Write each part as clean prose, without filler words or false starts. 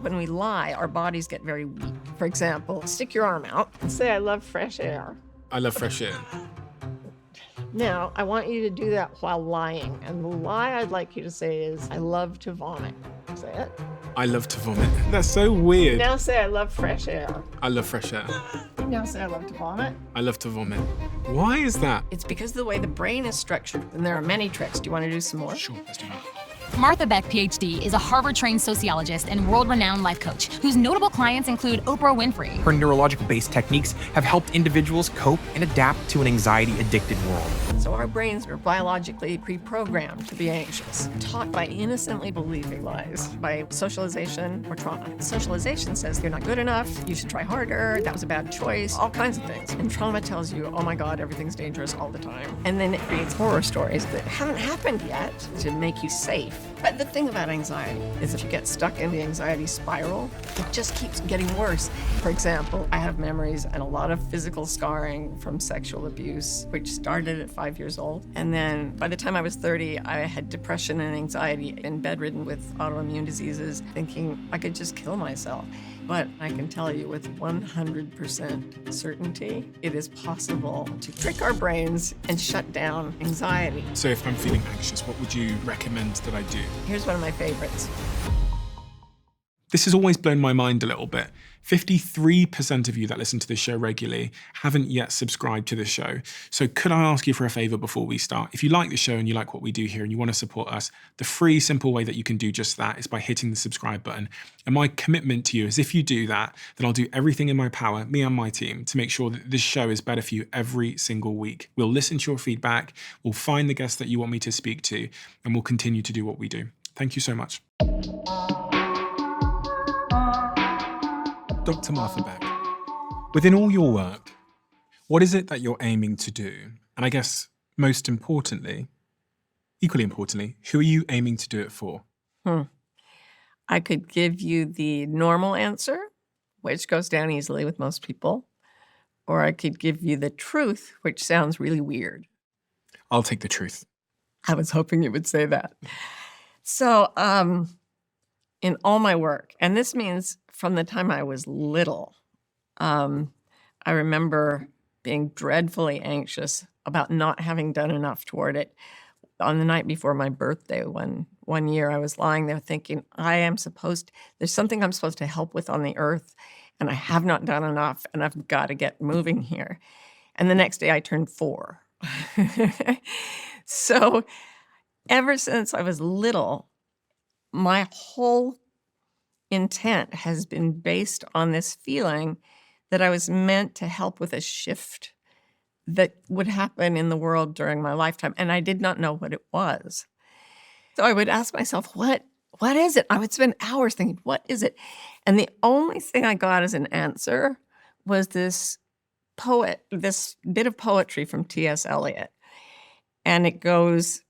When we lie, our bodies get very weak. For example, stick your arm out and say, I love fresh air. I love fresh air. Now, I want you to do that while lying. And the lie I'd like you to say is, I love to vomit. Say it. I love to vomit. That's so weird. Now say, I love fresh air. I love fresh air. Now say, I love to vomit. I love to vomit. Why is that? It's because of the way the brain is structured. And there are many tricks. Do you want to do some more? Sure, let's do that. Martha Beck, Ph.D., is a Harvard-trained sociologist and world-renowned life coach whose notable clients include Oprah Winfrey. Her neurological-based techniques have helped individuals cope and adapt to an anxiety-addicted world. So our brains are biologically pre-programmed to be anxious, taught by innocently believing lies, by socialization or trauma. Socialization says you're not good enough, you should try harder, that was a bad choice, all kinds of things. And trauma tells you, oh my God, everything's dangerous all the time. And then it creates horror stories that haven't happened yet to make you safe. But the thing about anxiety is if you get stuck in the anxiety spiral, it just keeps getting worse. For example, I have memories and a lot of physical scarring from sexual abuse, which started at 5 years old. And then by the time I was 30, I had depression and anxiety and bedridden with autoimmune diseases, thinking I could just kill myself. But I can tell you with 100% certainty, it is possible to trick our brains and shut down anxiety. So if I'm feeling anxious, what would you recommend that I do? Here's one of my favorites. This has always blown my mind a little bit. 53% of you that listen to this show regularly haven't yet subscribed to the show. So could I ask you for a favor before we start? If you like the show and you like what we do here and you want to support us, the free, simple way that you can do just that is by hitting the subscribe button. And my commitment to you is if you do that, then I'll do everything in my power, me and my team, to make sure that this show is better for you every single week. We'll listen to your feedback, we'll find the guests that you want me to speak to, and we'll continue to do what we do. Thank you so much. Dr. Martha Beck, within all your work, what is it that you're aiming to do? And I guess most importantly, equally importantly, who are you aiming to do it for? I could give you the normal answer, which goes down easily with most people, or I could give you the truth, which sounds really weird. I'll take the truth. I was hoping you would say that. So in all my work, and this means from the time I was little, I remember being dreadfully anxious about not having done enough toward it. On the night before my birthday, one year, I was lying there thinking, there's something I'm supposed to help with on the earth, and I have not done enough, and I've got to get moving here. And the next day I turned 4. So ever since I was little, my whole intent has been based on this feeling that I was meant to help with a shift that would happen in the world during my lifetime. And I did not know what it was. So I would ask myself, what is it? I would spend hours thinking, what is it? And the only thing I got as an answer was this bit of poetry from T.S. Eliot. And it goes,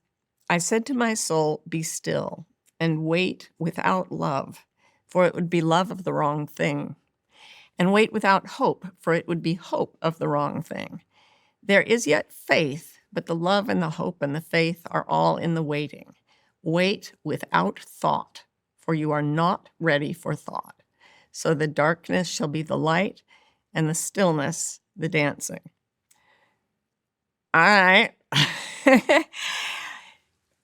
I said to my soul, be still and wait without love, for it would be love of the wrong thing. And wait without hope, for it would be hope of the wrong thing. There is yet faith, but the love and the hope and the faith are all in the waiting. Wait without thought, for you are not ready for thought. So the darkness shall be the light, and the stillness the dancing. All right.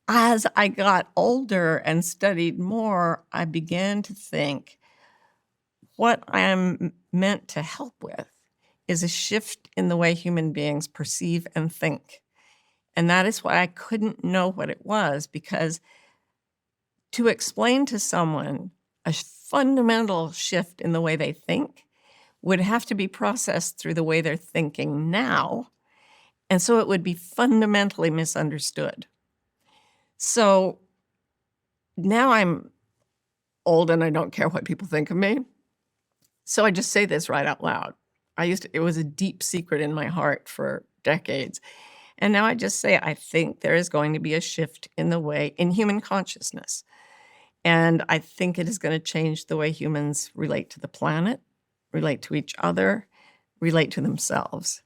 As I got older and studied more, I began to think what I am meant to help with is a shift in the way human beings perceive and think. And that is why I couldn't know what it was, because to explain to someone a fundamental shift in the way they think would have to be processed through the way they're thinking now. And so it would be fundamentally misunderstood. So now I'm old and I don't care what people think of me. So I just say this right out loud. It was a deep secret in my heart for decades. And now I just say, I think there is going to be a shift in human consciousness. And I think it is going to change the way humans relate to the planet, relate to each other, relate to themselves.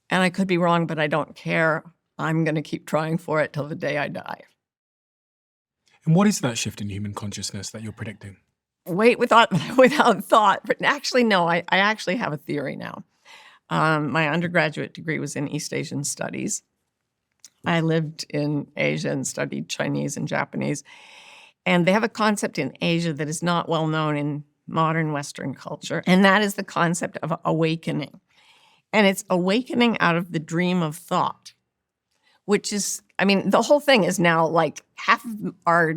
And I could be wrong, but I don't care. I'm going to keep trying for it till the day I die. And what is that shift in human consciousness that you're predicting? wait without without thought. But actually, no, I actually have a theory now. My undergraduate degree was in East Asian studies. I lived in Asia and studied Chinese and Japanese. And they have a concept in Asia that is not well known in modern Western culture, and that is the concept of awakening. And it's awakening out of the dream of thought, which is, I mean, the whole thing is now like half of our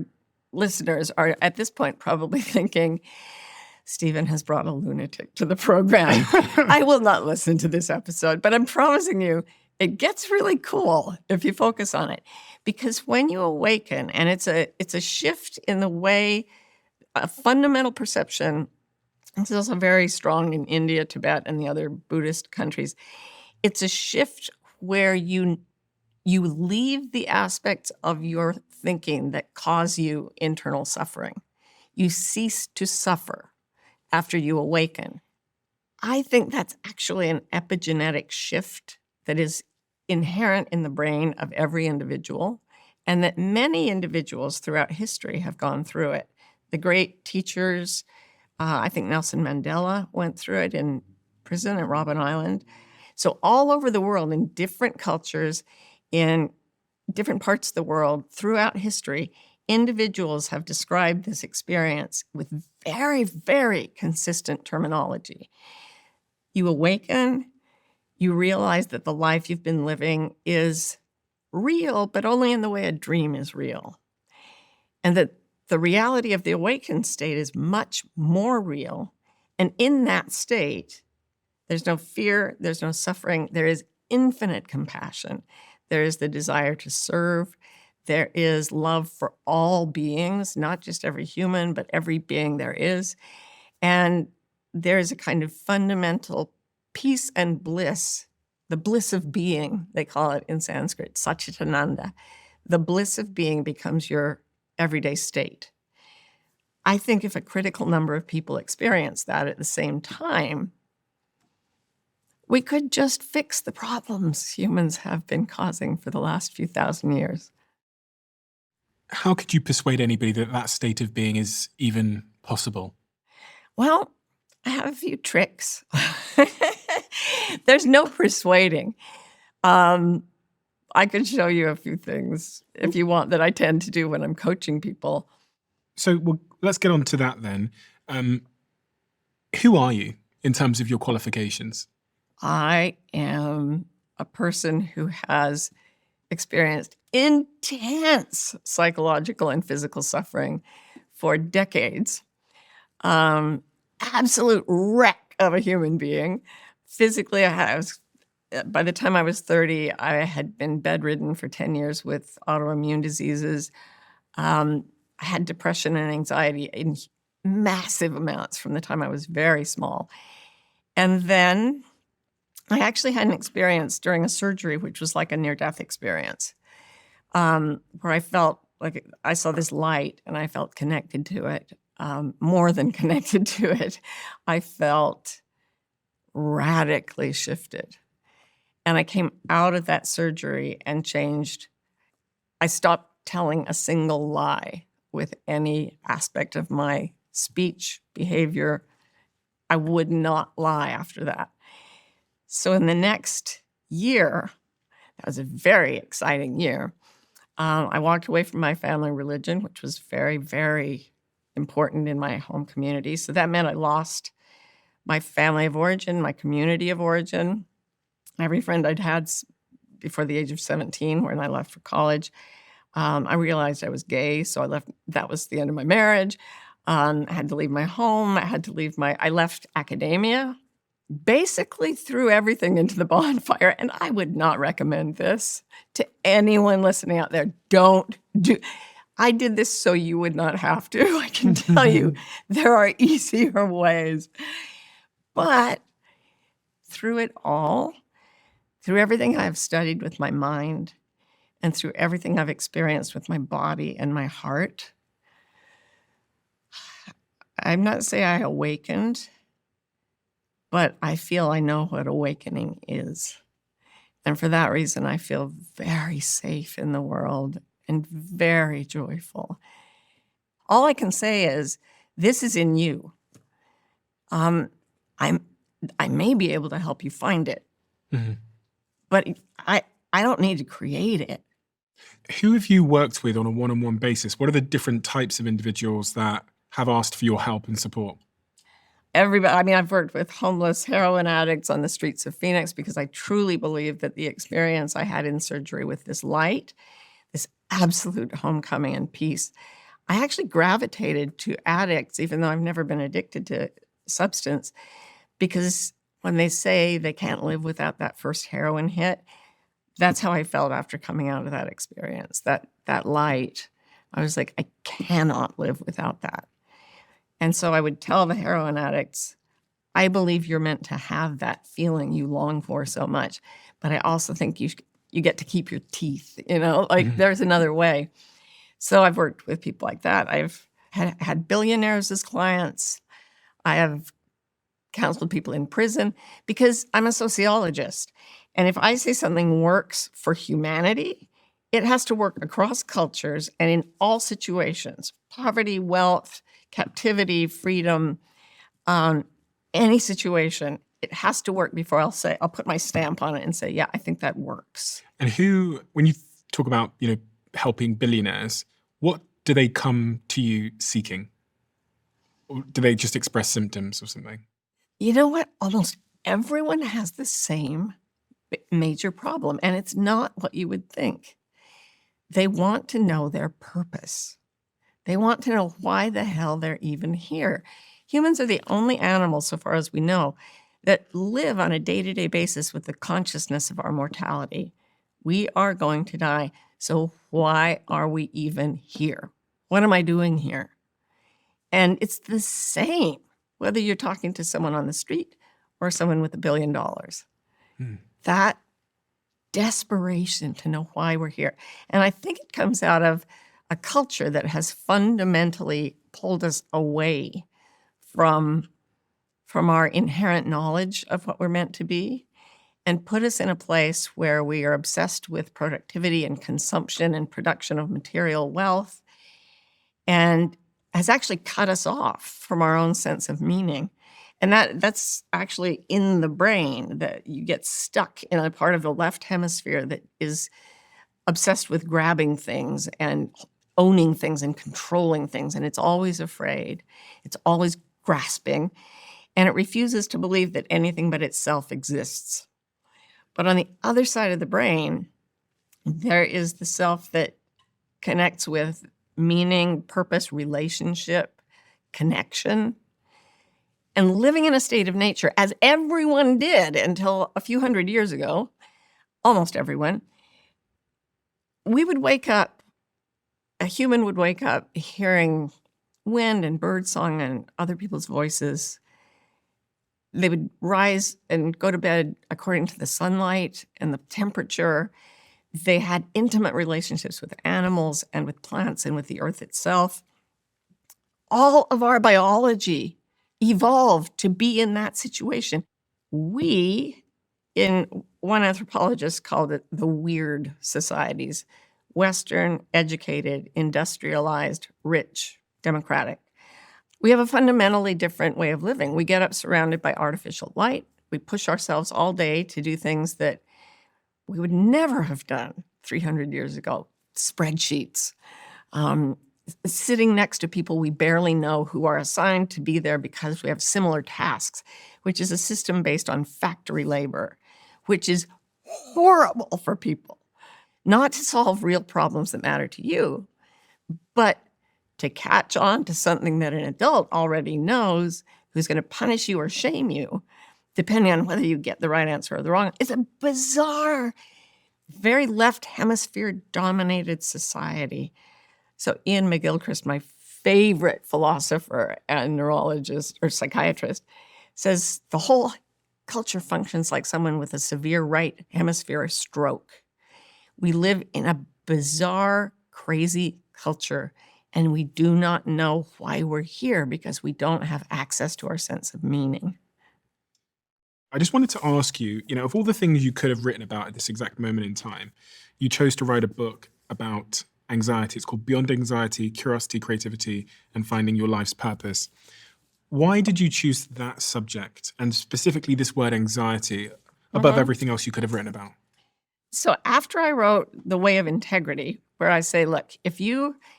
listeners are at this point probably thinking, Stephen has brought a lunatic to the program. I will not listen to this episode, but I'm promising you, it gets really cool if you focus on it. Because when you awaken, and it's a shift in the way, a fundamental perception, this is also very strong in India, Tibet, and the other Buddhist countries. It's a shift where you leave the aspects of your thinking that cause you internal suffering. You cease to suffer after you awaken. I think that's actually an epigenetic shift that is inherent in the brain of every individual, and that many individuals throughout history have gone through it. The great teachers, I think Nelson Mandela went through it in prison at Robben Island. So all over the world, in different cultures, in different parts of the world, throughout history, individuals have described this experience with very, very consistent terminology. You awaken, you realize that the life you've been living is real, but only in the way a dream is real. And that the reality of the awakened state is much more real. And in that state, there's no fear, there's no suffering, there is infinite compassion. There is the desire to serve. There is love for all beings, not just every human, but every being there is. And there is a kind of fundamental peace and bliss, the bliss of being, they call it in Sanskrit, Satchitananda. The bliss of being becomes your everyday state. I think if a critical number of people experience that at the same time, we could just fix the problems humans have been causing for the last few thousand years. How could you persuade anybody that that state of being is even possible? Well, I have a few tricks. There's no persuading. I could show you a few things if you want that I tend to do when I'm coaching people. So let's get on to that then. Who are you in terms of your qualifications? I am a person who has experienced intense psychological and physical suffering for decades. Absolute wreck of a human being. Physically, by the time I was 30, I had been bedridden for 10 years with autoimmune diseases. I had depression and anxiety in massive amounts from the time I was very small. And then I actually had an experience during a surgery, which was like a near-death experience, where I felt like I saw this light and I felt connected to it, more than connected to it. I felt radically shifted. And I came out of that surgery and changed. I stopped telling a single lie with any aspect of my speech, behavior. I would not lie after that. So in the next year, that was a very exciting year, I walked away from my family religion, which was very, very important in my home community. So that meant I lost my family of origin, my community of origin, every friend I'd had before the age of 17 when I left for college. I realized I was gay, so I left. That was the end of my marriage. I had to leave my home. I left academia, basically threw everything into the bonfire. And I would not recommend this to anyone listening out there. I did this so you would not have to. I can tell you there are easier ways. But through it all, through everything I've studied with my mind, and through everything I've experienced with my body and my heart, I'm not saying I awakened, but I feel I know what awakening is. And for that reason, I feel very safe in the world and very joyful. All I can say is This is in you. I'm I may be able to help you find it, but I don't need to create it. Who have you worked with on a one-on-one basis? What are the different types of individuals that have asked for your help and support? Everybody, I mean, I've worked with homeless heroin addicts on the streets of Phoenix because I truly believe that the experience I had in surgery with this light, this absolute homecoming and peace, I actually gravitated to addicts, even though I've never been addicted to substance, because when they say they can't live without that first heroin hit, that's how I felt after coming out of that experience, that light. I was like, I cannot live without that. And so I would tell the heroin addicts, I believe you're meant to have that feeling you long for so much, but I also think you get to keep your teeth, like there's another way. So I've worked with people like that. I've had billionaires as clients. I have counseled people in prison because I'm a sociologist. And if I say something works for humanity, it has to work across cultures and in all situations: poverty, wealth, captivity, freedom, any situation. It has to work before I'll put my stamp on it and say, yeah, I think that works. And when you talk about, helping billionaires, what do they come to you seeking? Or do they just express symptoms or something? You know what? Almost everyone has the same major problem, and it's not what you would think. They want to know their purpose. They want to know why the hell they're even here. Humans are the only animals, so far as we know, that live on a day-to-day basis with the consciousness of our mortality. We are going to die, so why are we even here? What am I doing here? And it's the same, whether you're talking to someone on the street or someone with $1 billion. That desperation to know why we're here. And I think it comes out of a culture that has fundamentally pulled us away from our inherent knowledge of what we're meant to be and put us in a place where we are obsessed with productivity and consumption and production of material wealth, and has actually cut us off from our own sense of meaning. And that's actually in the brain, that you get stuck in a part of the left hemisphere that is obsessed with grabbing things and owning things and controlling things. And it's always afraid. It's always grasping. And it refuses to believe that anything but itself exists. But on the other side of the brain, there is the self that connects with meaning, purpose, relationship, connection, and living in a state of nature, as everyone did until a few hundred years ago, almost everyone. We would wake up, a human would wake up hearing wind and birdsong and other people's voices. They would rise and go to bed according to the sunlight and the temperature. They had intimate relationships with animals and with plants and with the earth itself. All of our biology evolved to be in that situation. We, one anthropologist called it the weird societies: Western, educated, industrialized, rich, democratic. We have a fundamentally different way of living. We get up surrounded by artificial light. We push ourselves all day to do things that we would never have done 300 years ago. Spreadsheets, sitting next to people we barely know who are assigned to be there because we have similar tasks, which is a system based on factory labor, which is horrible for people. Not to solve real problems that matter to you, but to catch on to something that an adult already knows, who's going to punish you or shame you, depending on whether you get the right answer or the wrong. It's a bizarre, very left hemisphere dominated society. So Ian McGilchrist, my favorite philosopher and neurologist or psychiatrist, says the whole culture functions like someone with a severe right hemisphere stroke. We live in a bizarre, crazy culture, and we do not know why we're here because we don't have access to our sense of meaning. I just wanted to ask you, of all the things you could have written about at this exact moment in time, you chose to write a book about anxiety. It's called Beyond Anxiety, Curiosity, Creativity, and Finding Your Life's Purpose. Why did you choose that subject, and specifically this word anxiety, above everything else you could have written about? So after I wrote The Way of Integrity, where I say, look,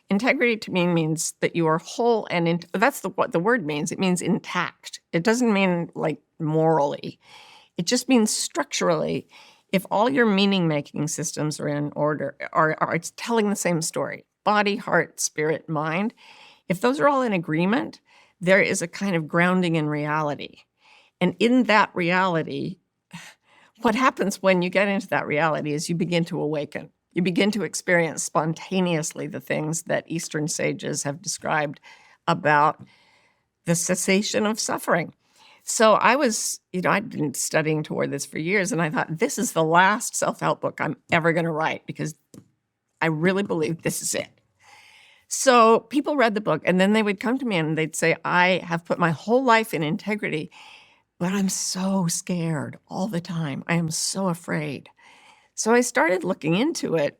integrity to me means that you are whole and that's what the word means. It means intact. It doesn't mean like morally. It just means structurally, if all your meaning-making systems are in order, are telling the same story, body, heart, spirit, mind, if those are all in agreement, there is a kind of grounding in reality. And in that reality, what happens when you get into that reality is you begin to awaken. You begin to experience spontaneously the things that Eastern sages have described about the cessation of suffering. So I was, I'd been studying toward this for years, and I thought, this is the last self-help book I'm ever going to write because I really believe this is it. So people read the book, and then they would come to me and they'd say, I have put my whole life in integrity, but I'm so scared all the time. I am so afraid. So I started looking into it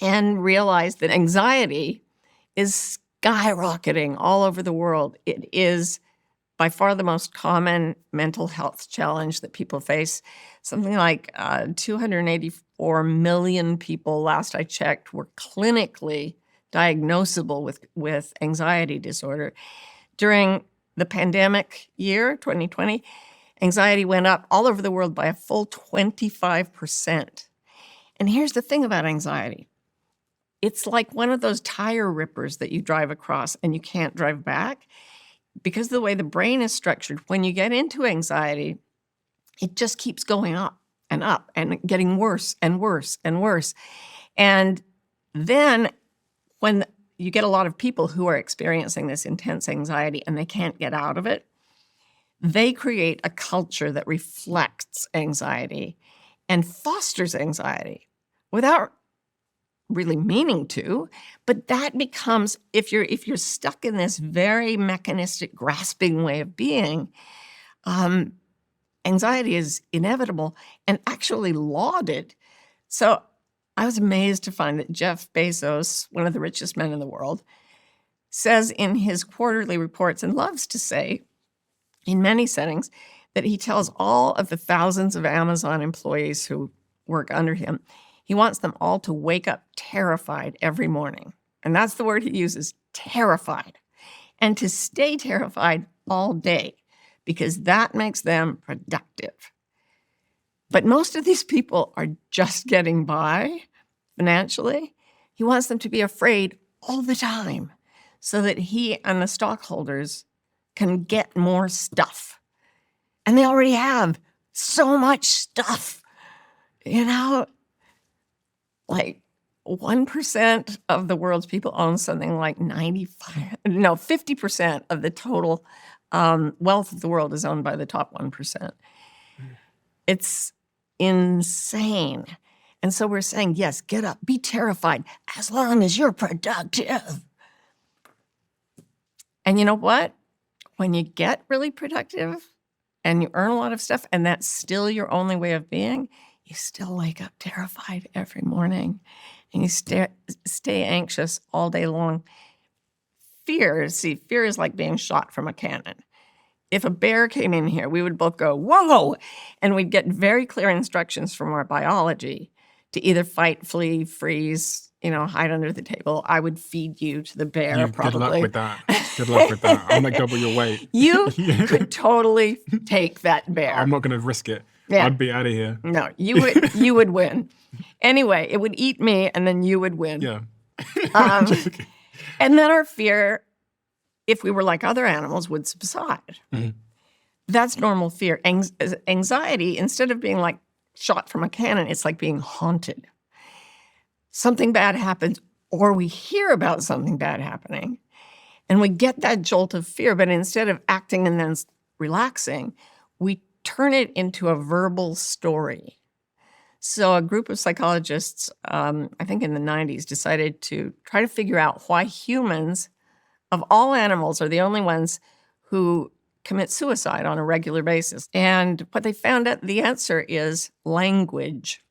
and realized that anxiety is skyrocketing all over the world. It is by far the most common mental health challenge that people face. Something like 284 million people, last I checked, were clinically diagnosable with anxiety disorder. During the pandemic year, 2020, anxiety went up all over the world by a full 25%. And here's the thing about anxiety. It's like one of those tire rippers that you drive across and you can't drive back. Because of the way the brain is structured, when you get into anxiety, it just keeps going up and getting worse and worse and worse. And then when you get a lot of people who are experiencing this intense anxiety and they can't get out of it, they create a culture that reflects anxiety and fosters anxiety without really meaning to, but that becomes, if you're stuck in this very mechanistic, grasping way of being, anxiety is inevitable and actually lauded. So I was amazed to find that Jeff Bezos, one of the richest men in the world, says in his quarterly reports, and loves to say in many settings, that he tells all of the thousands of Amazon employees who work under him, he wants them all to wake up terrified every morning. And that's the word he uses, terrified. And to stay terrified all day, because that makes them productive. But most of these people are just getting by financially. He wants them to be afraid all the time so that he and the stockholders can get more stuff. And they already have so much stuff. Like 1% of the world's people own something like 50% of the total wealth of the world is owned by the top 1%. It's insane. And so we're saying, yes, get up, be terrified, as long as you're productive. And you know what? When you get really productive and you earn a lot of stuff and that's still your only way of being, you still wake up terrified every morning and you stay anxious all day long. Fear is like being shot from a cannon. If a bear came in here, we would both go, whoa, and we'd get very clear instructions from our biology to either fight, flee, freeze, hide under the table. I would feed you to the bear, probably. Good luck with that. Good luck with that. I'm like double your weight. You could totally take that bear. I'm not going to risk it. Yeah. I'd be out of here. No, you would win. Anyway, it would eat me, and then you would win. Yeah. And then our fear, if we were like other animals, would subside. Mm-hmm. That's normal fear. Anxiety, instead of being like shot from a cannon, it's like being haunted. Something bad happens, or we hear about something bad happening, and we get that jolt of fear, but instead of acting and then relaxing, we turn it into a verbal story. So a group of psychologists, I think in the 90s, decided to try to figure out why humans, of all animals, are the only ones who commit suicide on a regular basis. And what they found out, the answer is language.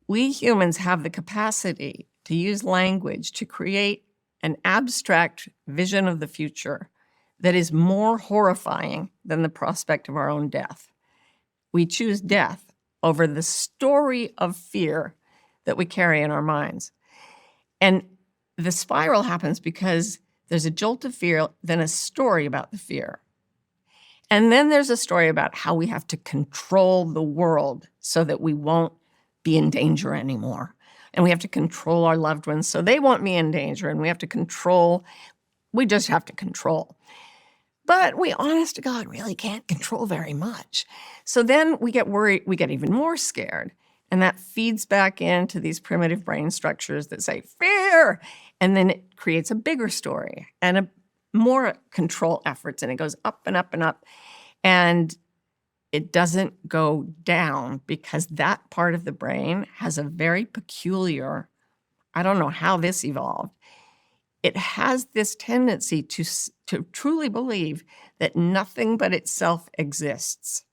We humans have the capacity to use language to create an abstract vision of the future that is more horrifying than the prospect of our own death. We choose death over the story of fear that we carry in our minds. And the spiral happens because there's a jolt of fear, then a story about the fear. And then there's a story about how we have to control the world so that we won't be in danger anymore. And we have to control our loved ones so they won't be in danger. And we just have to control. But we, honest to God, really can't control very much. So then we get worried, we get even more scared. And that feeds back into these primitive brain structures that say, fear! And then it creates a bigger story and more control efforts. And it goes up and up and up. And it doesn't go down because that part of the brain has a very peculiar, I don't know how this evolved. It has this tendency to truly believe that nothing but itself exists.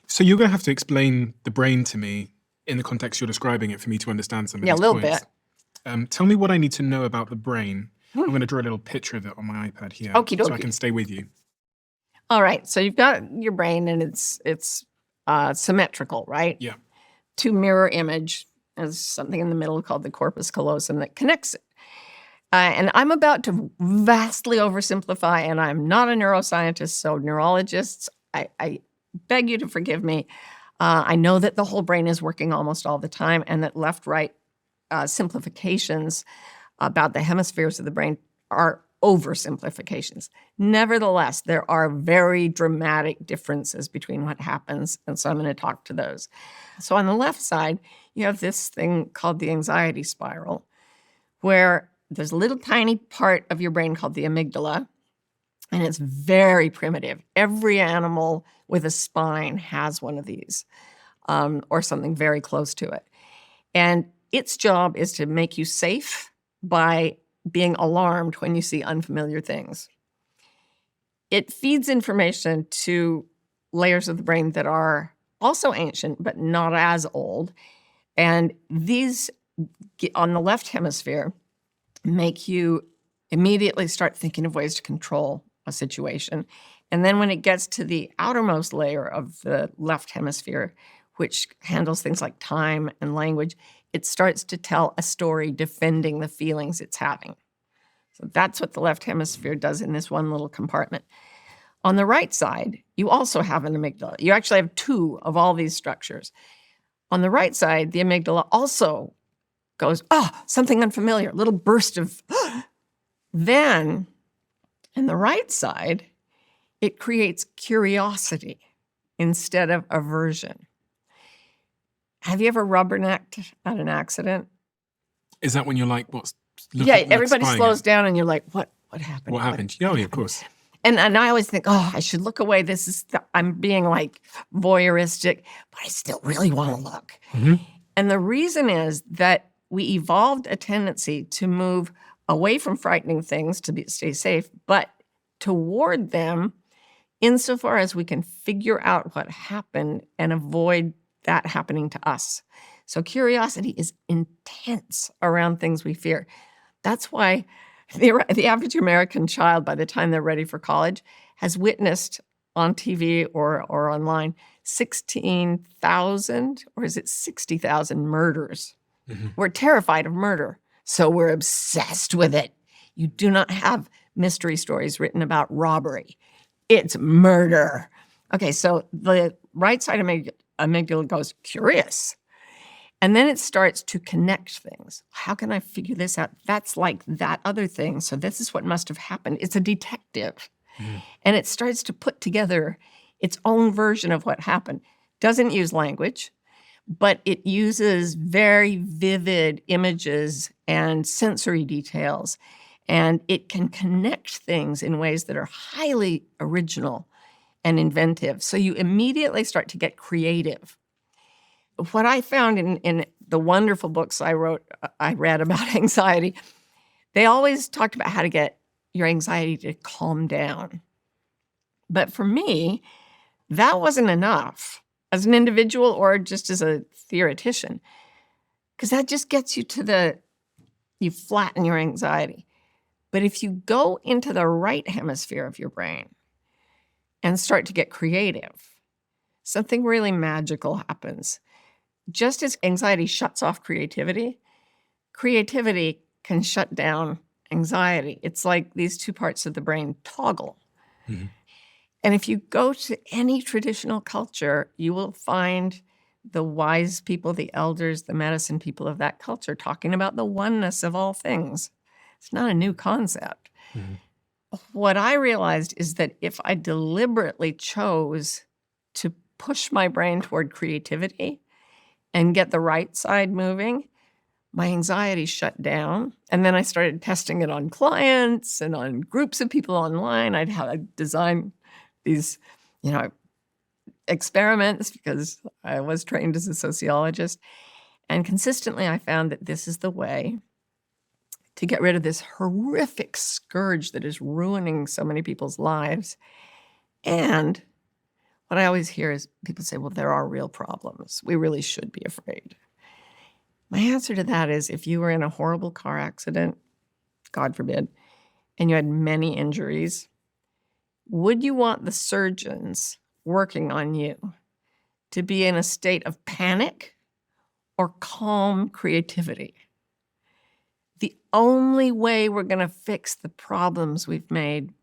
So you're going to have to explain the brain to me in the context you're describing it for me to understand some of these Yeah, a little points. Tell me what I need to know about the brain. I'm going to draw a little picture of it on my iPad here Okie so I dokie. can stay with you. All right, so you've got your brain and it's symmetrical, right? Yeah. To mirror image, there's something in the middle called the corpus callosum that connects it. And I'm about to vastly oversimplify, and I'm not a neuroscientist, so neurologists, I beg you to forgive me. I know that the whole brain is working almost all the time, and that left-right simplifications about the hemispheres of the brain are oversimplifications. Nevertheless, there are very dramatic differences between what happens, and so I'm going to talk to those. So on the left side, you have this thing called the anxiety spiral, where there's a little tiny part of your brain called the amygdala, and it's very primitive. Every animal with a spine has one of these, or something very close to it. And its job is to make you safe by being alarmed when you see unfamiliar things. It feeds information to layers of the brain that are also ancient, but not as old. And these, on the left hemisphere, make you immediately start thinking of ways to control a situation. And then when it gets to the outermost layer of the left hemisphere, which handles things like time and language, it starts to tell a story defending the feelings it's having. So that's what the left hemisphere does in this one little compartment. On the right side, you also have an amygdala. You actually have two of all these structures. On the right side, the amygdala also goes, something unfamiliar, little burst of, Then, on the right side, it creates curiosity instead of aversion. Have you ever rubbernecked at an accident? Is that when you're like, what's Yeah, everybody slows down and you're like, what happened? What happened? Yeah, of course. And I always think, I should look away. I'm being like voyeuristic, but I still really want to look. Mm-hmm. And the reason is that we evolved a tendency to move away from frightening things to stay safe, but toward them insofar as we can figure out what happened and avoid that happening to us. So curiosity is intense around things we fear. That's why the average American child, by the time they're ready for college, has witnessed on TV or online 16,000, or is it 60,000 murders? Mm-hmm. We're terrified of murder, so we're obsessed with it. You do not have mystery stories written about robbery. It's murder. Okay, so the right side amygdala goes curious. And then it starts to connect things. How can I figure this out? That's like that other thing. So this is what must have happened. It's a detective. Mm. And it starts to put together its own version of what happened. Doesn't use language, but it uses very vivid images and sensory details. And it can connect things in ways that are highly original and inventive. So you immediately start to get creative. What I found in the wonderful books I read about anxiety, they always talked about how to get your anxiety to calm down. But for me, that wasn't enough as an individual or just as a theoretician. because that just gets you you flatten your anxiety. But if you go into the right hemisphere of your brain and start to get creative, something really magical happens. Just as anxiety shuts off creativity, creativity can shut down anxiety. It's like these two parts of the brain toggle. Mhm. And if you go to any traditional culture, you will find the wise people, the elders, the medicine people of that culture talking about the oneness of all things. It's not a new concept. Mhm. What I realized is that if I deliberately chose to push my brain toward creativity and get the right side moving, my anxiety shut down. And then I started testing it on clients and on groups of people online. I'd design these, experiments because I was trained as a sociologist. And consistently, I found that this is the way to get rid of this horrific scourge that is ruining so many people's lives. And what I always hear is people say, well, there are real problems. We really should be afraid. My answer to that is if you were in a horrible car accident, God forbid, and you had many injuries, would you want the surgeons working on you to be in a state of panic or calm creativity? The only way we're going to fix the problems we've made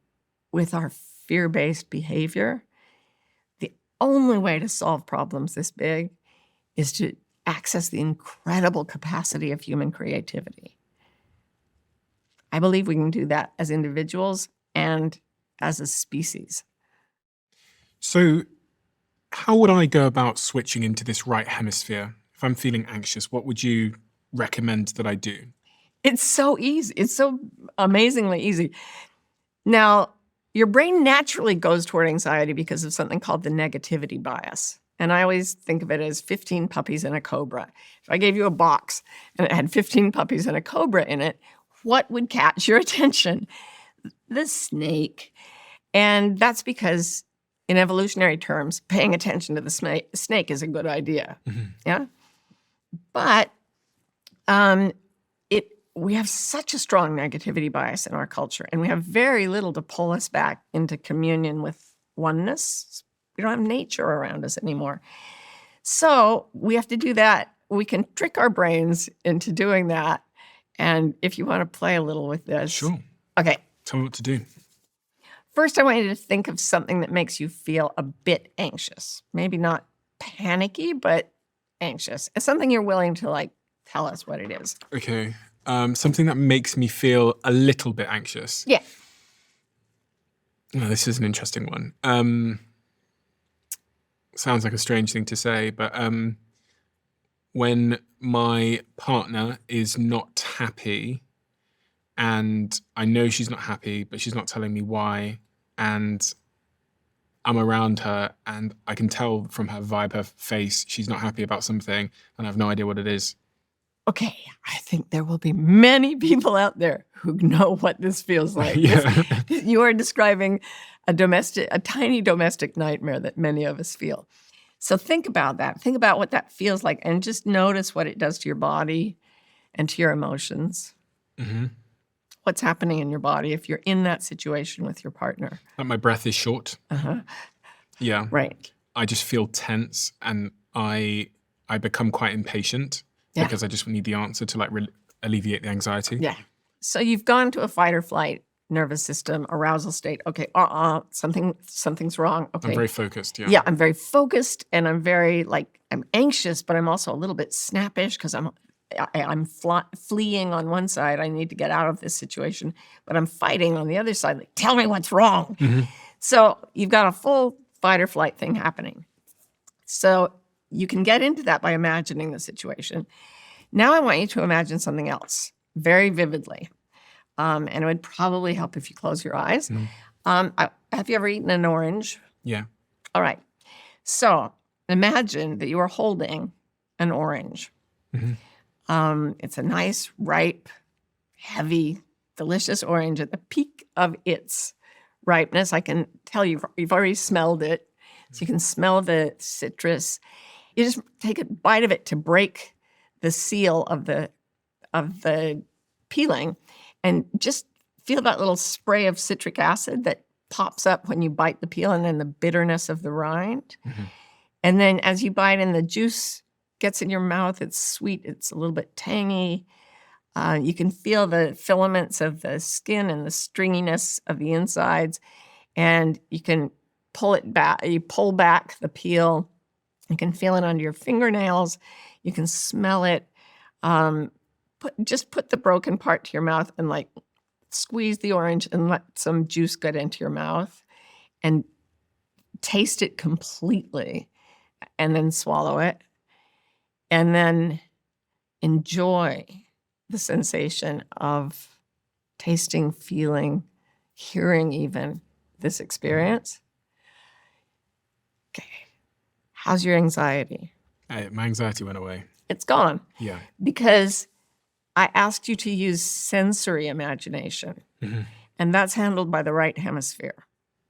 with our fear-based behavior, the only way to solve problems this big is to access the incredible capacity of human creativity. I believe we can do that as individuals and as a species. So how would I go about switching into this right hemisphere? If I'm feeling anxious, what would you recommend that I do? It's so easy. It's so amazingly easy. Now, your brain naturally goes toward anxiety because of something called the negativity bias. And I always think of it as 15 puppies and a cobra. If I gave you a box and it had 15 puppies and a cobra in it, what would catch your attention? The snake. And that's because in evolutionary terms, paying attention to the snake is a good idea. Mhm. Yeah. But we have such a strong negativity bias in our culture, and we have very little to pull us back into communion with oneness. We don't have nature around us anymore. So we have to do that. We can trick our brains into doing that. And if you want to play a little with this. Sure. Okay. Tell me what to do. First, I want you to think of something that makes you feel a bit anxious. Maybe not panicky, but anxious. It's something you're willing to tell us what it is. Okay. Something that makes me feel a little bit anxious. Yeah. Oh, this is an interesting one. Sounds like a strange thing to say, but when my partner is not happy and I know she's not happy, but she's not telling me why, and I'm around her and I can tell from her vibe, her face, she's not happy about something and I have no idea what it is. Okay, I think there will be many people out there who know what this feels like. Yeah. You are describing a tiny domestic nightmare that many of us feel. So think about that. Think about what that feels like and just notice what it does to your body and to your emotions. Mm-hmm. What's happening in your body if you're in that situation with your partner. Like my breath is short. Uh-huh. Yeah. Right. I just feel tense and I become quite impatient. Yeah. Because I just need the answer to alleviate the anxiety. Yeah. So you've gone to a fight or flight nervous system, arousal state. Okay, something's wrong. Okay. I'm very focused, yeah. Yeah, I'm very focused and I'm very I'm anxious, but I'm also a little bit snappish because I'm fleeing on one side. I need to get out of this situation, but I'm fighting on the other side. Tell me what's wrong. Mm-hmm. So you've got a full fight or flight thing happening. So you can get into that by imagining the situation. Now I want you to imagine something else very vividly. And it would probably help if you close your eyes. Mm-hmm. Have you ever eaten an orange? Yeah. All right. So imagine that you are holding an orange. Mm-hmm. It's a nice, ripe, heavy, delicious orange at the peak of its ripeness. I can tell you've already smelled it. So you can smell the citrus. You just take a bite of it to break the seal of the peeling, and just feel that little spray of citric acid that pops up when you bite the peel, and then the bitterness of the rind. Mhm. And then as you bite and the juice gets in your mouth, it's sweet, it's a little bit tangy. You can feel the filaments of the skin and the stringiness of the insides, and you can pull it back. You pull back the peel. You can feel it under your fingernails. You can smell it. Just put the broken part to your mouth and like squeeze the orange and let some juice get into your mouth and taste it completely, and then swallow it, and then enjoy the sensation of tasting, feeling, hearing even this experience. Okay. How's your anxiety? My anxiety went away. It's gone Yeah. because I asked you to use sensory imagination, Mhm. and that's handled by the right hemisphere.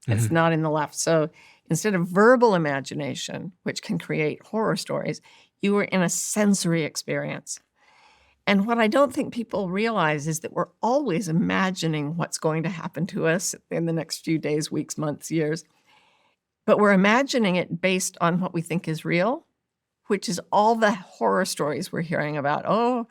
It's Mhm. not in the left. So instead of verbal imagination, which can create horror stories, you were in a sensory experience. And what I don't think people realize is that we're always imagining what's going to happen to us in the next few days, weeks, months, years. But we're imagining it based on what we think is real, which is all the horror stories we're hearing about. Oh,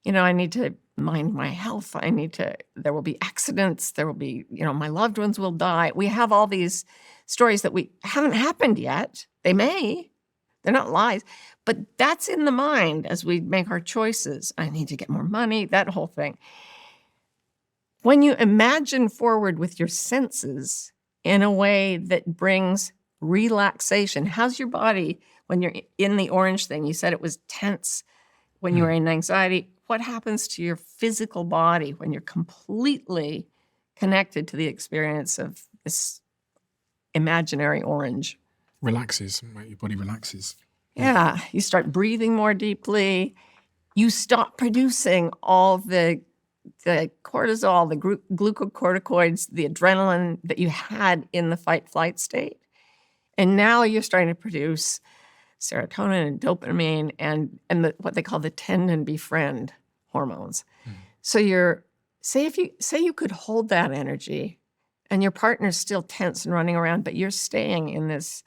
I need to mind my health. There will be accidents. There will be, my loved ones will die. We have all these stories that we haven't happened yet. They may. They're not lies. But that's in the mind as we make our choices. I need to get more money, that whole thing. When you imagine forward with your senses in a way that brings relaxation, how's your body when you're in the orange thing? You said it was tense when you were in anxiety. What happens to your physical body when you're completely connected to the experience of this imaginary orange? Relaxes. Your body relaxes. Yeah, you start breathing more deeply. You stop producing all the cortisol, the glucocorticoids, the adrenaline that you had in the fight-flight state. And now you're starting to produce serotonin and dopamine and what they call the tend and befriend hormones. So say you could hold that energy and your partner's still tense and running around, but you're staying in this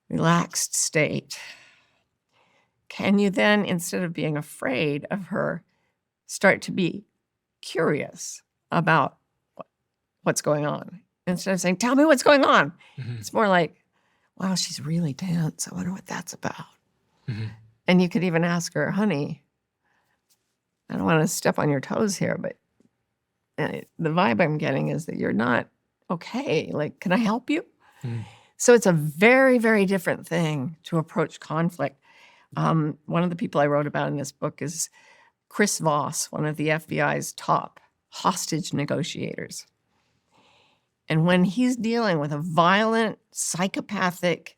relaxed state. Can you then, instead of being afraid of her, start to be curious about what's going on? Instead of saying, tell me what's going on. Mhm. It's more like, wow, she's really tense. I wonder what that's about. Mhm. And you could even ask her, honey, I don't want to step on your toes here, but the vibe I'm getting is that you're not okay. Like, can I help you? Mhm. So it's a very, very different thing to approach conflict. One of the people I wrote about in this book is Chris Voss, one of the FBI's top hostage negotiators. And when he's dealing with a violent, psychopathic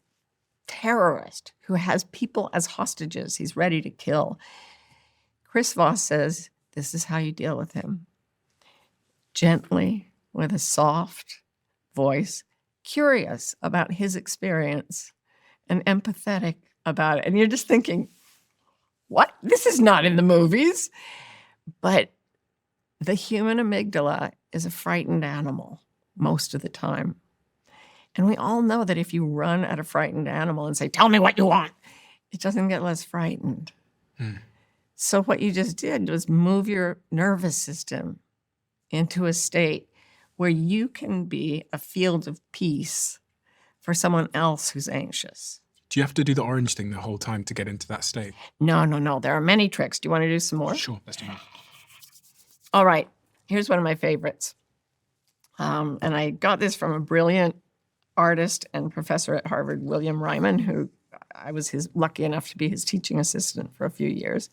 terrorist who has people as hostages he's ready to kill, Chris Voss says, this is how you deal with him. Gently, with a soft voice, curious about his experience and empathetic about it. And you're just thinking, what? This is not in the movies. But the human amygdala is a frightened animal most of the time. And we all know that if you run at a frightened animal and say, tell me what you want, it doesn't get less frightened. So what you just did was move your nervous system into a state where you can be a field of peace for someone else who's anxious. Do you have to do the orange thing the whole time to get into that state? No. There are many tricks. Do you want to do some more? Sure, let's do that. All right. Here's one of my favorites. And I got this from a brilliant artist and professor at Harvard, William Ryman, who I was lucky enough to be his teaching assistant for a few years.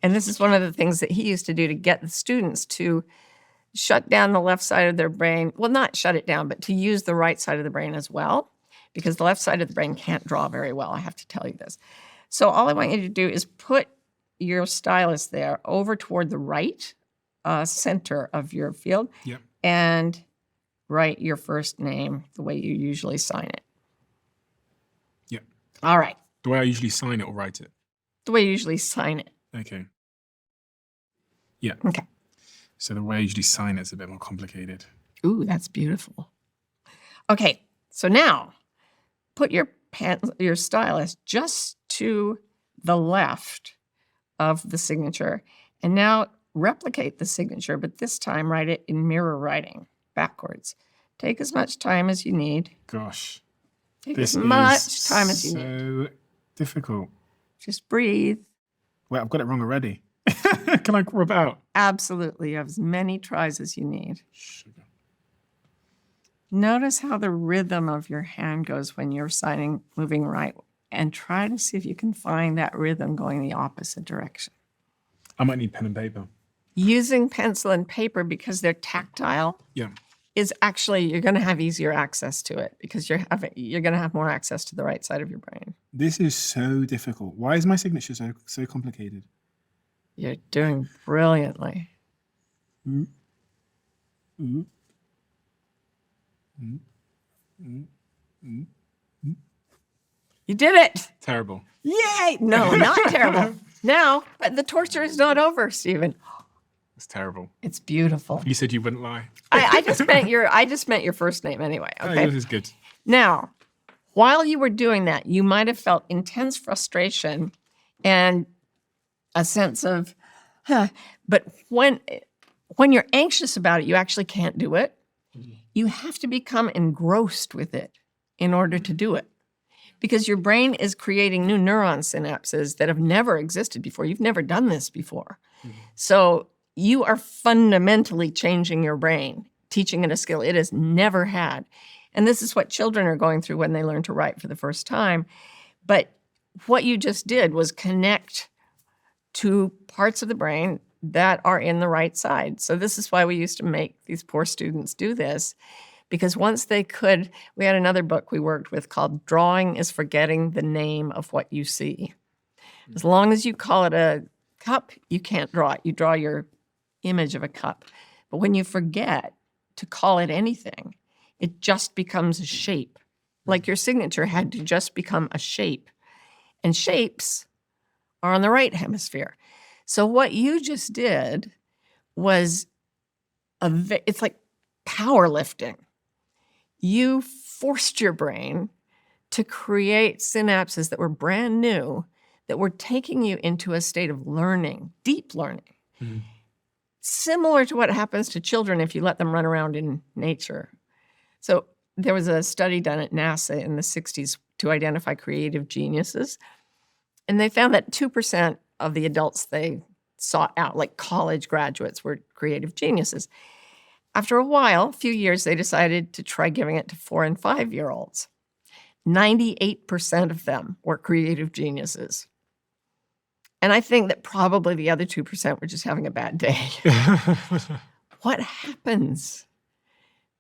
And this is one of the things that he used to do to get the students to shut down the left side of their brain. Well, not shut it down, but to use the right side of the brain as well, because the left side of the brain can't draw very well. I have to tell you this. So all I want you to do is put your stylus there over toward the right center of your field. Yep. And write your first name the way you usually sign it. Yep. All right. The way I usually sign it or write it. the way you usually sign it. Okay. Yeah. Okay. So the way I usually sign it's a bit more complicated. Ooh, that's beautiful. Okay, so now put your stylus just to the left of the signature, and now replicate the signature, but this time write it in mirror writing, backwards. Take as much time as you need. Gosh. Take This as much is time as you need. so difficult. Just breathe. Wait, I've got it wrong already. Can I rub it out? Absolutely. You have as many tries as you need. Sugar. Notice how the rhythm of your hand goes when you're signing, moving right, and try to see if you can find that rhythm going the opposite direction. I might need pen and paper. Using pencil and paper, because they're tactile, Yeah. is actually, you're going to have easier access to it because you're going to have more access to the right side of your brain. This is so difficult. Why is my signature so complicated? You're doing brilliantly. Mm. Mm. Mm. Mm. Mm. You did it. Terrible. Yay. No, not terrible. Now, but the torture is not over, Stephen. It's terrible. It's beautiful. You said you wouldn't lie. I just meant your first name anyway. Okay. Oh, this is good. Now, while you were doing that, you might have felt intense frustration and a sense of, but when you're anxious about it, you actually can't do it. You have to become engrossed with it in order to do it. Because your brain is creating new neuron synapses that have never existed before. You've never done this before. So you are fundamentally changing your brain, teaching it a skill it has never had. And this is what children are going through when they learn to write for the first time. But what you just did was connect to parts of the brain that are in the right side. So this is why we used to make these poor students do this. Because once they could, we had another book we worked with called Drawing is Forgetting the Name of What You See. As long as you call it a cup, you can't draw it. You draw your image of a cup. But when you forget to call it anything, it just becomes a shape. Like your signature had to just become a shape. And shapes are on the right hemisphere. So what you just did was, it's like powerlifting. You forced your brain to create synapses that were brand new, that were taking you into a state of learning, deep learning. Mm-hmm. Similar to what happens to children if you let them run around in nature. So there was a study done at NASA in the 60s to identify creative geniuses. And they found that 2% of the adults they sought out, like college graduates, were creative geniuses. After a while, a few years, they decided to try giving it to 4- and 5-year-olds. 98% of them were creative geniuses. And I think that probably the other 2% were just having a bad day. What happens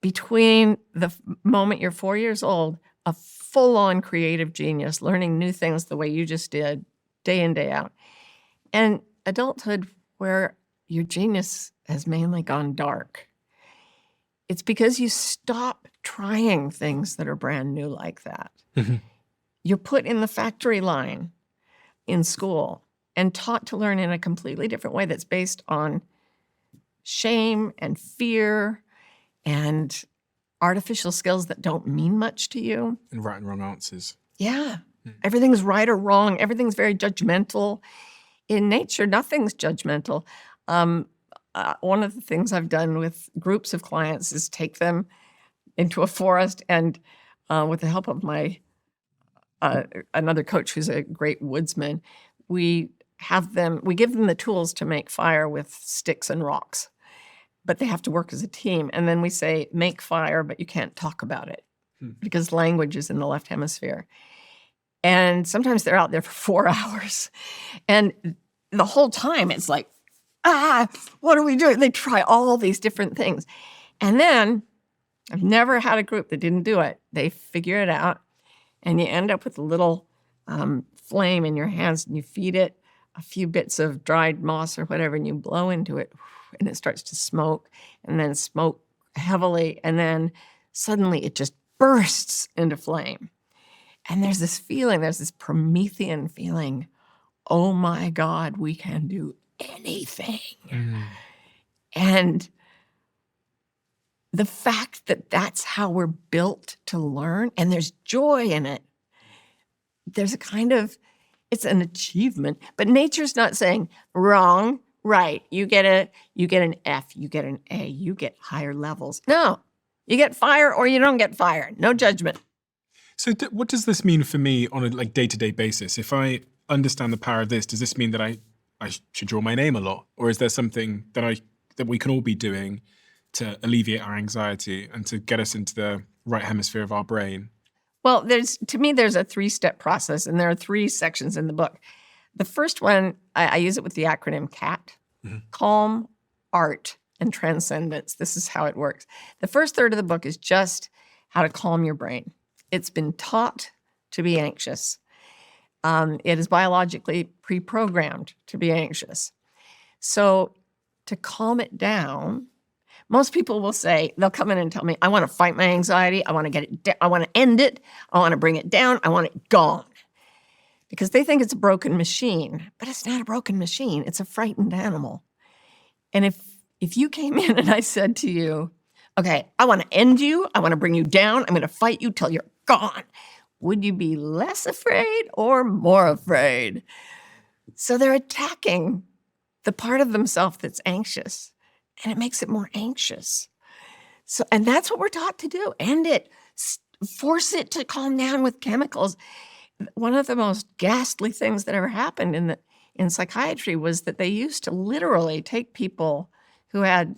between the moment you're 4 years old, a full-on creative genius, learning new things the way you just did, day in, day out, and adulthood where your genius has mainly gone dark? It's because you stop trying things that are brand new like that. Mm-hmm. You're put in the factory line in school and taught to learn in a completely different way that's based on shame and fear and artificial skills that don't mean much to you. And right and wrong answers. Yeah. Everything's right or wrong. Everything's very judgmental. In nature, nothing's judgmental. One of the things I've done with groups of clients is take them into a forest and with the help of my another coach who's a great woodsman, we give them the tools to make fire with sticks and rocks, but they have to work as a team. And then we say, make fire, but you can't talk about it because language is in the left hemisphere. And sometimes they're out there for 4 hours. And the whole time it's like, what are we doing? They try all these different things. And then I've never had a group that didn't do it. They figure it out, and you end up with a little flame in your hands, and you feed it a few bits of dried moss or whatever, and you blow into it, and it starts to smoke, and then smoke heavily, and then suddenly it just bursts into flame. And there's this feeling, there's this Promethean feeling. oh my God, we can do anything. Mm. And the fact that that's how we're built to learn, and there's joy in it. There's a kind of, it's an achievement, but nature's not saying wrong, right. You get an F, you get an A, you get higher levels. No, you get fire or you don't get fire. No judgment. So what does this mean for me on a day-to-day basis? If I understand the power of this, does this mean that I should draw my name a lot? Or is there something that we can all be doing to alleviate our anxiety and to get us into the right hemisphere of our brain? Well, to me, there's a 3-step process, and there are 3 sections in the book. The first one, I use it with the acronym CAT, Calm, Art, and Transcendence. This is how it works. The first third of the book is just how to calm your brain. It's been taught to be anxious. It is biologically pre-programmed to be anxious. So to calm it down, most people will say, they'll come in and tell me, I want to fight my anxiety. I want to get it I want to end it. I want to bring it down. I want it gone. Because they think it's a broken machine, but it's not a broken machine. It's a frightened animal. And if you came in and I said to you, okay, I want to end you. I want to bring you down. I'm going to fight you till you're gone. Would you be less afraid or more afraid? So they're attacking the part of themselves that's anxious. And it makes it more anxious. So, and that's what we're taught to do. End it. Force it to calm down with chemicals. One of the most ghastly things that ever happened in psychiatry was that they used to literally take people who had,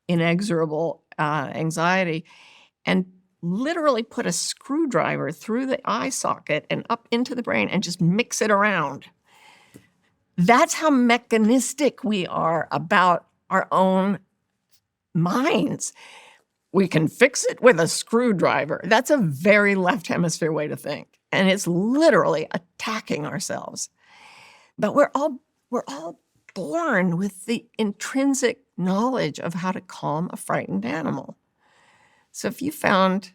inexorable anxiety and literally put a screwdriver through the eye socket and up into the brain and just mix it around. That's how mechanistic we are about our own minds. We can fix it with a screwdriver. That's a very left hemisphere way to think. And it's literally attacking ourselves. But we're all born with the intrinsic knowledge of how to calm a frightened animal. So if you found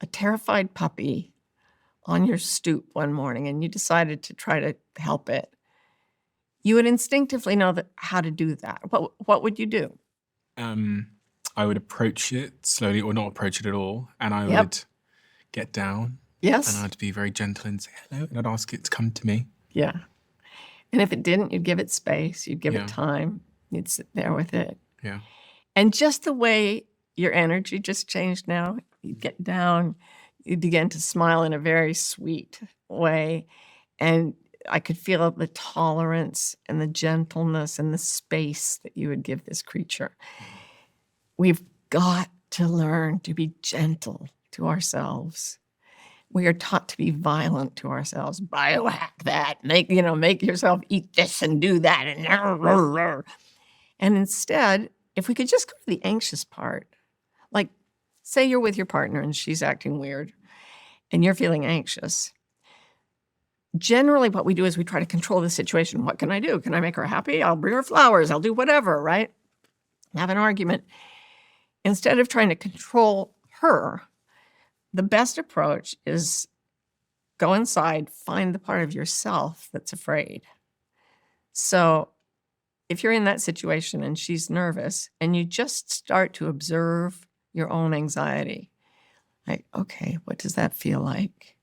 a terrified puppy on your stoop one morning and you decided to try to help it, you would instinctively know how to do that. What would you do? I would approach it slowly or not approach it at all. And I would get down. Yes. And I'd be very gentle and say hello. And I'd ask it to come to me. Yeah. And if it didn't, you'd give it space. You'd give it time. You'd sit there with it. Yeah. And just the way your energy just changed now, you'd get down, you'd begin to smile in a very sweet way. And I could feel the tolerance and the gentleness and the space that you would give this creature. We've got to learn to be gentle to ourselves. We are taught to be violent to ourselves. Biohack that. Make yourself eat this and do that. And instead, if we could just go to the anxious part, like say you're with your partner and she's acting weird and you're feeling anxious. Generally, what we do is we try to control the situation. What can I do? Can I make her happy? I'll bring her flowers. I'll do whatever, right? Have an argument. Instead of trying to control her, the best approach is go inside, find the part of yourself that's afraid. So if you're in that situation and she's nervous and you just start to observe your own anxiety, like, okay, what does that feel like?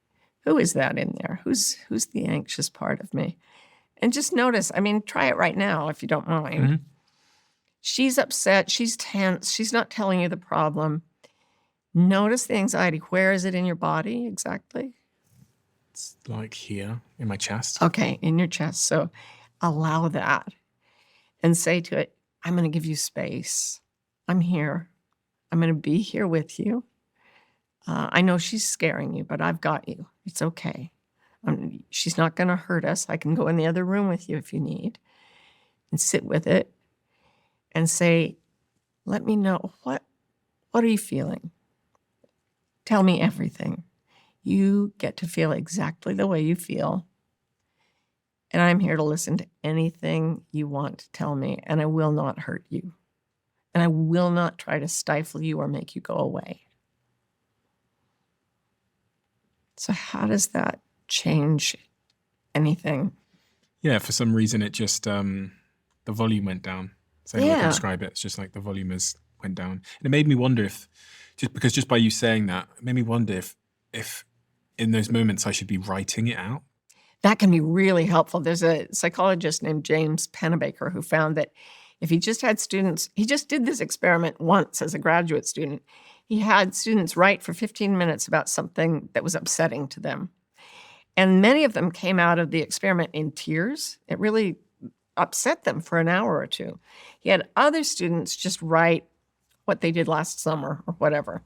Who is that in there? Who's the anxious part of me? And just notice, try it right now if you don't mind. Mm-hmm. She's upset, she's tense, she's not telling you the problem. Notice the anxiety. Where is it in your body exactly? It's like here in my chest. Okay, in your chest. So allow that and say to it, I'm going to give you space. I'm here. I'm going to be here with you. I know she's scaring you, but I've got you. It's okay. She's not going to hurt us. I can go in the other room with you if you need and sit with it and say, let me know, what are you feeling? Tell me everything. You get to feel exactly the way you feel. And I'm here to listen to anything you want to tell me, and I will not hurt you. And I will not try to stifle you or make you go away. So how does that change anything? Yeah, for some reason it just the volume went down. So I can describe it. It's just like the volume went down. And it made me wonder if just by you saying that, it made me wonder if in those moments I should be writing it out. That can be really helpful. There's a psychologist named James Pennebaker who found that if he just had students, he just did this experiment once as a graduate student. He had students write for 15 minutes about something that was upsetting to them. And many of them came out of the experiment in tears. It really upset them for an hour or two. He had other students just write what they did last summer or whatever.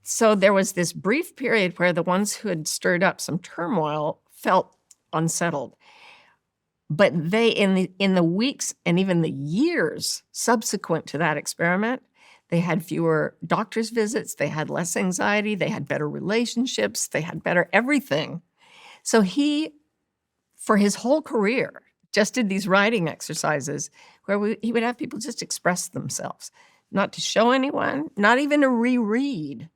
So there was this brief period where the ones who had stirred up some turmoil felt unsettled. But they, in the weeks and even the years subsequent to that experiment, they had fewer doctor's visits, they had less anxiety, they had better relationships, they had better everything. So he, for his whole career, just did these writing exercises where he would have people just express themselves, not to show anyone, not even to reread,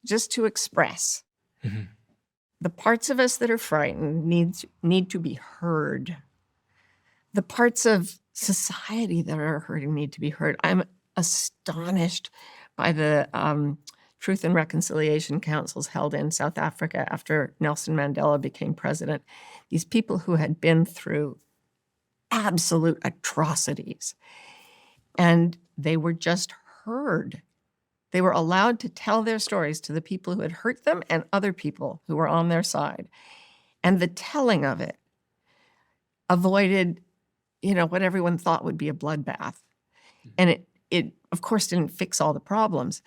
just to express. Mm-hmm. The parts of us that are frightened need to be heard. The parts of society that are hurting need to be heard. I'm astonished by the Truth and Reconciliation Councils held in South Africa after Nelson Mandela became president. These people who had been through absolute atrocities, and they were just heard. They were allowed to tell their stories to the people who had hurt them and other people who were on their side. And the telling of it avoided, what everyone thought would be a bloodbath. And it of course didn't fix all the problems,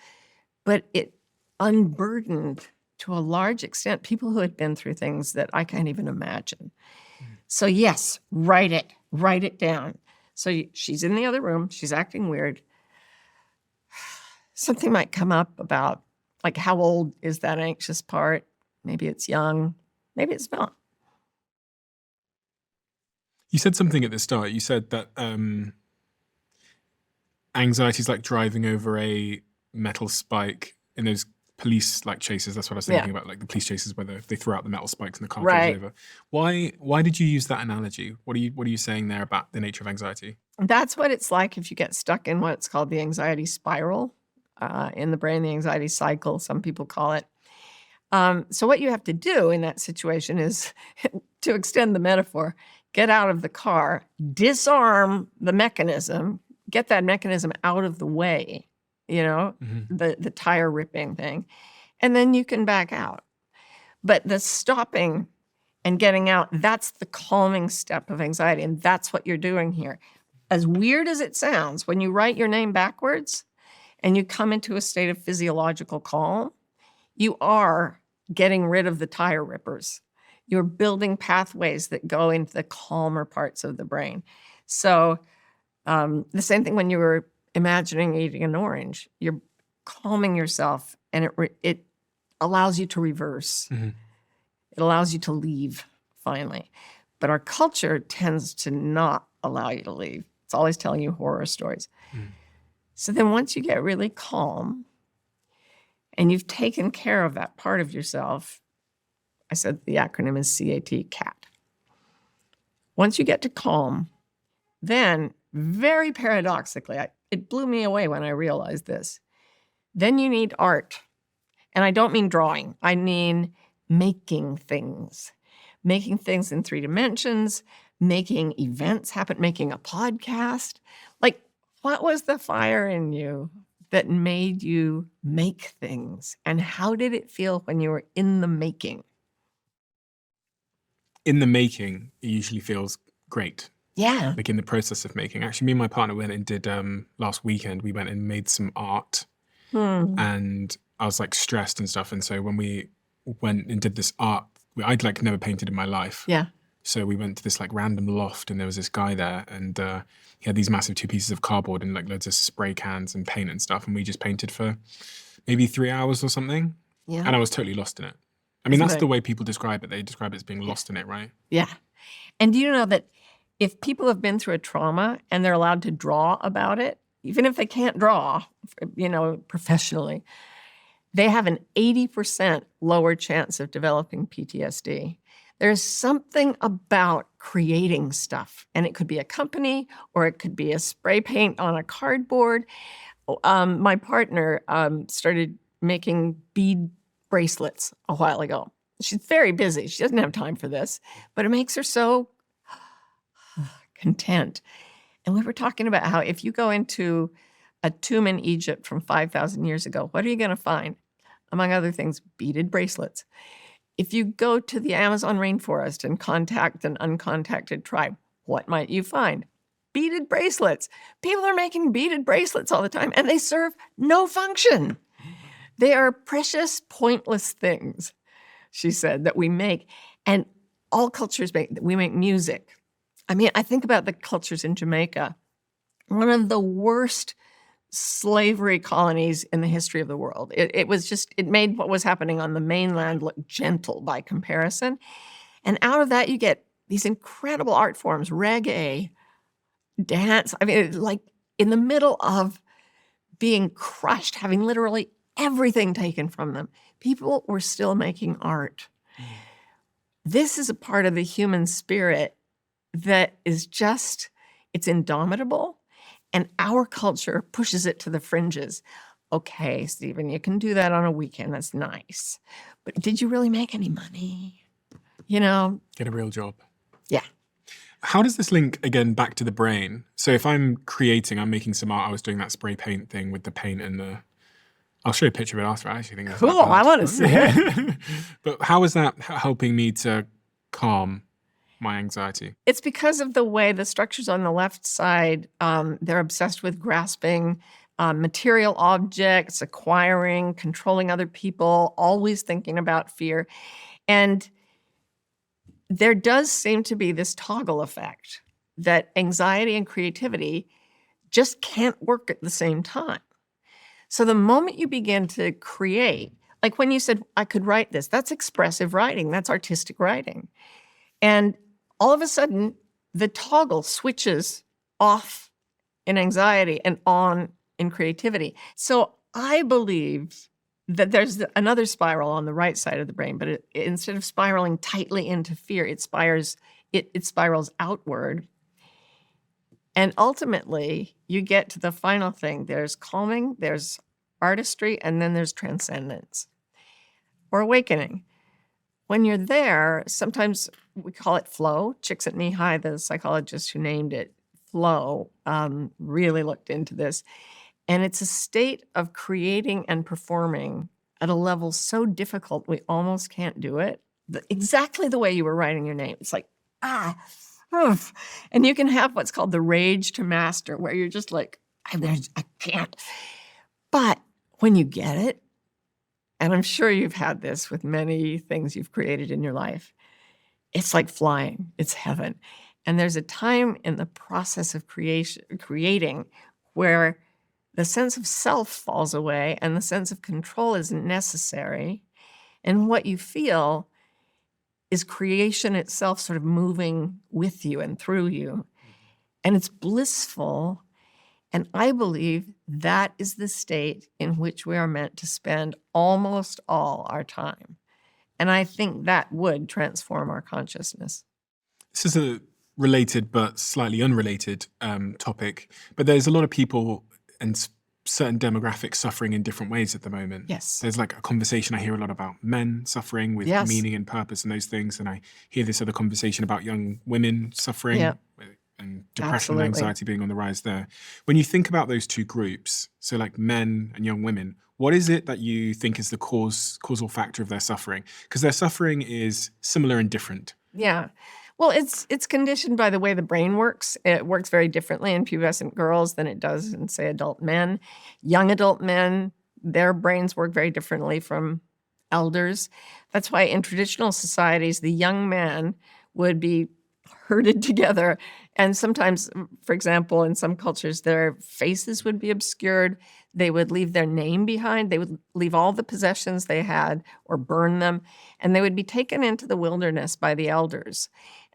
but it unburdened to a large extent people who had been through things that I can't even imagine. So yes, write it down. So she's in the other room, she's acting weird. Something might come up about, like, how old is that anxious part? Maybe it's young, maybe it's not. You said something at the start. You said that anxiety is like driving over a metal spike in those police chases. That's what I was thinking about, like the police chases where they throw out the metal spikes and the car goes over. Why did you use that analogy? What are you saying there about the nature of anxiety? That's what it's like if you get stuck in what's called the anxiety spiral in the brain, the anxiety cycle, some people call it. So what you have to do in that situation is, to extend the metaphor, get out of the car, disarm the mechanism, get that mechanism out of the way, the tire ripping thing, and then you can back out. But the stopping and getting out, that's the calming step of anxiety, and that's what you're doing here. As weird as it sounds, when you write your name backwards and you come into a state of physiological calm, you are getting rid of the tire rippers. You're building pathways that go into the calmer parts of the brain. So the same thing when you were imagining eating an orange. You're calming yourself, and it allows you to reverse. Mm-hmm. It allows you to leave, finally. But our culture tends to not allow you to leave. It's always telling you horror stories. Mm. So then once you get really calm and you've taken care of that part of yourself, I said the acronym is CAT, CAT. Once you get to calm, then very paradoxically, it blew me away when I realized this, then you need art. And I don't mean drawing. I mean making things in 3 dimensions, making events happen, making a podcast. Like, what was the fire in you that made you make things? And how did it feel when you were in the making? In the making, it usually feels great. Yeah. Like in the process of making. Actually, me and my partner went and did, last weekend, we went and made some art. And I was stressed and stuff. And so when we went and did this art, I'd never painted in my life. Yeah. So we went to this random loft, and there was this guy there, and he had these massive 2 pieces of cardboard and loads of spray cans and paint and stuff. And we just painted for maybe 3 hours or something. Yeah. And I was totally lost in it. I mean, that's the way people describe it. They describe it as being lost in it, right? Yeah. And do you know that if people have been through a trauma and they're allowed to draw about it, even if they can't draw, professionally, they have an 80% lower chance of developing PTSD. There's something about creating stuff, and it could be a company or it could be a spray paint on a cardboard. My partner started making bead bracelets a while ago. She's very busy. She doesn't have time for this, but it makes her so content. And we were talking about how if you go into a tomb in Egypt from 5,000 years ago, what are you going to find? Among other things, beaded bracelets. If you go to the Amazon rainforest and contact an uncontacted tribe, what might you find? Beaded bracelets. People are making beaded bracelets all the time, and they serve no function. They are precious, pointless things, she said, that we make. And all cultures make. We make music. I mean, I think about the cultures in Jamaica, one of the worst slavery colonies in the history of the world. It made what was happening on the mainland look gentle by comparison. And out of that, you get these incredible art forms, reggae, dance. I mean, like in the middle of being crushed, having literally everything taken from them, people were still making art. This is a part of the human spirit that is just, it's indomitable, and our culture pushes it to the fringes. Okay, Stephen, you can do that on a weekend. That's nice. But did you really make any money? You know? Get a real job. Yeah. How does this link, again, back to the brain? So if I'm making some art, I was doing that spray paint thing with the paint and the... I'll show you a picture of it after. I actually think that's cool. I want to see it. But how is that helping me to calm my anxiety? It's because of the way the structures on the left side, they're obsessed with grasping material objects, acquiring, controlling other people, always thinking about fear. And there does seem to be this toggle effect that anxiety and creativity just can't work at the same time. So the moment you begin to create, like when you said, I could write this, that's expressive writing, that's artistic writing. And all of a sudden, the toggle switches off in anxiety and on in creativity. So I believe that there's another spiral on the right side of the brain, but instead of spiraling tightly into fear, it spirals outward. And ultimately, you get to the final thing. There's calming, there's artistry, and then there's transcendence or awakening. When you're there, sometimes we call it flow. Csikszentmihalyi, the psychologist who named it flow, really looked into this. And it's a state of creating and performing at a level so difficult we almost can't do it. Exactly the way you were writing your name. It's like, oof. And you can have what's called the rage to master, where you're just like, I can't. But when you get it, and I'm sure you've had this with many things you've created in your life, it's like flying. It's heaven. And there's a time in the process of creating where the sense of self falls away and the sense of control isn't necessary. And what you feel is creation itself sort of moving with you and through you. And it's blissful. And I believe that is the state in which we are meant to spend almost all our time. And I think that would transform our consciousness. This is a related but slightly unrelated topic, but there's a lot of people and certain demographics suffering in different ways at the moment. Yes. There's like a conversation I hear a lot about men suffering with Yes. meaning and purpose and those things. And I hear this other conversation about young women suffering Yeah. and depression Absolutely. and anxiety being on the rise there. When you think about those two groups, so like men and young women, what is it that you think is the causal factor of their suffering? Because their suffering is similar and different. Yeah. Well, it's conditioned by the way the brain works. It works very differently in pubescent girls than it does in, say, adult men. Young adult men, their brains work very differently from elders. That's why in traditional societies, the young men would be herded together. And sometimes, for example, in some cultures, their faces would be obscured. They would leave their name behind. They would leave all the possessions they had or burn them. And they would be taken into the wilderness by the elders.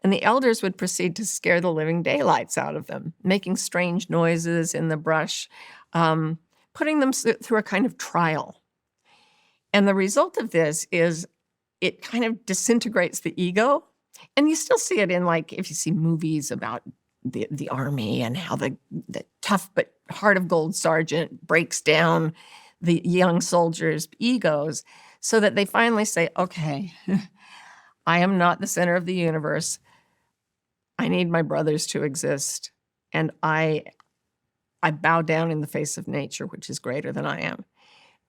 And the elders would proceed to scare the living daylights out of them, making strange noises in the brush, putting them through a kind of trial. And the result of this is it kind of disintegrates the ego And you still see it in, like, if you see movies about the army and how the tough but heart of gold sergeant breaks down the young soldiers' egos so that they finally say, okay, I am not the center of the universe. I need my brothers to exist. And I bow down in the face of nature, which is greater than I am.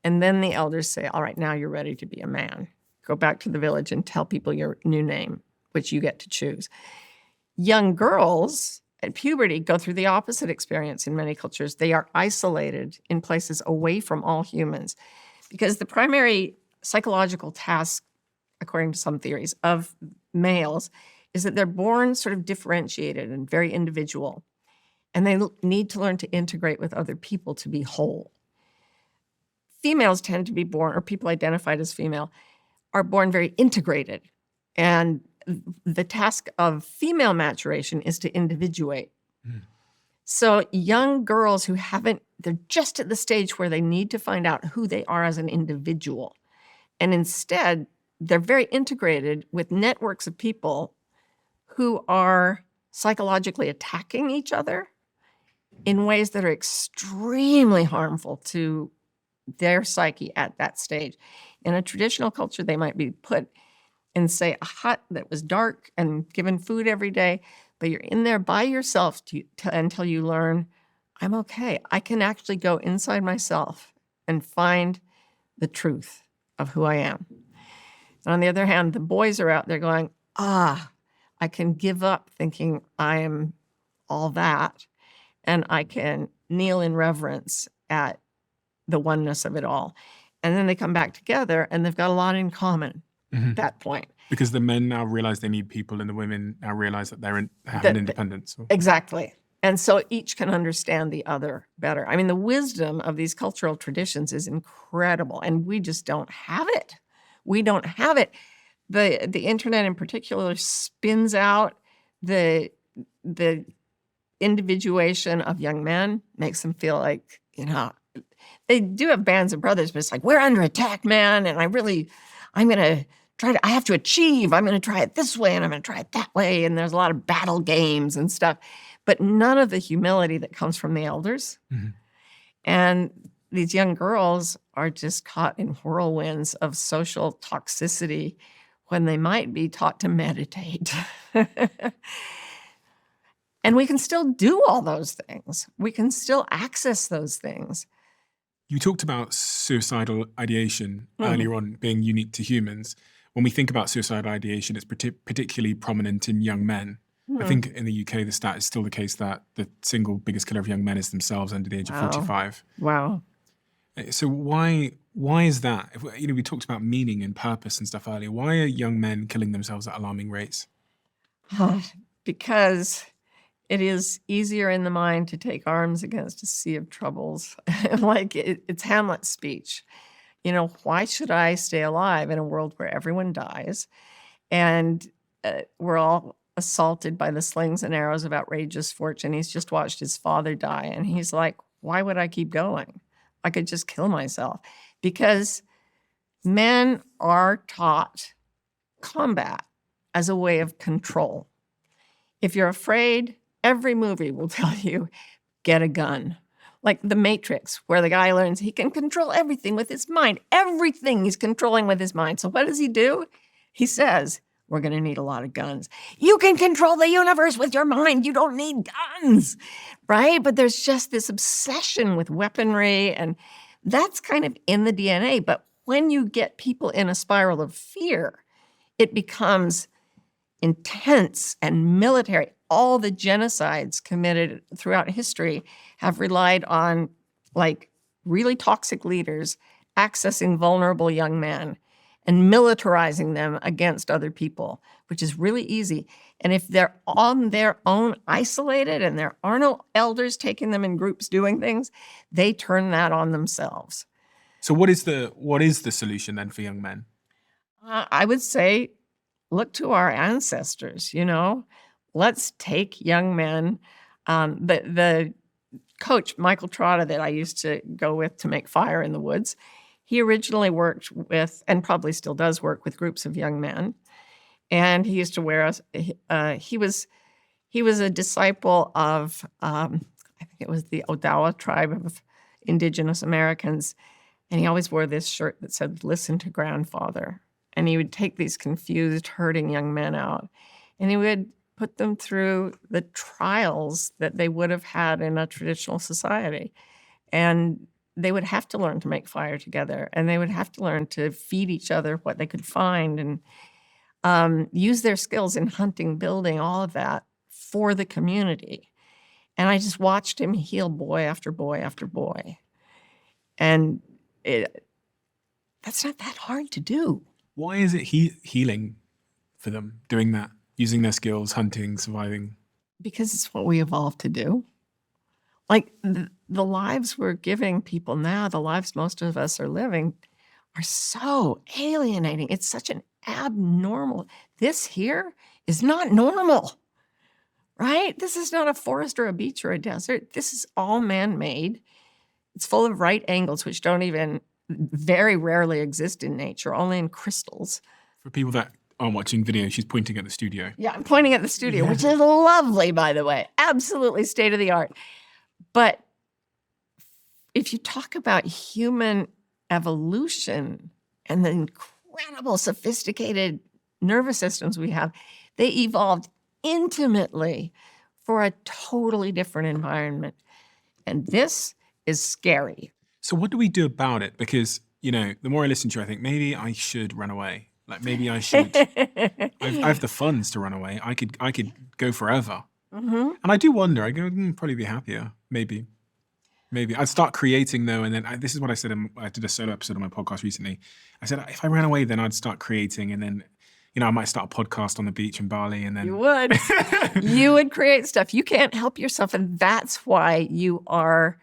And then the elders say, all right, now you're ready to be a man. Go back to the village and tell people your new name, which you get to choose. Young girls at puberty go through the opposite experience in many cultures. They are isolated in places away from all humans because the primary psychological task, according to some theories, of males is that they're born sort of differentiated and very individual, and they need to learn to integrate with other people to be whole. Females tend to be born, or people identified as female, are born very integrated, and the task of female maturation is to individuate. So young girls who they're just at the stage where they need to find out who they are as an individual. And instead, they're very integrated with networks of people who are psychologically attacking each other in ways that are extremely harmful to their psyche at that stage. In a traditional culture, they might be put in, say, a hut that was dark and given food every day, but you're in there by yourself until you learn, I'm okay. I can actually go inside myself and find the truth of who I am. And on the other hand, the boys are out there going, I can give up thinking I am all that, and I can kneel in reverence at the oneness of it all. And then they come back together, and they've got a lot in common at that point. Because the men now realize they need people, and the women now realize that they have an independence. Exactly. And so each can understand the other better. I mean, the wisdom of these cultural traditions is incredible, and we just don't have it. We don't have it. The internet in particular spins out the individuation of young men, makes them feel like, they do have bands of brothers, but it's like, we're under attack, man, and I'm going to I have to achieve. I'm going to try it this way, and I'm going to try it that way, and there's a lot of battle games and stuff, but none of the humility that comes from the elders. Mm-hmm. And these young girls are just caught in whirlwinds of social toxicity when they might be taught to meditate. And we can still do all those things. We can still access those things. You talked about suicidal ideation earlier on being unique to humans. When we think about suicidal ideation, it's particularly prominent in young men. I think in the UK, the stat is still the case that the single biggest killer of young men is themselves under the age of 45. Wow. So why is that? We talked about meaning and purpose and stuff earlier. Why are young men killing themselves at alarming rates? Because it is easier in the mind to take arms against a sea of troubles. Like it's Hamlet's speech. Why should I stay alive in a world where everyone dies and we're all assaulted by the slings and arrows of outrageous fortune? He's just watched his father die, and he's like, why would I keep going? I could just kill myself. Because men are taught combat as a way of control. If you're afraid, every movie will tell you, get a gun. Like The Matrix, where the guy learns he can control everything with his mind. Everything he's controlling with his mind. So what does he do? He says, we're going to need a lot of guns. You can control the universe with your mind. You don't need guns, right? But there's just this obsession with weaponry, and that's kind of in the DNA. But when you get people in a spiral of fear, it becomes intense and military. All the genocides committed throughout history have relied on really toxic leaders accessing vulnerable young men and militarizing them against other people, which is really easy. And if they're on their own isolated and there are no elders taking them in groups doing things, they turn that on themselves. So what is the solution then for young men? I would say, look to our ancestors, Let's take young men. The coach, Michael Trotta, that I used to go with to make Fire in the Woods, he originally worked with, and probably still does work with, groups of young men. And he used to wear us. He was a disciple of I think it was the Odawa tribe of indigenous Americans, and he always wore this shirt that said, "Listen to grandfather." And he would take these confused, hurting young men out, and he would put them through the trials that they would have had in a traditional society. And they would have to learn to make fire together, and they would have to learn to feed each other what they could find, and use their skills in hunting, building, all of that for the community. And I just watched him heal boy after boy after boy. And that's not that hard to do. Why is it healing for them, doing that, using their skills, hunting, surviving? Because it's what we evolved to do. Like the lives we're giving people now, the lives most of us are living, are so alienating. It's such an abnormal. This here is not normal, right? This is not a forest or a beach or a desert. This is all man-made. It's full of right angles, which don't even very rarely exist in nature, only in crystals. For people that aren't watching video, she's pointing at the studio. Yeah, I'm pointing at the studio, which is lovely, by the way. Absolutely state of the art. But if you talk about human evolution and the incredible sophisticated nervous systems we have, they evolved intimately for a totally different environment. And this is scary. So what do we do about it? Because, the more I listen to you, I think maybe I should run away. Like maybe I should. I have the funds to run away. I could go forever. Mm-hmm. And I do wonder. I go, probably be happier. Maybe. I'd start creating though, and then this is what I said. I did a solo episode on my podcast recently. I said if I ran away, then I'd start creating, and then I might start a podcast on the beach in Bali, and then you would. You would create stuff. You can't help yourself, and that's why you are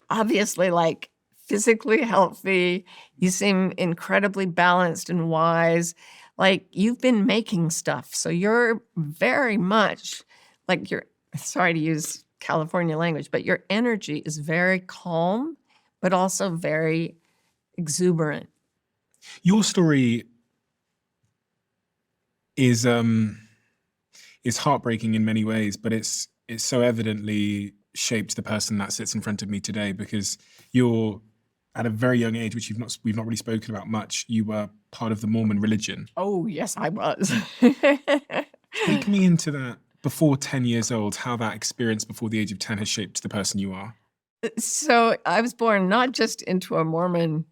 obviously like physically healthy. You seem incredibly balanced and wise. Like you've been making stuff, so you're very much like sorry to use California language, but your energy is very calm, but also very exuberant. Your story is heartbreaking in many ways, but it's so evidently shaped the person that sits in front of me today, because you're at a very young age, which we've not really spoken about much. You were part of the Mormon religion. Oh, yes, I was. Take me into that. Before 10 years old, how that experience before the age of 10 has shaped the person you are. So I was born not just into a Mormon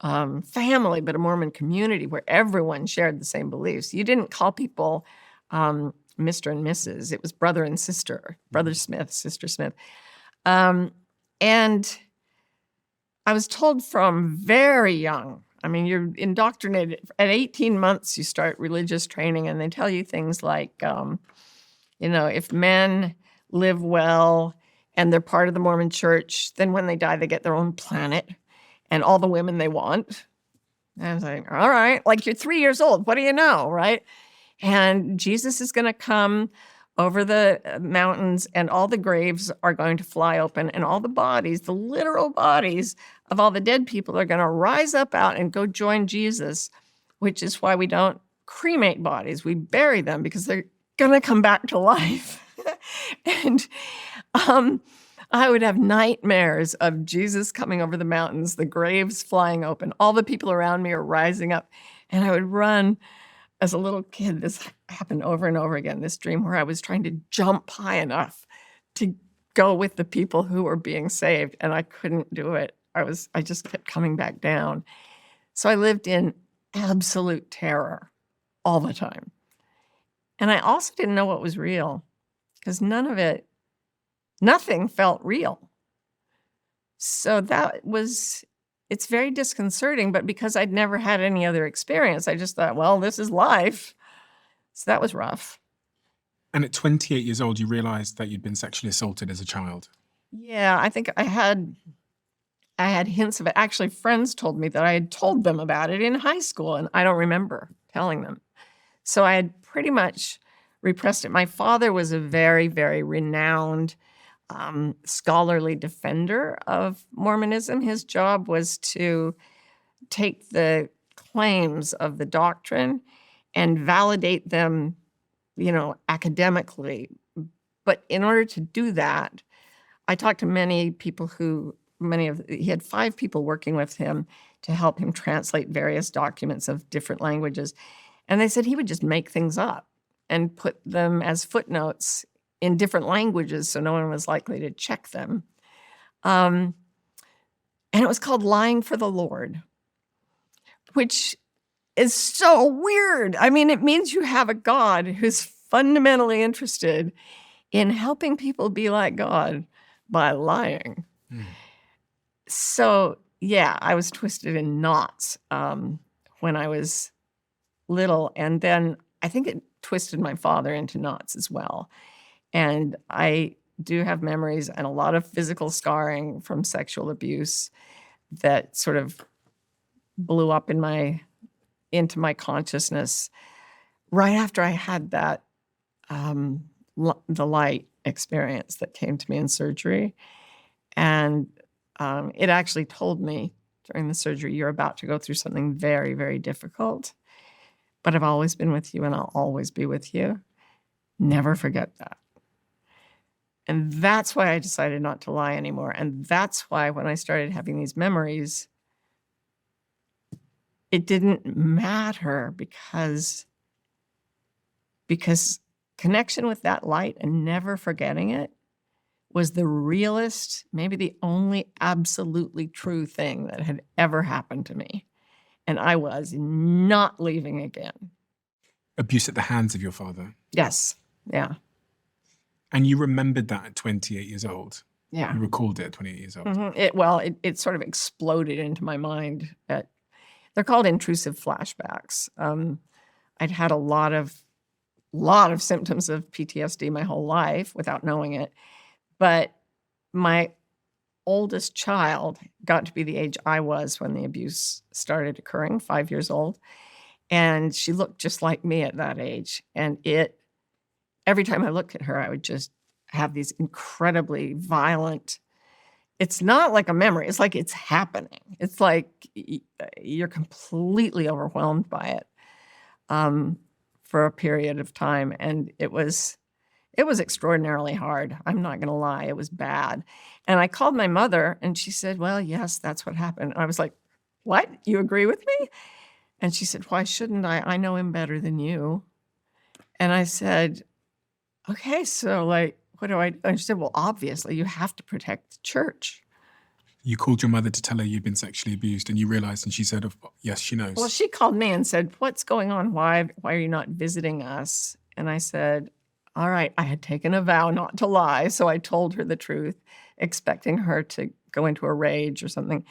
family, but a Mormon community where everyone shared the same beliefs. You didn't call people Mr. and Mrs. It was brother and sister, brother Smith, sister Smith. And I was told from very young, you're indoctrinated. At 18 months, you start religious training, and they tell you things like, if men live well and they're part of the Mormon church, then when they die, they get their own planet and all the women they want. And I was like, all right, like you're 3 years old. What do you know, right? And Jesus is going to come over the mountains, and all the graves are going to fly open, and all the bodies, the literal bodies of all the dead people, are going to rise up out and go join Jesus, which is why we don't cremate bodies. We bury them because they're going to come back to life. And I would have nightmares of Jesus coming over the mountains, the graves flying open, all the people around me are rising up, and I would run. As a little kid, this happened over and over again, this dream where I was trying to jump high enough to go with the people who were being saved, and I couldn't do it. I just kept coming back down. So I lived in absolute terror all the time. And I also didn't know what was real, because nothing felt real. So it's very disconcerting, but because I'd never had any other experience, I just thought, well, this is life. So that was rough. And at 28 years old, you realized that you'd been sexually assaulted as a child. Yeah, I think I had hints of it. Actually, friends told me that I had told them about it in high school, and I don't remember telling them. So I had pretty much repressed it. My father was a very, very renowned scholarly defender of Mormonism. His job was to take the claims of the doctrine and validate them, academically. But in order to do that, I talked to many people he had 5 people working with him to help him translate various documents of different languages. And they said he would just make things up and put them as footnotes in different languages so no one was likely to check them. And it was called Lying for the Lord, which is so weird. I mean, it means you have a God who's fundamentally interested in helping people be like God by lying. So, yeah, I was twisted in knots when I was little. And then I think it twisted my father into knots as well. And I do have memories and a lot of physical scarring from sexual abuse that sort of blew up into my consciousness right after I had that the light experience that came to me in surgery. And it actually told me during the surgery, you're about to go through something very, very difficult, but I've always been with you and I'll always be with you. Never forget that. And that's why I decided not to lie anymore. And that's why when I started having these memories, it didn't matter because connection with that light and never forgetting it was the realest, maybe the only absolutely true thing that had ever happened to me. And I was not leaving again. Abuse at the hands of your father? Yes. Yeah. And you remembered that at 28 years old? Yeah. You recalled it at 28 years old? Mm-hmm. It sort of exploded into my mind. They're called intrusive flashbacks. I'd had a lot of symptoms of PTSD my whole life without knowing it. But my oldest child got to be the age I was when the abuse started occurring, 5 years old. And she looked just like me at that age. And every time I looked at her, I would just have these incredibly violent, it's not like a memory. It's like it's happening. It's like you're completely overwhelmed by it for a period of time. And it was extraordinarily hard. I'm not going to lie. It was bad. And I called my mother and she said, well, yes, that's what happened. And I was like, what? You agree with me? And she said, why shouldn't I? I know him better than you. And I said, okay, so what do I do? And she said, well, obviously you have to protect the church. You called your mother to tell her you'd been sexually abused and you realized, and she said, yes, she knows. Well, she called me and said, what's going on? Why are you not visiting us? And I said, all right, I had taken a vow not to lie. So I told her the truth, expecting her to go into a rage or something.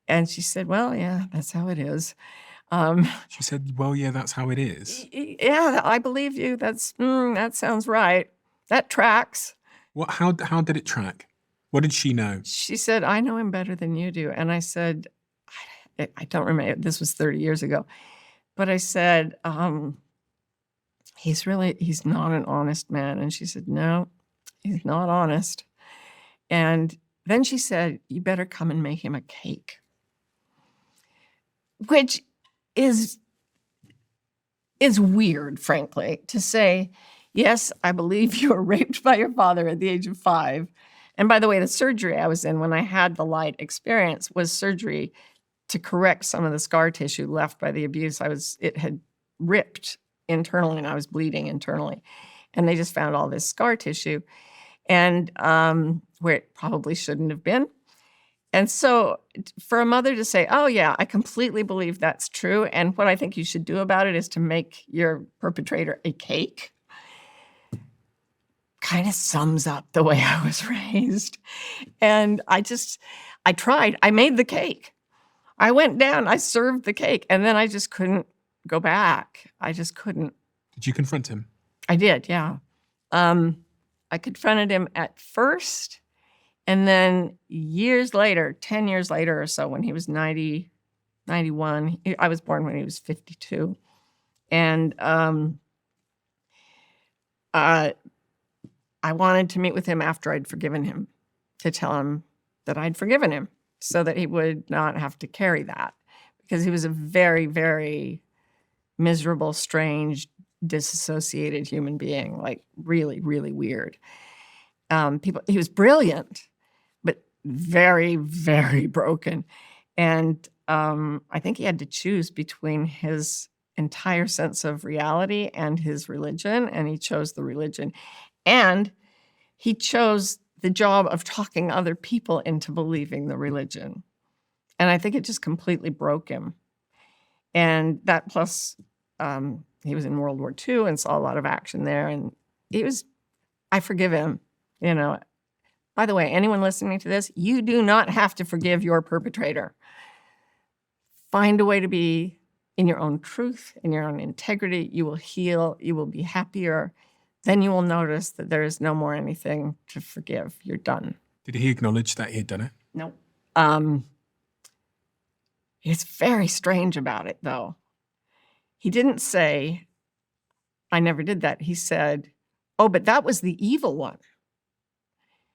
And she said, well, yeah, that's how it is. She said, well, yeah, that's how it is. Yeah, I believe you. That sounds right. That tracks. How did it track? What did she know? She said, I know him better than you do. And I said, I don't remember. This was 30 years ago. But I said, he's not an honest man. And she said, no, he's not honest. And then she said, you better come and make him a cake. Which is weird, frankly, to say, yes, I believe you were raped by your father at the age of 5. And by the way, the surgery I was in when I had the light experience was surgery to correct some of the scar tissue left by the abuse. It had ripped internally and I was bleeding internally. And they just found all this scar tissue and where it probably shouldn't have been. And so for a mother to say, oh, yeah, I completely believe that's true. And what I think you should do about it is to make your perpetrator a cake kind of sums up the way I was raised. And I tried. I made the cake. I went down. I served the cake. And then I just couldn't go back. I just couldn't. Did you confront him? I did, yeah. I confronted him at first. And then years later, 10 years later or so, when he was 91, I was born when he was 52. And I wanted to meet with him after I'd forgiven him, to tell him that I'd forgiven him so that he would not have to carry that. Because he was a very, very miserable, strange, disassociated human being, like really, really weird. He was brilliant, but very, very broken. And I think he had to choose between his entire sense of reality and his religion, and he chose the religion. And he chose the job of talking other people into believing the religion. And I think it just completely broke him. And that plus, he was in World War II and saw a lot of action there. And I forgive him, you know. By the way, anyone listening to this, you do not have to forgive your perpetrator. Find a way to be in your own truth, in your own integrity. You will heal. You will be happier. Then you will notice that there is no more anything to forgive. You're done. Did he acknowledge that he had done it? No. He's very strange about it, though. He didn't say, I never did that. He said, oh, but that was the evil one,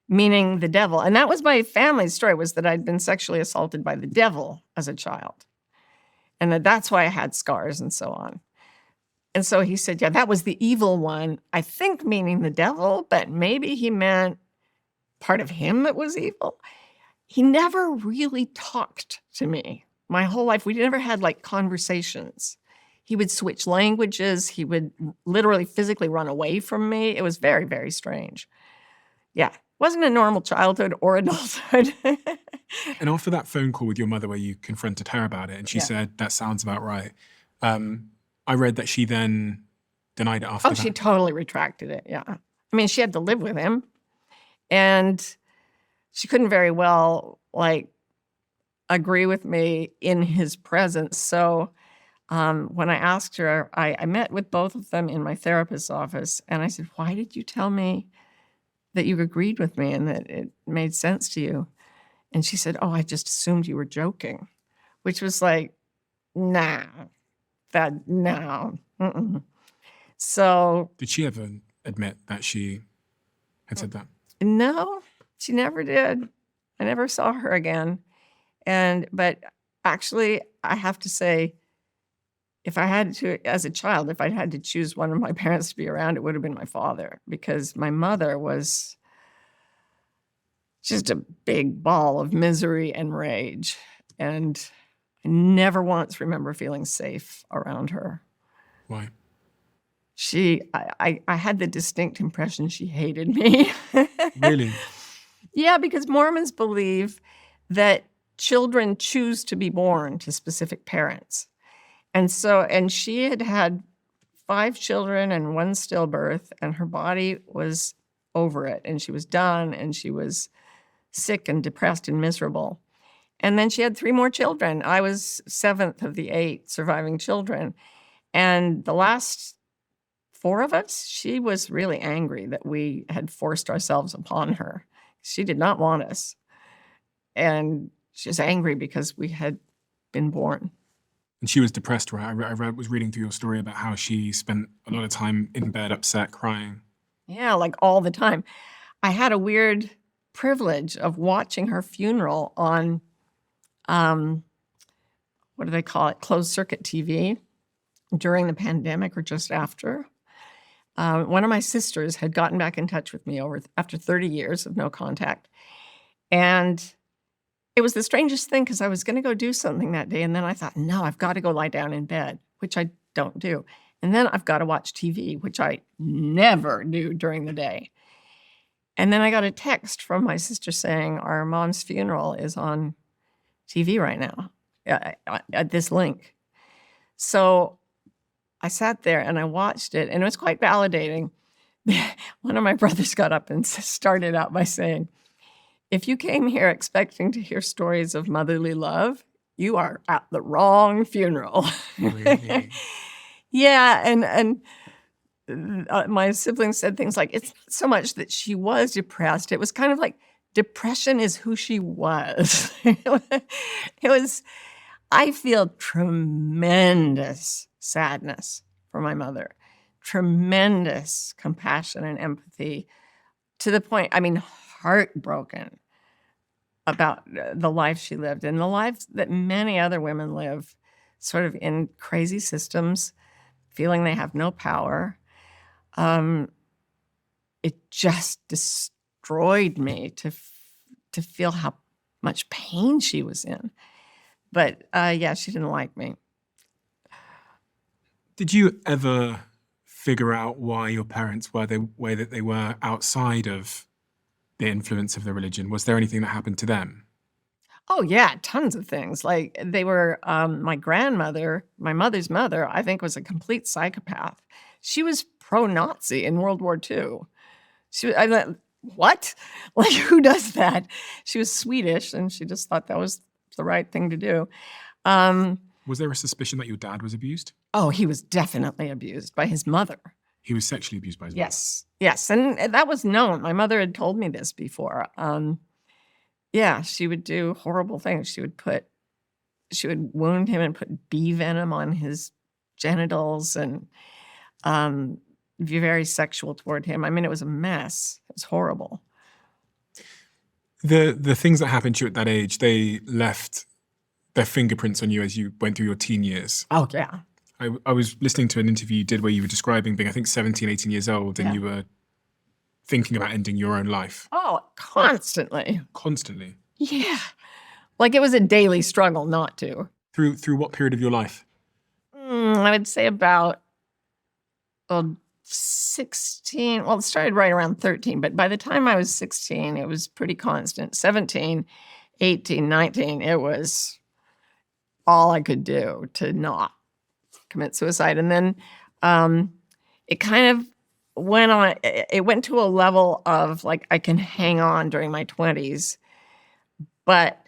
meaning the devil. And that was my family's story, was that I'd been sexually assaulted by the devil as a child. And that's why I had scars and so on. And so he said, yeah, that was the evil one, I think meaning the devil, but maybe he meant part of him that was evil. He never really talked to me. My whole life, we never had like conversations. He would switch languages. He would literally physically run away from me. It was very, very strange. Yeah, wasn't a normal childhood or adulthood. And after that phone call with your mother where you confronted her about it and she said, that sounds about right, I read that she then denied it after that. She totally retracted it, yeah. I mean, she had to live with him. And she couldn't very well, agree with me in his presence. So when I asked her, I met with both of them in my therapist's office. And I said, why did you tell me that you agreed with me and that it made sense to you? And she said, I just assumed you were joking, which was like, no. So. Did she ever admit that she had said that? No, she never did. I never saw her again. But actually, I have to say, if I had to, as a child, if I had to choose one of my parents to be around, it would have been my father, because my mother was just a big ball of misery and rage. And I never once remember feeling safe around her. Why? I had the distinct impression she hated me. Really? Yeah, because Mormons believe that children choose to be born to specific parents. And she had 5 children and 1 stillbirth, and her body was over it, and she was done, and she was sick and depressed and miserable. And then she had 3 more children. I was 7th of the 8 surviving children. And the last 4 of us, she was really angry that we had forced ourselves upon her. She did not want us. And she was angry because we had been born. And she was depressed, right? I was reading through your story about how she spent a lot of time in bed, upset, crying. Yeah, all the time. I had a weird privilege of watching her funeral on, what do they call it, closed circuit TV during the pandemic or just after. One of my sisters had gotten back in touch with me after 30 years of no contact. And it was the strangest thing, because I was going to go do something that day. And then I thought, no, I've got to go lie down in bed, which I don't do. And then I've got to watch TV, which I never do during the day. And then I got a text from my sister saying, our mom's funeral is on TV right now at this link. So I sat there and I watched it, and it was quite validating. One of my brothers got up and started out by saying, if you came here expecting to hear stories of motherly love, you are at the wrong funeral. Really? Yeah, and my siblings said things like, it's not so much that she was depressed. It was kind of like depression is who she was. I feel tremendous sadness for my mother, tremendous compassion and empathy, to the point, heartbroken about the life she lived and the lives that many other women live, sort of in crazy systems feeling they have no power. It just destroyed me to feel how much pain she was in. But yeah, she didn't like me. Did you ever figure out why your parents were the way that they were outside of the influence of the religion? Was there anything that happened to them? Oh, yeah, tons of things. Like they were, my grandmother, my mother's mother, I think was a complete psychopath. She was pro-Nazi in World War II. I thought, what? Like, who does that? She was Swedish, and she just thought that was the right thing to do. Was there a suspicion that your dad was abused? Oh, he was definitely abused by his mother. He was sexually abused by his Yes, and that was known. My mother had told me this before. Yeah, she would do horrible things. She would wound him and put bee venom on his genitals and be very sexual toward him. I mean, it was a mess. It was horrible. The things that happened to you at that age, they left their fingerprints on you as you went through your teen years. Oh, yeah. I was listening to an interview you did where you were describing being, I think, 17, 18 years old, and you were thinking about ending your own life. Oh, constantly. Constantly. Yeah. Like it was a daily struggle not to. Through what period of your life? I would say about 16. Well, it started right around 13, but by the time I was 16, it was pretty constant. 17, 18, 19, it was all I could do to not commit suicide. And then it kind of went on, it went to a level of like, I can hang on during my 20s. But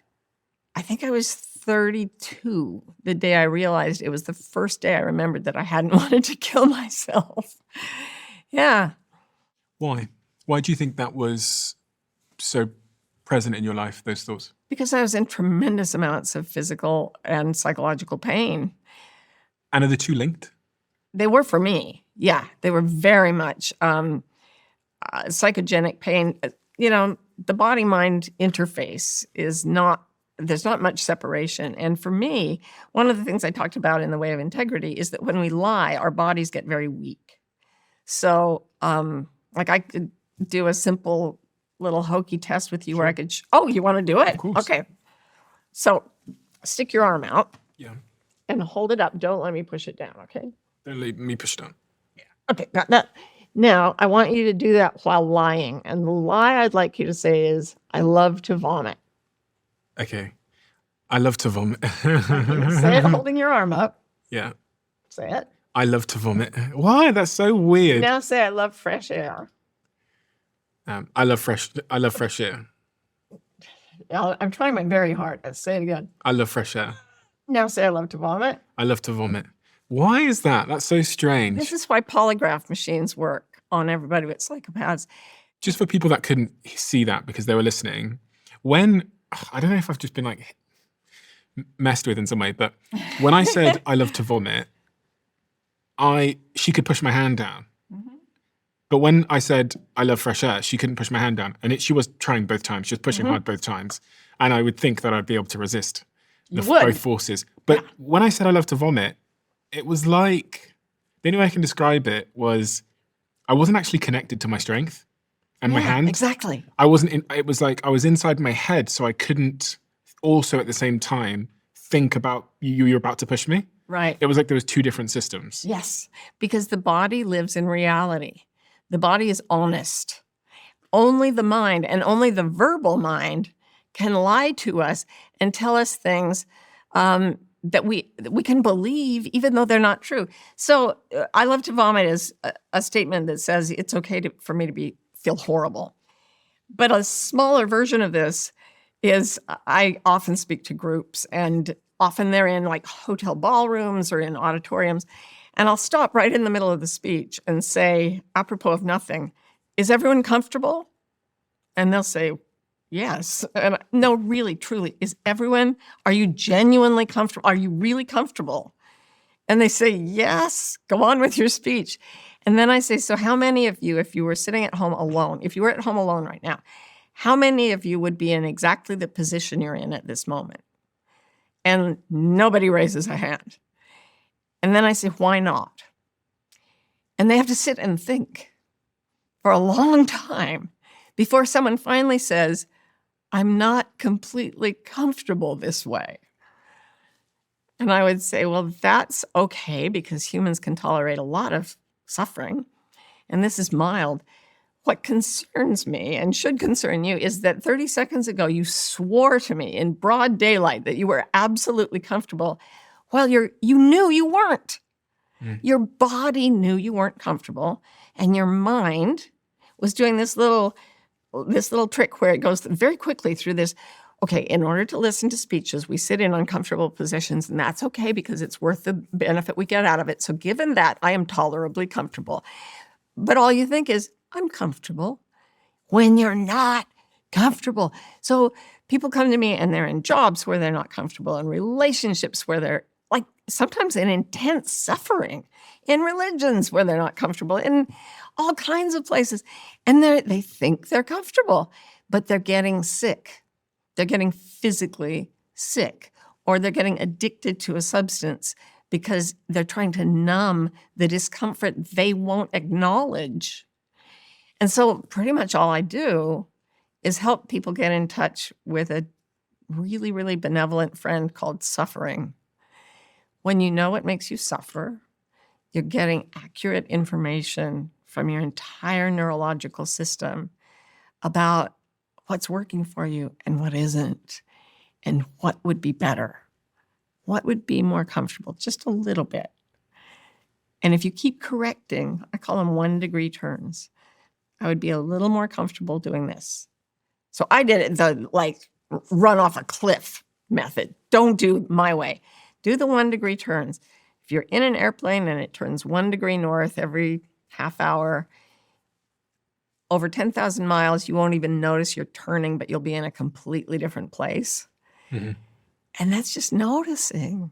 I think I was 32 the day I realized it was the first day I remembered that I hadn't wanted to kill myself. Yeah. Why? Why do you think that was so present in your life, those thoughts? Because I was in tremendous amounts of physical and psychological pain. And are the two linked? They were for me. Yeah, they were very much psychogenic pain. You know, the body-mind interface is not, there's not much separation. And for me, one of the things I talked about in the way of integrity is that when we lie, our bodies get very weak. So, like I could do a simple little hokey test with you where I could, oh, you want to do it? Of course. Okay. So stick your arm out. Yeah. And hold it up. Don't let me push it down, okay? Don't let me push it down. Yeah. Okay, got that. Now, I want you to do that while lying. And the lie I'd like you to say is, I love to vomit. Okay. I love to vomit. Okay, say it holding your arm up. Yeah. Say it. I love to vomit. Why? That's so weird. Now say, I love fresh air. I love fresh air. I'm trying my very hard. Let's say it again. I love fresh air. Now say, I love to vomit. I love to vomit. Why is that? That's so strange. This is why polygraph machines work on everybody with psychopaths. Just for people that couldn't see that because they were listening, when, I don't know if I've just been like messed with in some way, but when I said I love to vomit, she could push my hand down. Mm-hmm. But when I said I love fresh air, she couldn't push my hand down. And she was trying both times. She was pushing hard both times. And I would think that I'd be able to resist both forces. But when I said I love to vomit, it was like, the only way I can describe it was I wasn't actually connected to my strength and my hand. Exactly. It was like I was inside my head, so I couldn't also at the same time think about you're about to push me. Right. It was like there was two different systems. Yes, because the body lives in reality. The body is honest. Only the mind and only the verbal mind can lie to us and tell us things that we can believe even though they're not true. So I love to vomit is a statement that says it's okay for me to feel horrible. But a smaller version of this is I often speak to groups, and often they're in like hotel ballrooms or in auditoriums. And I'll stop right in the middle of the speech and say, apropos of nothing, is everyone comfortable? And they'll say, yes. And no, really, truly, are you genuinely comfortable? Are you really comfortable? And they say, yes, go on with your speech. And then I say, so how many of you, if you were sitting at home alone, if you were at home alone right now, how many of you would be in exactly the position you're in at this moment? And nobody raises a hand. And then I say, why not? And they have to sit and think for a long time before someone finally says, I'm not completely comfortable this way. And I would say, well, that's okay because humans can tolerate a lot of suffering, and this is mild. What concerns me and should concern you is that 30 seconds ago, you swore to me in broad daylight that you were absolutely comfortable. Well, you knew you weren't. Your body knew you weren't comfortable, and your mind was doing this little trick where it goes very quickly through this. Okay, in order to listen to speeches, we sit in uncomfortable positions, and that's okay because it's worth the benefit we get out of it. So given that, I am tolerably comfortable. But all you think is, I'm comfortable when you're not comfortable. So people come to me and they're in jobs where they're not comfortable, in relationships where they're like sometimes in intense suffering, in religions where they're not comfortable, in all kinds of places. And they think they're comfortable, but they're getting sick. They're getting physically sick, or they're getting addicted to a substance because they're trying to numb the discomfort they won't acknowledge. And so pretty much all I do is help people get in touch with a really, really benevolent friend called suffering. When you know what makes you suffer, you're getting accurate information from your entire neurological system about what's working for you and what isn't, and what would be better, what would be more comfortable, just a little bit. And if you keep correcting, I call them 1-degree turns, I would be a little more comfortable doing this. So I did it the run off a cliff method. Don't do my way. Do the 1-degree turns. If you're in an airplane and it turns 1 degree north every half hour, over 10,000 miles, you won't even notice you're turning, but you'll be in a completely different place. And that's just noticing,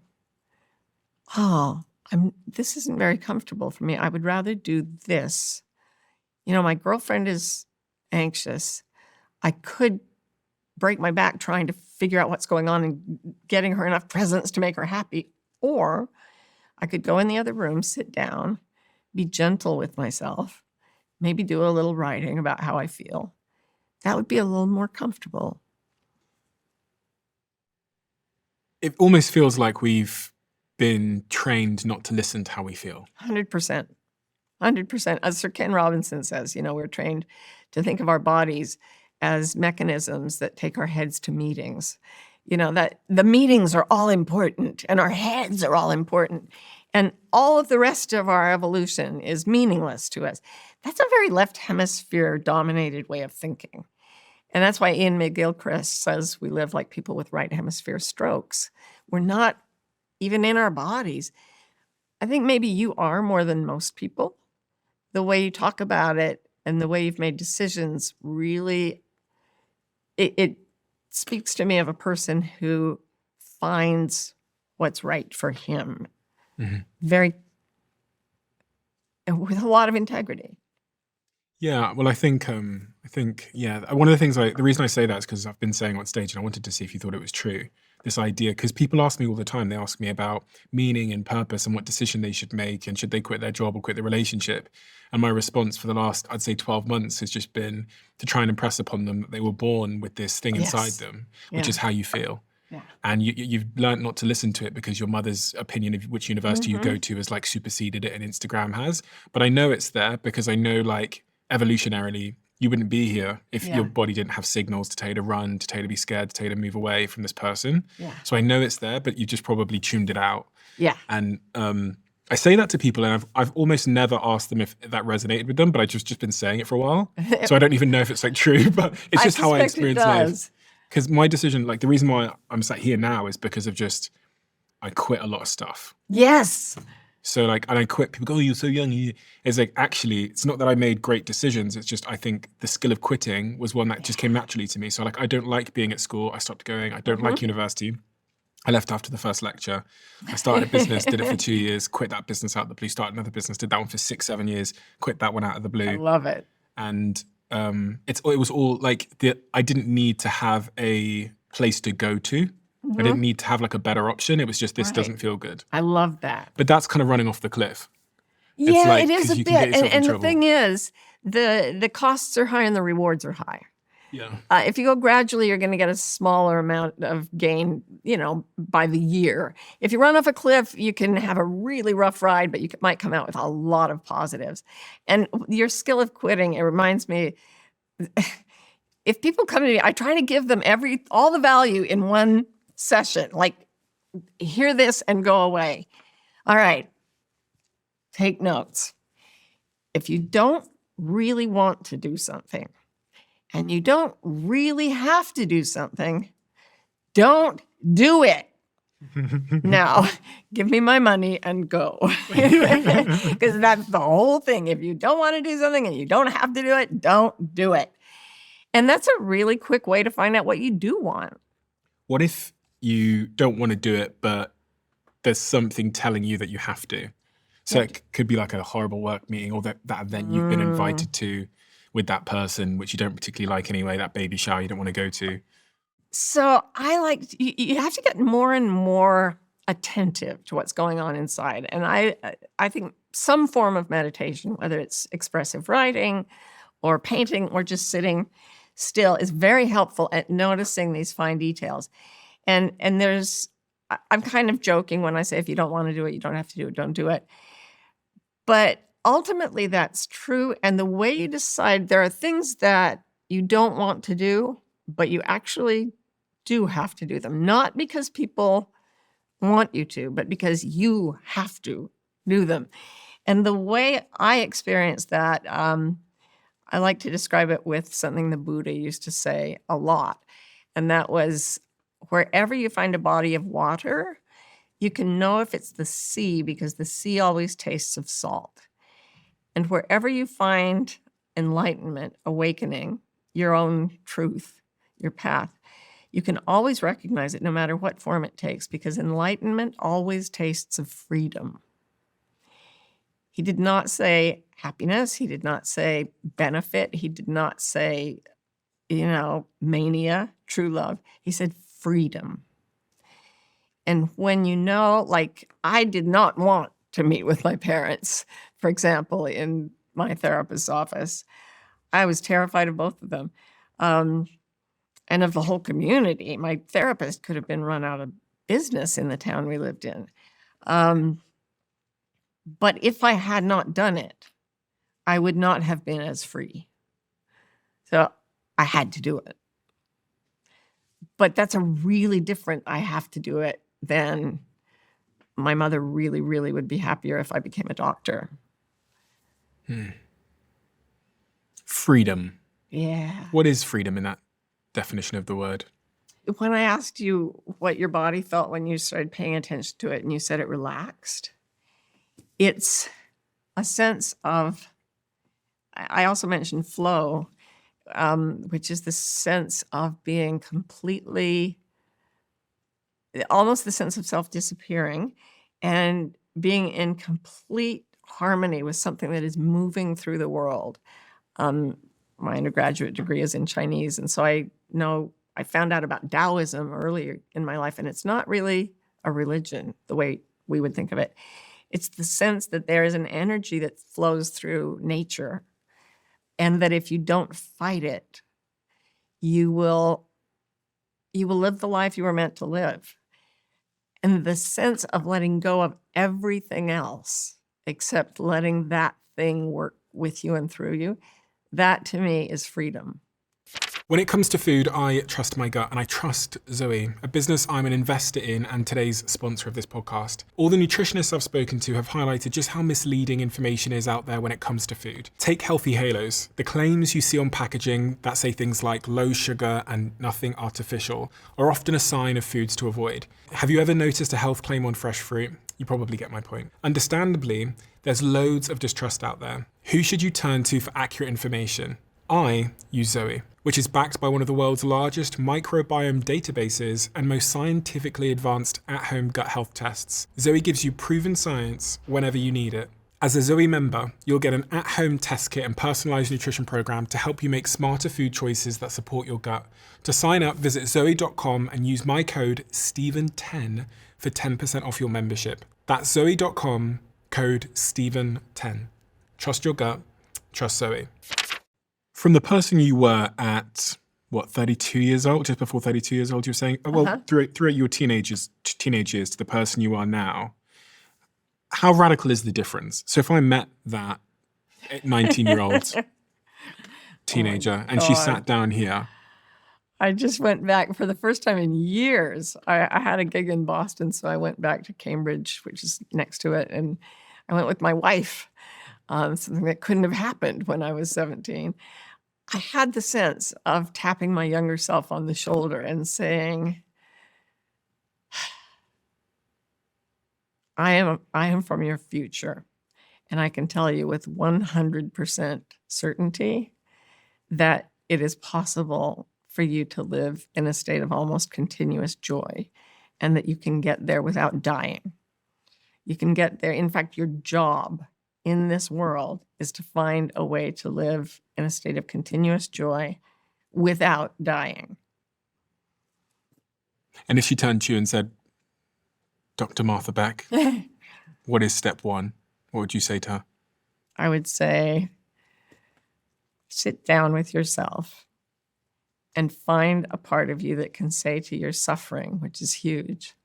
this isn't very comfortable for me. I would rather do this. You know, my girlfriend is anxious. I could break my back trying to figure out what's going on and getting her enough presents to make her happy. Or I could go in the other room, sit down, be gentle with myself, maybe do a little writing about how I feel. That would be a little more comfortable. It almost feels like we've been trained not to listen to how we feel. 100%. 100%. As Sir Ken Robinson says, we're trained to think of our bodies as mechanisms that take our heads to meetings. That the meetings are all important and our heads are all important. And all of the rest of our evolution is meaningless to us. That's a very left hemisphere dominated way of thinking. And that's why Ian McGilchrist says we live like people with right hemisphere strokes. We're not even in our bodies. I think maybe you are more than most people. The way you talk about it and the way you've made decisions really, it speaks to me of a person who finds what's right for him. Very, with a lot of integrity. Yeah, well, I think, one of the things the reason I say that is because I've been saying on stage, and I wanted to see if you thought it was true, this idea, because people ask me all the time, they ask me about meaning and purpose and what decision they should make, and should they quit their job or quit the relationship. And my response for the last, I'd say 12 months has just been to try and impress upon them that they were born with this thing inside them, which is how you feel. Yeah. And you've learned not to listen to it because your mother's opinion of which university you go to has superseded it, and Instagram has. But I know it's there because I know evolutionarily, you wouldn't be here if your body didn't have signals to tell you to run, to tell you to be scared, to tell you to move away from this person. Yeah. So I know it's there, but you just probably tuned it out. Yeah. And I say that to people, and I've almost never asked them if that resonated with them, but I've just been saying it for a while. So I don't even know if it's true, but it's just how I experience life. Because my decision, the reason why I'm sat here now is because of I quit a lot of stuff. Yes. So and I quit, people go, oh, you're so young. It's actually, it's not that I made great decisions. It's just, I think the skill of quitting was one that just came naturally to me. So I don't like being at school. I stopped going. I don't like university. I left after the first lecture. I started a business, did it for 2 years, quit that business out of the blue, started another business, did that one for 6-7 years, quit that one out of the blue. I love it. And it was all I didn't need to have a place to go to. I didn't need to have a better option. It was just, this doesn't feel good. I love that. But that's kind of running off the cliff. Yeah, like, it is 'cause a you can get bit. yourself in And the trouble. thing is, the costs are high and the rewards are high. Yeah. If you go gradually, you're going to get a smaller amount of gain, by the year. If you run off a cliff, you can have a really rough ride, but you might come out with a lot of positives. And your skill of quitting, it reminds me, if people come to me, I try to give them all the value in one session. Like, hear this and go away. All right, take notes. If you don't really want to do something, and you don't really have to do something, don't do it. Now, give me my money and go. Because that's the whole thing. If you don't want to do something and you don't have to do it, don't do it. And that's a really quick way to find out what you do want. What if you don't want to do it, but there's something telling you that you have to? So it could be like a horrible work meeting or that event you've been invited to with that person, which you don't particularly like anyway, that baby shower you don't want to go to. So you have to get more and more attentive to what's going on inside. And I think some form of meditation, whether it's expressive writing or painting or just sitting still, is very helpful at noticing these fine details. And I'm kind of joking when I say, if you don't want to do it, you don't have to do it, don't do it. But ultimately, that's true. And the way you decide, there are things that you don't want to do, but you actually do have to do them. Not because people want you to, but because you have to do them. And the way I experience that, I like to describe it with something the Buddha used to say a lot. And that was, wherever you find a body of water, you can know if it's the sea because the sea always tastes of salt. And wherever you find enlightenment, awakening, your own truth, your path, you can always recognize it no matter what form it takes, because enlightenment always tastes of freedom. He did not say happiness. He did not say benefit. He did not say, mania, true love. He said freedom. And when like, I did not want to meet with my parents, for example, in my therapist's office. I was terrified of both of them. And of the whole community. My therapist could have been run out of business in the town we lived in. But if I had not done it, I would not have been as free. So I had to do it. But that's a really different, I have to do it, than my mother really, really would be happier if I became a doctor. Freedom. Yeah. What is freedom in that definition of the word? When I asked you what your body felt when you started paying attention to it and you said it relaxed, it's a sense of, I also mentioned flow, which is the sense of being completely, almost the sense of self disappearing and being in complete harmony with something that is moving through the world. My undergraduate degree is in Chinese, and so I found out about Taoism earlier in my life, and it's not really a religion the way we would think of it. It's the sense that there is an energy that flows through nature, and that if you don't fight it, you will live the life you were meant to live. And the sense of letting go of everything else except letting that thing work with you and through you, that to me is freedom. When it comes to food, I trust my gut, and I trust Zoe, a business I'm an investor in and today's sponsor of this podcast. All the nutritionists I've spoken to have highlighted just how misleading information is out there when it comes to food. Take healthy halos. The claims you see on packaging that say things like low sugar and nothing artificial are often a sign of foods to avoid. Have you ever noticed a health claim on fresh fruit? You probably get my point. Understandably, there's loads of distrust out there. Who should you turn to for accurate information? I use Zoe, which is backed by one of the world's largest microbiome databases and most scientifically advanced at-home gut health tests. Zoe gives you proven science whenever you need it. As a Zoe member, you'll get an at-home test kit and personalized nutrition program to help you make smarter food choices that support your gut. To sign up, visit zoe.com and use my code STEVEN10 for 10% off your membership. That's zoe.com, Code Stephen10. Trust your gut. Trust Zoe. From the person you were at, 32 years old, just before 32 years old, you were saying, throughout your teenage years to the person you are now, how radical is the difference? So if I met that 19-year-old teenager and she sat down here. I just went back for the first time in years. I had a gig in Boston, so I went back to Cambridge, which is next to it, and I went with my wife, something that couldn't have happened when I was 17. I had the sense of tapping my younger self on the shoulder and saying, I am from your future, and I can tell you with 100% certainty that it is possible for you to live in a state of almost continuous joy, and that you can get there without dying. You can get there. In fact, your job in this world is to find a way to live in a state of continuous joy without dying. And if she turned to you and said, Dr. Martha Beck, what is step one? What would you say to her? I would say, sit down with yourself and find a part of you that can say to your suffering, which is huge,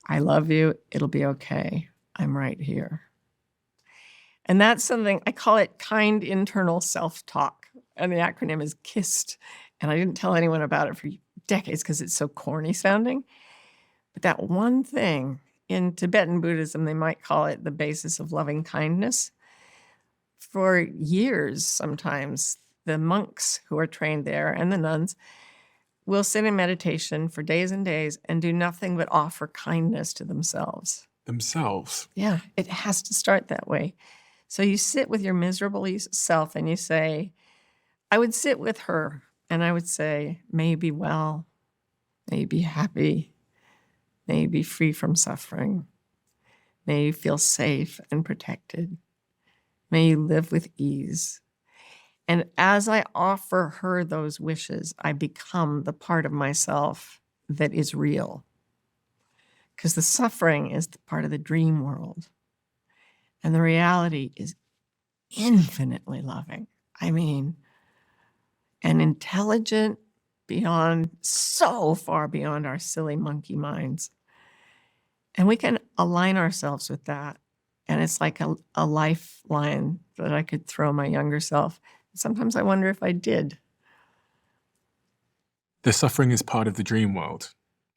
I love you. It'll be okay. I'm right here. And that's something, I call it kind internal self-talk. And the acronym is KISSed. And I didn't tell anyone about it for decades because it's so corny sounding. But that one thing, in Tibetan Buddhism, they might call it the basis of loving kindness. For years, sometimes, the monks who are trained there and the nuns will sit in meditation for days and days and do nothing but offer kindness to themselves. Themselves? Yeah, it has to start that way. So you sit with your miserable self and you say, I would sit with her and I would say, may you be well, may you be happy, may you be free from suffering, may you feel safe and protected, may you live with ease. And as I offer her those wishes, I become the part of myself that is real. Because the suffering is the part of the dream world. And the reality is infinitely loving. I mean, and intelligent beyond, so far beyond our silly monkey minds. And we can align ourselves with that. And it's like a lifeline that I could throw my younger self. Sometimes I wonder if I did. The suffering is part of the dream world.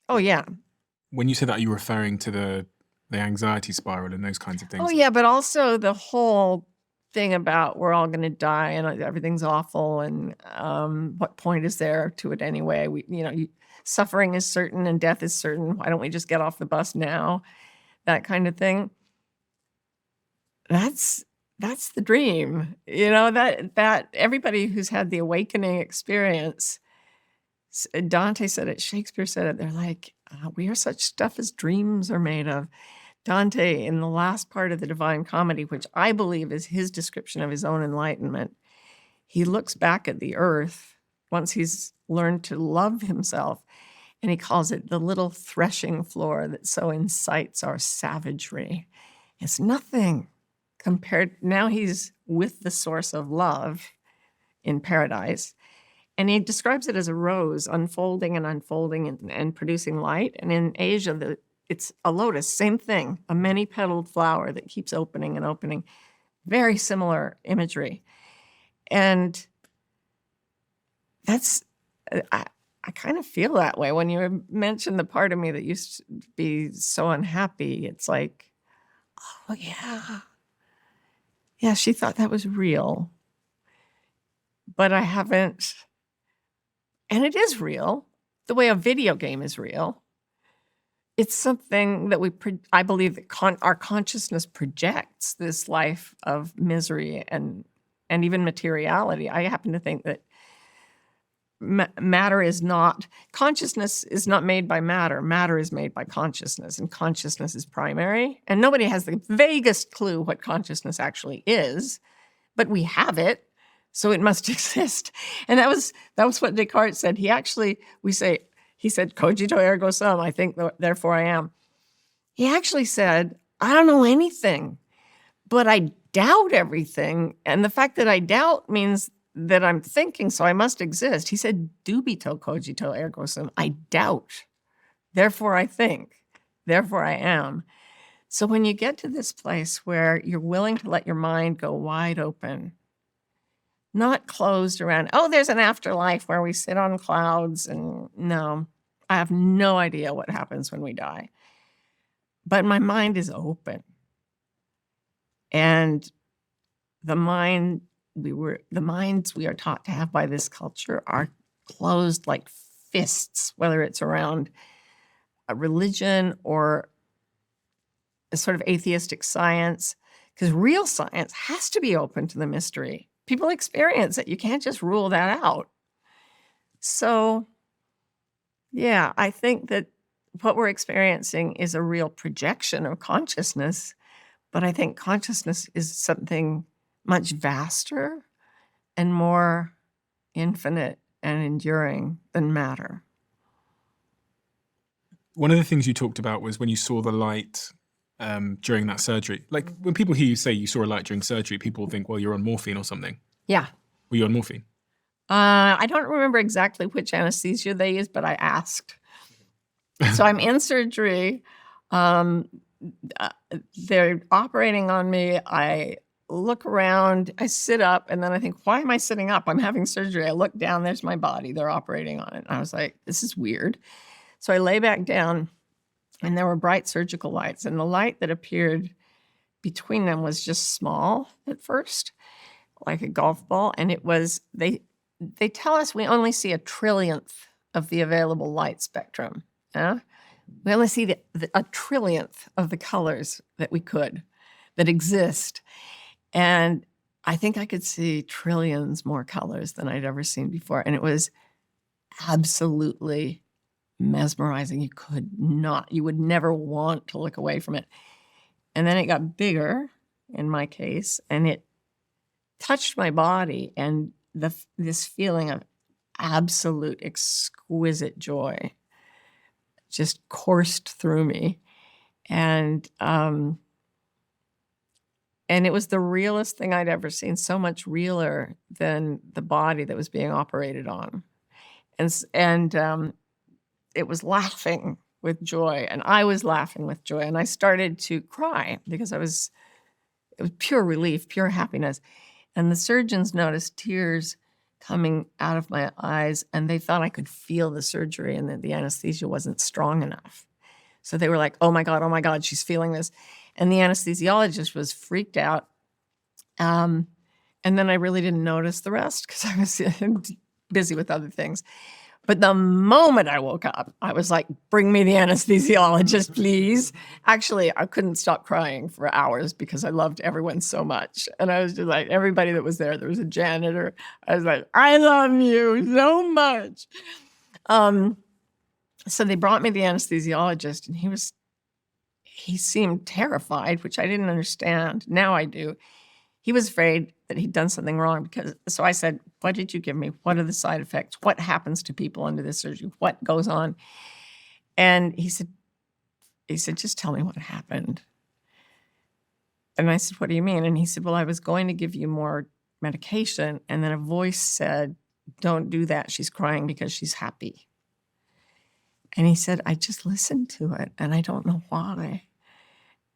Oh, yeah. When you say that, are you referring to the anxiety spiral and those kinds of things? Oh, yeah, but also the whole thing about we're all going to die and everything's awful and what point is there to it anyway? Suffering is certain and death is certain. Why don't we just get off the bus now? That kind of thing. That's the dream. That everybody who's had the awakening experience, Dante said it, Shakespeare said it, they're like, we are such stuff as dreams are made of. Dante, in the last part of the Divine Comedy, which I believe is his description of his own enlightenment, he looks back at the earth once he's learned to love himself, and he calls it the little threshing floor that so incites our savagery. It's nothing compared, now he's with the source of love in paradise, and he describes it as a rose unfolding and producing light. And in Asia, it's a lotus, same thing, a many-petaled flower that keeps opening and opening. Very similar imagery. And that's, I kind of feel that way. When you mentioned the part of me that used to be so unhappy, it's like, oh, yeah. Yeah, she thought that was real. But I haven't, and it is real, the way a video game is real. It's something that I believe that our consciousness projects, this life of misery and even materiality. I happen to think that consciousness is not made by matter. Matter is made by consciousness, and consciousness is primary. And nobody has the vaguest clue what consciousness actually is, but we have it, so it must exist. And that was what Descartes said. He said, cogito ergo sum, I think, therefore I am. He actually said, I don't know anything, but I doubt everything. And the fact that I doubt means that I'm thinking, so I must exist. He said, dubito cogito ergo sum. I doubt. Therefore I think. Therefore I am. So when you get to this place where you're willing to let your mind go wide open, not closed around, oh, there's an afterlife where we sit on clouds, and no, I have no idea what happens when we die. But my mind is open. And the minds we are taught to have by this culture are closed like fists, whether it's around a religion or a sort of atheistic science, because real science has to be open to the mystery. People experience it. You can't just rule that out. So, yeah, I think that what we're experiencing is a real projection of consciousness, but I think consciousness is something much vaster and more infinite and enduring than matter. One of the things you talked about was when you saw the light during that surgery. Like when people hear you say you saw a light during surgery, people think, well, you're on morphine or something. Yeah. Were you on morphine? I don't remember exactly which anesthesia they used, but I asked. So I'm in surgery. They're operating on me. I look around, I sit up, and then I think, why am I sitting up? I'm having surgery. I look down, there's my body. They're operating on it. And I was like, this is weird. So I lay back down, and there were bright surgical lights. And the light that appeared between them was just small at first, like a golf ball. And it was, they tell us we only see a trillionth of the available light spectrum. Yeah? We only see a trillionth of the colors that exist. And I think I could see trillions more colors than I'd ever seen before. And it was absolutely mesmerizing. You would never want to look away from it. And then it got bigger, in my case, and it touched my body, and this feeling of absolute exquisite joy just coursed through me. And it was the realest thing I'd ever seen, so much realer than the body that was being operated on. And it was laughing with joy, and I was laughing with joy, and I started to cry because it was pure relief, pure happiness. And the surgeons noticed tears coming out of my eyes, and they thought I could feel the surgery and that the anesthesia wasn't strong enough. So they were like, oh my God, she's feeling this. And the anesthesiologist was freaked out. And then I really didn't notice the rest because I was busy with other things. But the moment I woke up, I was like, bring me the anesthesiologist, please. Actually, I couldn't stop crying for hours because I loved everyone so much. And I was just like, everybody that was there was a janitor. I was like, I love you so much. So they brought me the anesthesiologist, and he seemed terrified, which I didn't understand. Now I do. He was afraid that he'd done something wrong so I said, what did you give me? What are the side effects? What happens to people under this surgery? What goes on? And he said, just tell me what happened. And I said, what do you mean? And he said, well, I was going to give you more medication. And then a voice said, don't do that. She's crying because she's happy. And he said, I just listened to it, and I don't know why.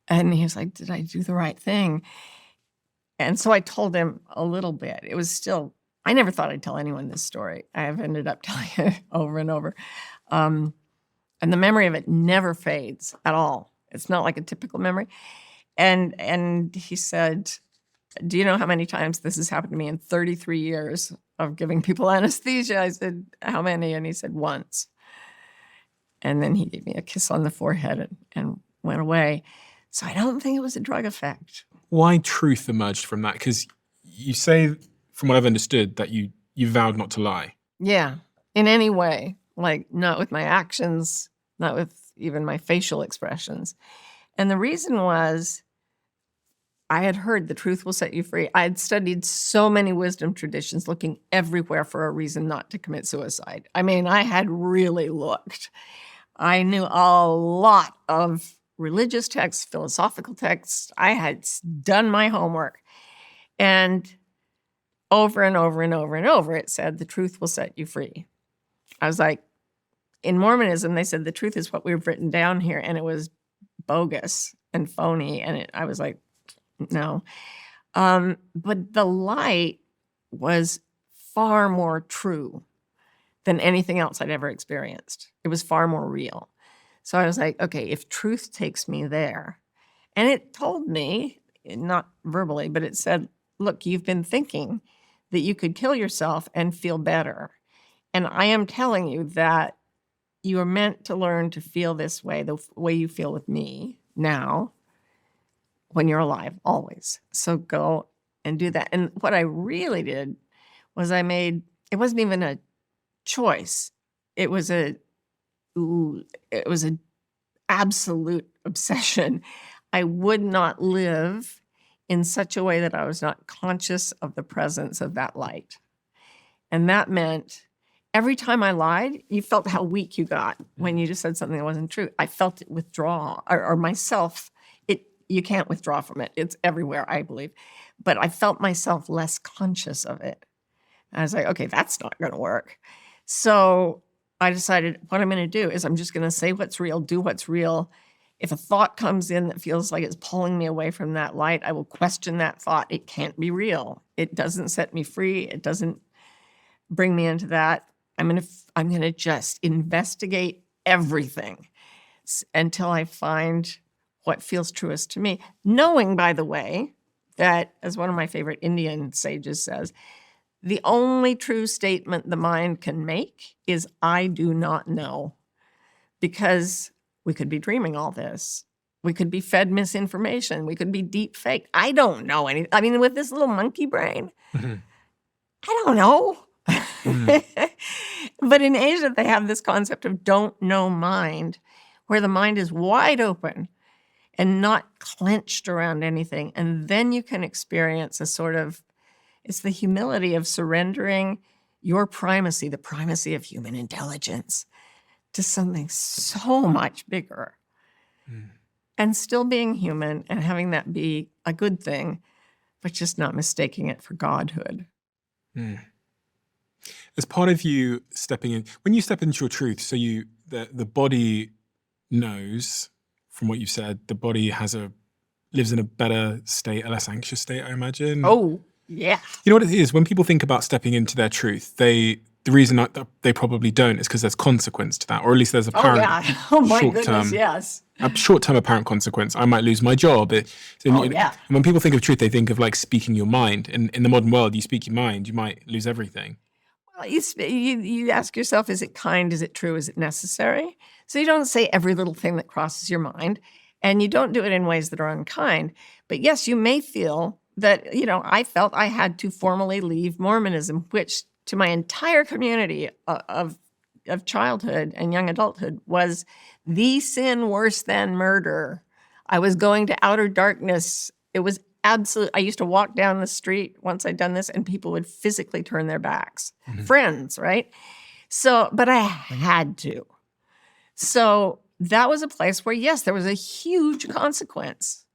And he was like, did I do the right thing? And so I told him a little bit. It was still, I never thought I'd tell anyone this story. I have ended up telling it over and over. And the memory of it never fades at all. It's not like a typical memory. And he said, do you know how many times this has happened to me in 33 years of giving people anesthesia? I said, how many? And he said, once. And then he gave me a kiss on the forehead and went away. So I don't think it was a drug effect. Why truth emerged from that? Because you say, from what I've understood, that you vowed not to lie. Yeah, in any way. Like, not with my actions, not with even my facial expressions. And the reason was, I had heard the truth will set you free. I had studied so many wisdom traditions, looking everywhere for a reason not to commit suicide. I mean, I had really looked. I knew a lot of religious texts, philosophical texts. I had done my homework. And over and over and over and over, it said, the truth will set you free. I was like, in Mormonism, they said the truth is what we've written down here. And it was bogus and phony. And I was like, no. But the light was far more true than anything else I'd ever experienced. It was far more real. So I was like, okay, if truth takes me there, and it told me, not verbally, but it said, look, you've been thinking that you could kill yourself and feel better. And I am telling you that you are meant to learn to feel this way, the way you feel with me now, when you're alive, always. So go and do that. And what I really did was it wasn't even a choice. It was an absolute obsession. I would not live in such a way that I was not conscious of the presence of that light. And that meant every time I lied, you felt how weak you got when you just said something that wasn't true. I felt it withdraw, or myself. You can't withdraw from it. It's everywhere, I believe. But I felt myself less conscious of it. And I was like, okay, that's not going to work. So I decided what I'm going to do is I'm just going to say what's real, do what's real. If a thought comes in that feels like it's pulling me away from that light, I will question that thought. It can't be real. It doesn't set me free. It doesn't bring me into that. I'm going to just investigate everything until I find what feels truest to me. Knowing, by the way, that, as one of my favorite Indian sages says, the only true statement the mind can make is, I do not know. Because we could be dreaming all this. We could be fed misinformation. We could be deep fake. I don't know anything. I mean, with this little monkey brain, I don't know. But in Asia, they have this concept of don't know mind, where the mind is wide open and not clenched around anything. And then you can experience it's the humility of surrendering your primacy, the primacy of human intelligence, to something so much bigger. And still being human and having that be a good thing, but just not mistaking it for godhood. As part of you stepping in, when you step into your truth, so the body knows, from what you've said, the body lives in a better state, a less anxious state, I imagine. Oh, yeah. You know what it is? When people think about stepping into their truth, the reason that they probably don't is because there's consequence to that, or at least there's apparent Goodness, yes. A short-term apparent consequence. I might lose my job. And when people think of truth, they think of like speaking your mind. And in the modern world, you speak your mind, you might lose everything. Well, you ask yourself, is it kind? Is it true? Is it necessary? So you don't say every little thing that crosses your mind, and you don't do it in ways that are unkind. But yes, you may feel that, I felt I had to formally leave Mormonism, which to my entire community of childhood and young adulthood was the sin worse than murder. I was going to outer darkness. It was absolute. I used to walk down the street once I'd done this, and people would physically turn their backs. Friends, right? So, but I had to. So that was a place where, yes, there was a huge consequence.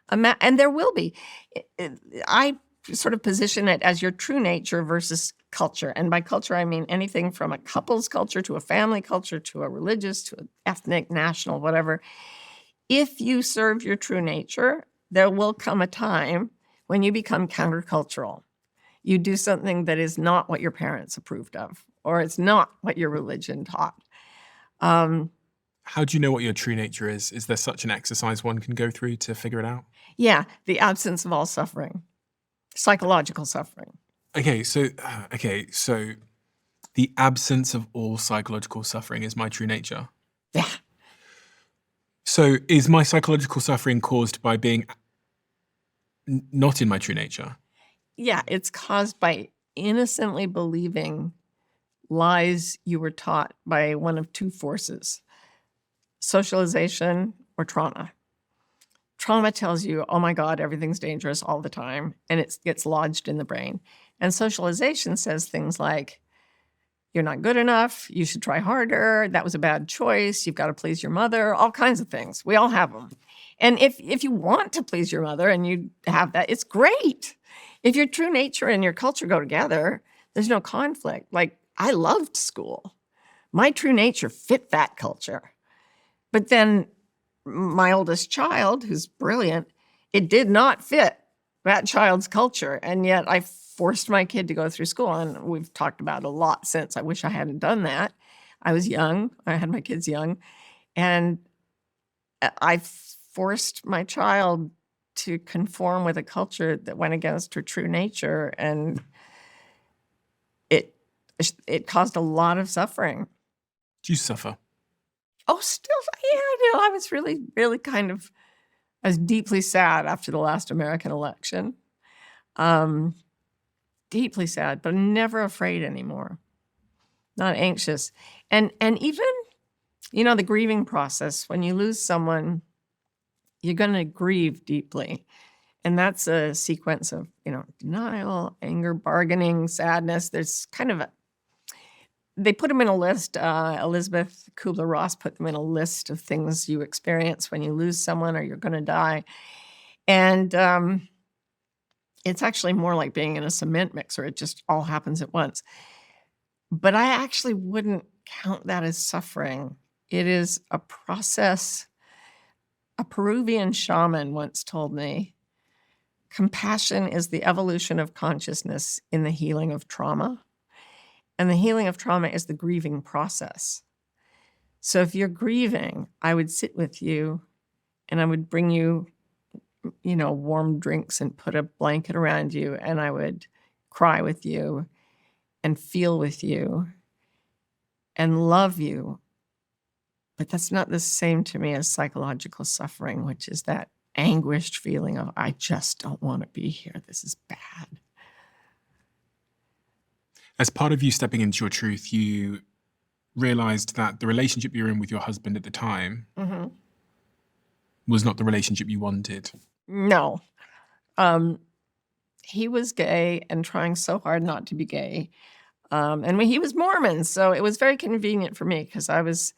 And there will be. I sort of position it as your true nature versus culture. And by culture, I mean anything from a couple's culture to a family culture to a religious to an ethnic, national, whatever. If you serve your true nature, there will come a time when you become countercultural. You do something that is not what your parents approved of, or it's not what your religion taught. How do you know what your true nature is? Is there such an exercise one can go through to figure it out? Yeah, the absence of all suffering, psychological suffering. Okay, so the absence of all psychological suffering is my true nature. Yeah. So is my psychological suffering caused by being not in my true nature? Yeah, it's caused by innocently believing lies you were taught by one of two forces: socialization or trauma. Trauma tells you, oh my God, everything's dangerous all the time, and it gets lodged in the brain. And socialization says things like, You're not good enough. You should try harder. That was a bad choice. You've got to please your mother. All kinds of things. We all have them. And if you want to please your mother and you have that, it's great. If your true nature and your culture go together, there's no conflict. Like, I loved school. My true nature fit that culture. But then my oldest child, who's brilliant, it did not fit that child's culture. And yet I forced my kid to go through school. And we've talked about it a lot since. I wish I hadn't done that. I was young. I had my kids young. And I forced my child to conform with a culture that went against her true nature. And it caused a lot of suffering. Do you suffer? Oh, still, yeah, I was really, really I was deeply sad after the last American election. Deeply sad, but never afraid anymore. Not anxious. And even, the grieving process, when you lose someone, you're going to grieve deeply. And that's a sequence of, denial, anger, bargaining, sadness. There's they put them in a list. Elizabeth Kubler-Ross put them in a list of things you experience when you lose someone or you're going to die. And it's actually more like being in a cement mixer. It just all happens at once. But I actually wouldn't count that as suffering. It is a process. A Peruvian shaman once told me, compassion is the evolution of consciousness in the healing of trauma. And the healing of trauma is the grieving process. So if you're grieving, I would sit with you and I would bring you, warm drinks and put a blanket around you, and I would cry with you and feel with you and love you. But that's not the same to me as psychological suffering, which is that anguished feeling of, I just don't want to be here. This is bad. As part of you stepping into your truth, you realized that the relationship you were in with your husband at the time was not the relationship you wanted. No. He was gay and trying so hard not to be gay. And he was Mormon, so it was very convenient for me because I was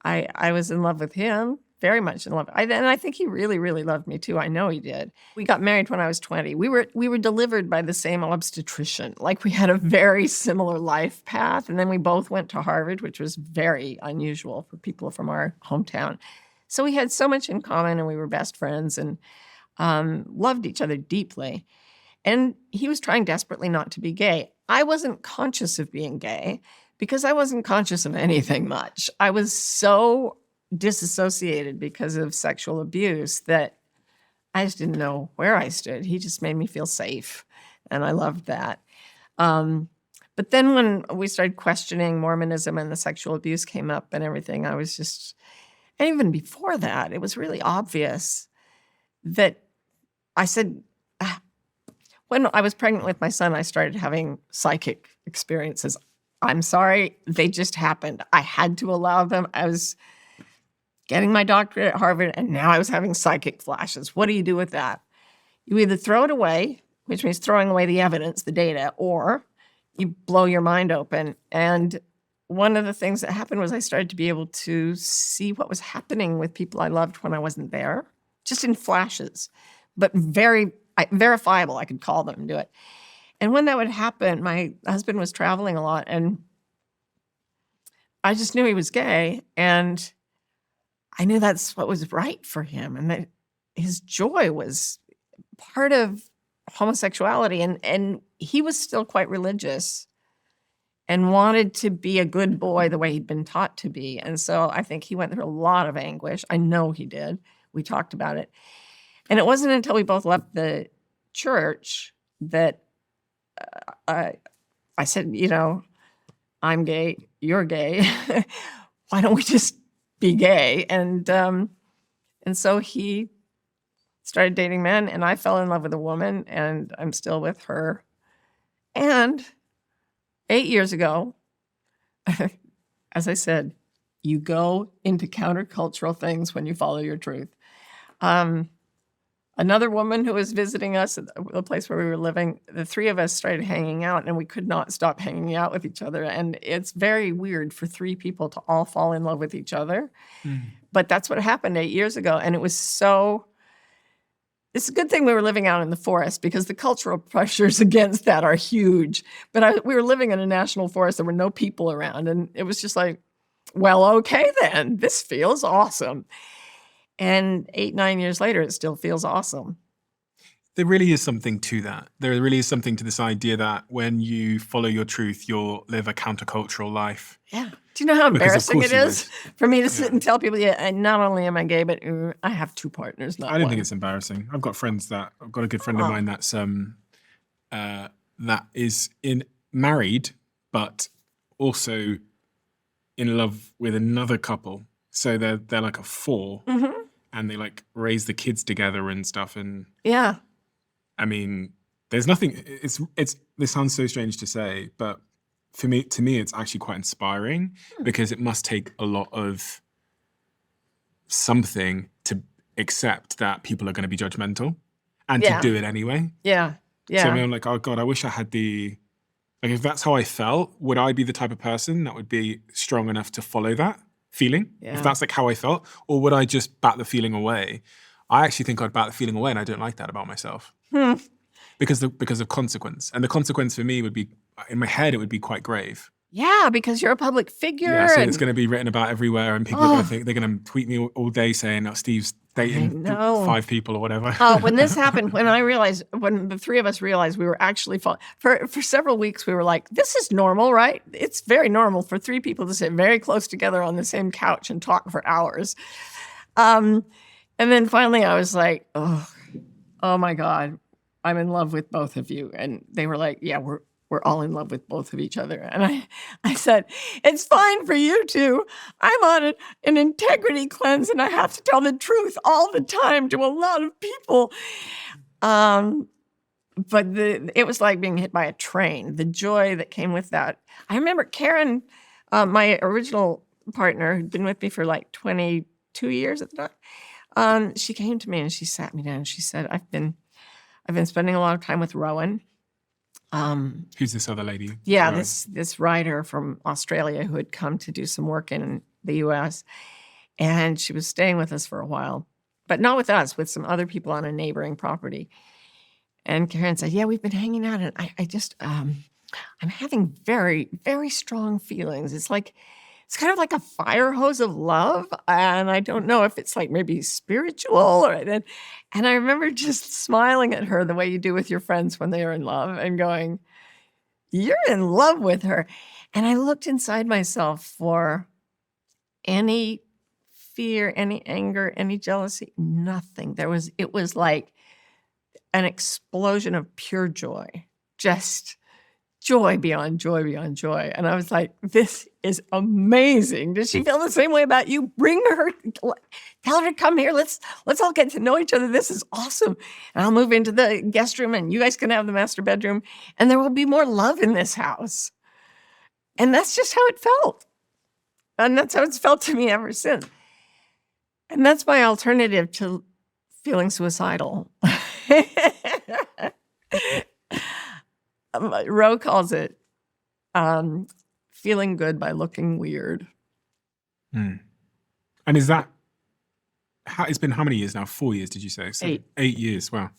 in love with him, very much in love. And I think he really, really loved me too. I know he did. We got married when I was 20. We were delivered by the same obstetrician. Like, we had a very similar life path. And then we both went to Harvard, which was very unusual for people from our hometown. So we had so much in common, and we were best friends and loved each other deeply. And he was trying desperately not to be gay. I wasn't conscious of being gay because I wasn't conscious of anything much. I was so disassociated because of sexual abuse that I just didn't know where I stood. He just made me feel safe, and I loved that. But then when we started questioning Mormonism and the sexual abuse came up and everything, I was just, and even before that, it was really obvious that I said, when I was pregnant with my son, I started having psychic experiences. I'm sorry, they just happened. I had to allow them. I was getting my doctorate at Harvard, and now I was having psychic flashes. What do you do with that? You either throw it away, which means throwing away the evidence, the data, or you blow your mind open. And one of the things that happened was I started to be able to see what was happening with people I loved when I wasn't there, just in flashes, but very verifiable. I could call them and do it. And when that would happen, my husband was traveling a lot, and I just knew he was gay, and I knew that's what was right for him, and that his joy was part of homosexuality. And he was still quite religious and wanted to be a good boy the way he'd been taught to be. And so I think he went through a lot of anguish. I know he did. We talked about it. And it wasn't until we both left the church that I said, I'm gay, you're gay. Why don't we just be gay? And so he started dating men, and I fell in love with a woman, and I'm still with her. And 8 years ago, as I said, you go into countercultural things when you follow your truth. another woman who was visiting us at the place where we were living. The three of us started hanging out, and we could not stop hanging out with each other. And it's very weird for three people to all fall in love with each other. But that's what happened 8 years ago. And it was so... It's a good thing we were living out in the forest because the cultural pressures against that are huge. But we were living in a national forest. There were no people around. And it was just like, well, okay then. This feels awesome. And 8, 9 years later, it still feels awesome. There really is something to that. There really is something to this idea that when you follow your truth, you'll live a countercultural life. Yeah. Do you know how embarrassing it is for me to sit and tell people, and not only am I gay, but I have 2 partners, not I don't one. think it's embarrassing. I've got a good friend of mine that's that is married, but also in love with another couple. So they're like a 4, and they like raise the kids together and stuff. And yeah, I mean, there's nothing. It's. This sounds so strange to say, but to me, it's actually quite inspiring because it must take a lot of something to accept that people are going to be judgmental and to do it anyway. Yeah. So I mean, I'm like, oh God, I wish I had like, if that's how I felt, would I be the type of person that would be strong enough to follow that feeling? Yeah. If that's like how I felt, or would I just bat the feeling away? I actually think I'd bat the feeling away, and I don't like that about myself. Because of consequence. And the consequence for me would be, in my head, it would be quite grave. Yeah, because you're a public figure. Yeah, so it's going to be written about everywhere, and people are going to think, they're going to tweet me all day saying, oh, Steve's dating 5 people or whatever. When this happened, when the 3 of us realized we were actually for several weeks, we were like, this is normal, right? It's very normal for 3 people to sit very close together on the same couch and talk for hours. And then finally I was like, oh my God, I'm in love with both of you. And they were like, yeah, we're all in love with both of each other. And I said, it's fine for you two. I'm on an integrity cleanse, and I have to tell the truth all the time to a lot of people. But it was like being hit by a train, the joy that came with that. I remember Karen, my original partner, who'd been with me for like 22 years at the time. She came to me and she sat me down and she said, I've been spending a lot of time with Rowan. Who's this other lady? Yeah, Rowan. this writer from Australia who had come to do some work in the U.S. And she was staying with us for a while, but not with us, with some other people on a neighboring property. And Karen said, yeah, we've been hanging out, and I just, I'm having very, very strong feelings. It's kind of like a fire hose of love. And I don't know if it's like maybe spiritual and I remember just smiling at her the way you do with your friends when they are in love and going, you're in love with her. And I looked inside myself for any fear, any anger, any jealousy, nothing. It was like an explosion of pure joy, just joy beyond joy beyond joy. And I was like, this is amazing. Does she feel the same way about you? Bring her, tell her to come here. Let's all get to know each other. This is awesome. And I'll move into the guest room and you guys can have the master bedroom and there will be more love in this house. And that's just how it felt. And that's how it's felt to me ever since. And that's my alternative to feeling suicidal. Roe calls it feeling good by looking weird. And is that, it's been how many years now? 4 years, did you say? So 8. 8 years, wow.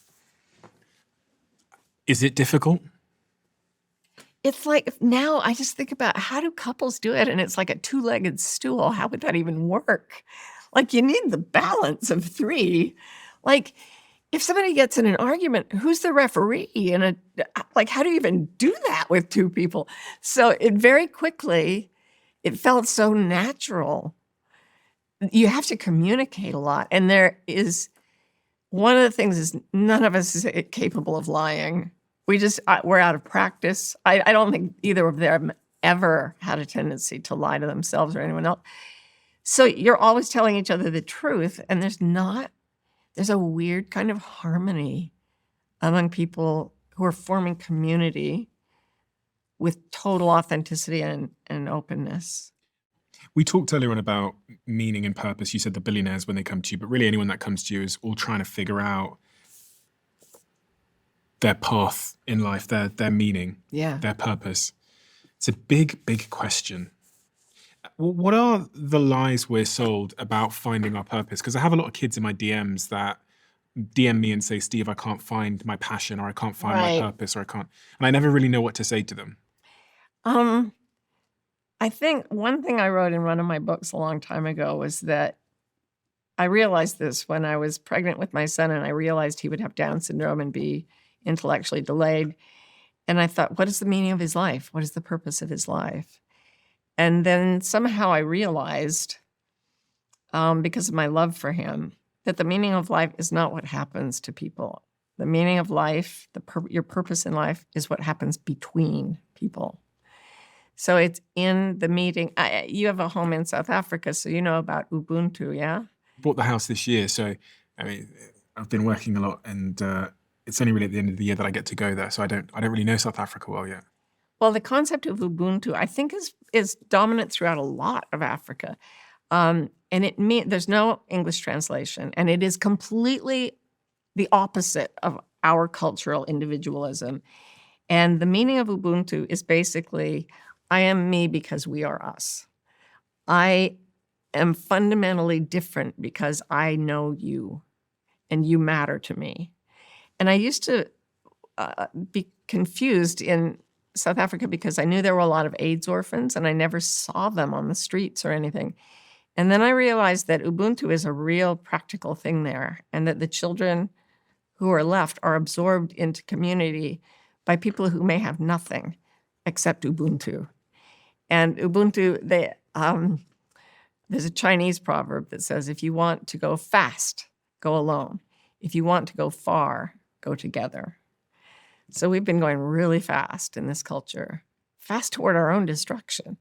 Is it difficult? It's like, now I just think about how do couples do it? And it's like a 2-legged stool. How would that even work? Like, you need the balance of 3. Like, if somebody gets in an argument, who's the referee? And how do you even do that with 2 people? So it very quickly, it felt so natural. You have to communicate a lot. And one of the things is none of us is capable of lying. We're out of practice. I don't think either of them ever had a tendency to lie to themselves or anyone else. So you're always telling each other the truth. And there's a weird kind of harmony among people who are forming community with total authenticity and openness. We talked earlier on about meaning and purpose. You said the billionaires when they come to you, but really anyone that comes to you is all trying to figure out their path in life, their meaning, Yeah. their purpose. It's a big, big question. What are the lies we're sold about finding our purpose? Because I have a lot of kids in my DMs that DM me and say, Steve, I can't find my passion, or I can't find my Right. purpose, or I can't. And I never really know what to say to them. I think one thing I wrote in one of my books a long time ago was that I realized this when I was pregnant with my son, and I realized he would have Down syndrome and be intellectually delayed. And I thought, what is the meaning of his life? What is the purpose of his life? And then somehow I realized, because of my love for him, that the meaning of life is not what happens to people. The meaning of life, your purpose in life, is what happens between people. So it's in the meeting. You have a home in South Africa, so you know about Ubuntu, yeah? Bought the house this year, so I mean, I've been working a lot, and it's only really at the end of the year that I get to go there. So I don't really know South Africa well yet. Well, the concept of Ubuntu, I think, is dominant throughout a lot of Africa. And there's no English translation, and it is completely the opposite of our cultural individualism. And the meaning of Ubuntu is basically, I am me because we are us. I am fundamentally different because I know you, and you matter to me. And I used to be confused in South Africa because I knew there were a lot of AIDS orphans, and I never saw them on the streets or anything. And then I realized that Ubuntu is a real practical thing there, and that the children who are left are absorbed into community by people who may have nothing except Ubuntu. And Ubuntu, there's a Chinese proverb that says, if you want to go fast, go alone. If you want to go far, go together. So we've been going really fast in this culture, fast toward our own destruction.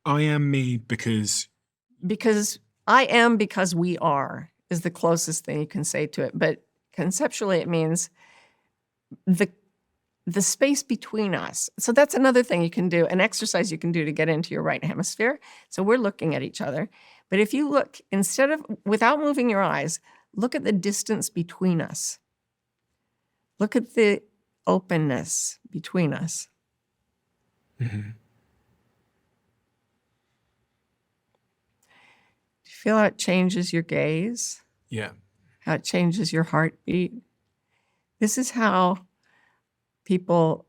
I am me because I am because we are is the closest thing you can say to it. But conceptually, it means the space between us. So that's another thing you can do, an exercise you can do to get into your right hemisphere. So we're looking at each other. But if you look, without moving your eyes, look at the distance between us. Look at the openness between us. Mm-hmm. Do you feel how it changes your gaze? Yeah. How it changes your heartbeat? This is how people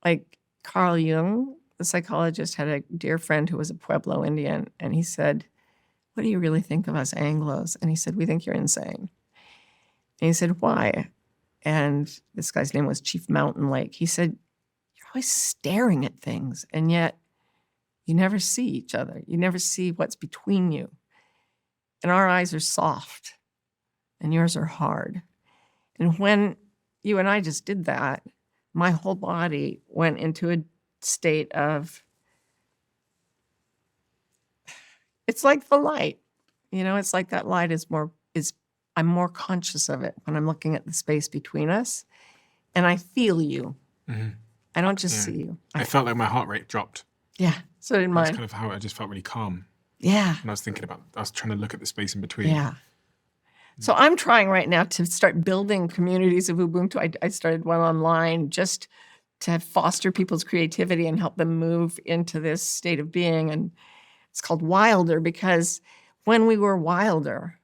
like Carl Jung, the psychologist, had a dear friend who was a Pueblo Indian, and he said, what do you really think of us Anglos? And he said, we think you're insane. And he said, why? And this guy's name was Chief Mountain Lake. He said, you're always staring at things, and yet you never see each other. You never see what's between you. And our eyes are soft, and yours are hard. And when you and I just did that, my whole body went into a state of, it's like the light. It's like that light I'm more conscious of it when I'm looking at the space between us, and I feel you. Mm-hmm. I don't just see you. I felt like my heart rate dropped. Yeah, so did mine. That's kind of how I just felt really calm. Yeah. And I was trying to look at the space in between. Yeah. So I'm trying right now to start building communities of Ubuntu. I started one online just to foster people's creativity and help them move into this state of being. And it's called Wilder because when we were wilder,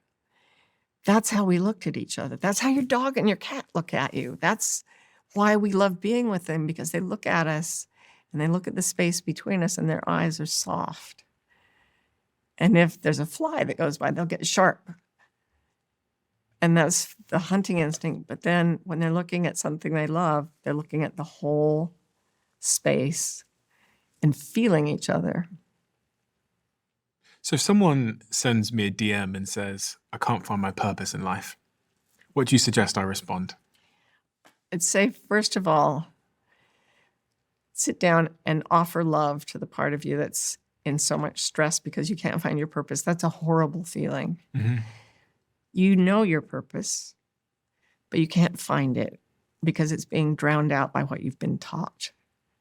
that's how we looked at each other. That's how your dog and your cat look at you. That's why we love being with them, because they look at us and they look at the space between us and their eyes are soft. And if there's a fly that goes by, they'll get sharp. And that's the hunting instinct. But then when they're looking at something they love, they're looking at the whole space and feeling each other. So if someone sends me a DM and says, I can't find my purpose in life, what do you suggest I respond? I'd say, first of all, sit down and offer love to the part of you that's in so much stress because you can't find your purpose. That's a horrible feeling. Mm-hmm. You know your purpose, but you can't find it because it's being drowned out by what you've been taught.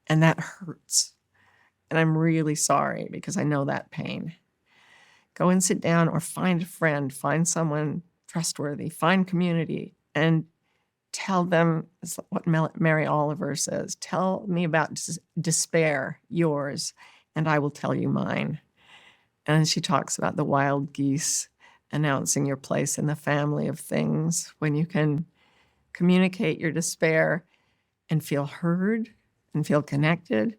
And that hurts. And I'm really sorry because I know that pain. Go and sit down or find a friend, find someone trustworthy, find community, and tell them, it's what Mary Oliver says, tell me about despair, yours, and I will tell you mine. And she talks about the wild geese announcing your place in the family of things when you can communicate your despair and feel heard and feel connected.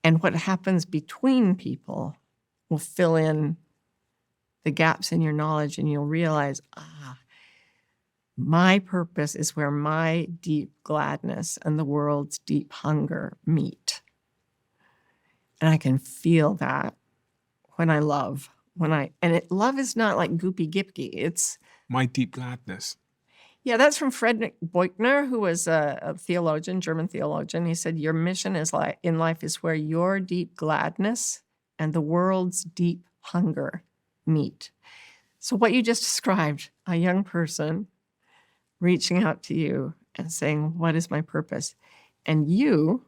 And what happens between people will fill in the gaps in your knowledge, and you'll realize, my purpose is where my deep gladness and the world's deep hunger meet. And I can feel that when I love, love is not like goopy gipky. It's My deep gladness. Yeah, that's from Friedrich Buechner, who was a theologian, German theologian. He said, your mission in life is where your deep gladness and the world's deep hunger meet. So what you just described, a young person reaching out to you and saying, what is my purpose? And you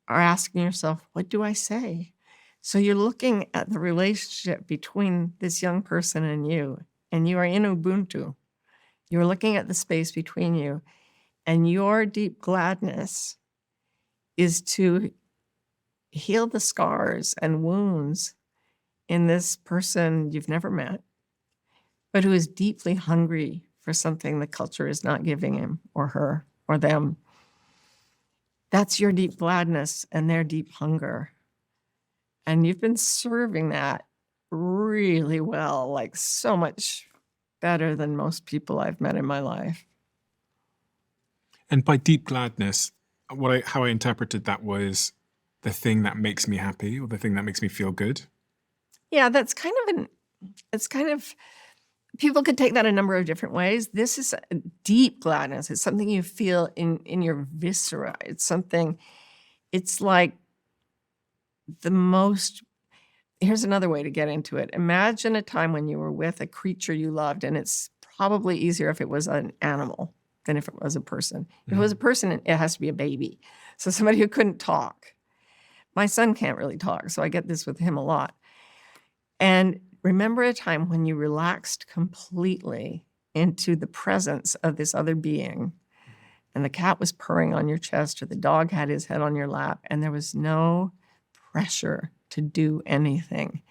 are asking yourself, what do I say? So you're looking at the relationship between this young person and you are in Ubuntu. You're looking at the space between you, and your deep gladness is to heal the scars and wounds in this person you've never met, but who is deeply hungry for something the culture is not giving him or her or them. That's your deep gladness and their deep hunger. And you've been serving that really well, like so much better than most people I've met in my life. And by deep gladness, how I interpreted that was the thing that makes me happy, or the thing that makes me feel good. Yeah, that's people could take that a number of different ways. This is a deep gladness. It's something you feel in your viscera. It's like the most. Here's another way to get into it. Imagine a time when you were with a creature you loved, and it's probably easier if it was an animal than if it was a person. If it was a person, it has to be a baby. So somebody who couldn't talk. My son can't really talk, so I get this with him a lot. And remember a time when you relaxed completely into the presence of this other being, and the cat was purring on your chest, or the dog had his head on your lap, and there was no pressure to do anything.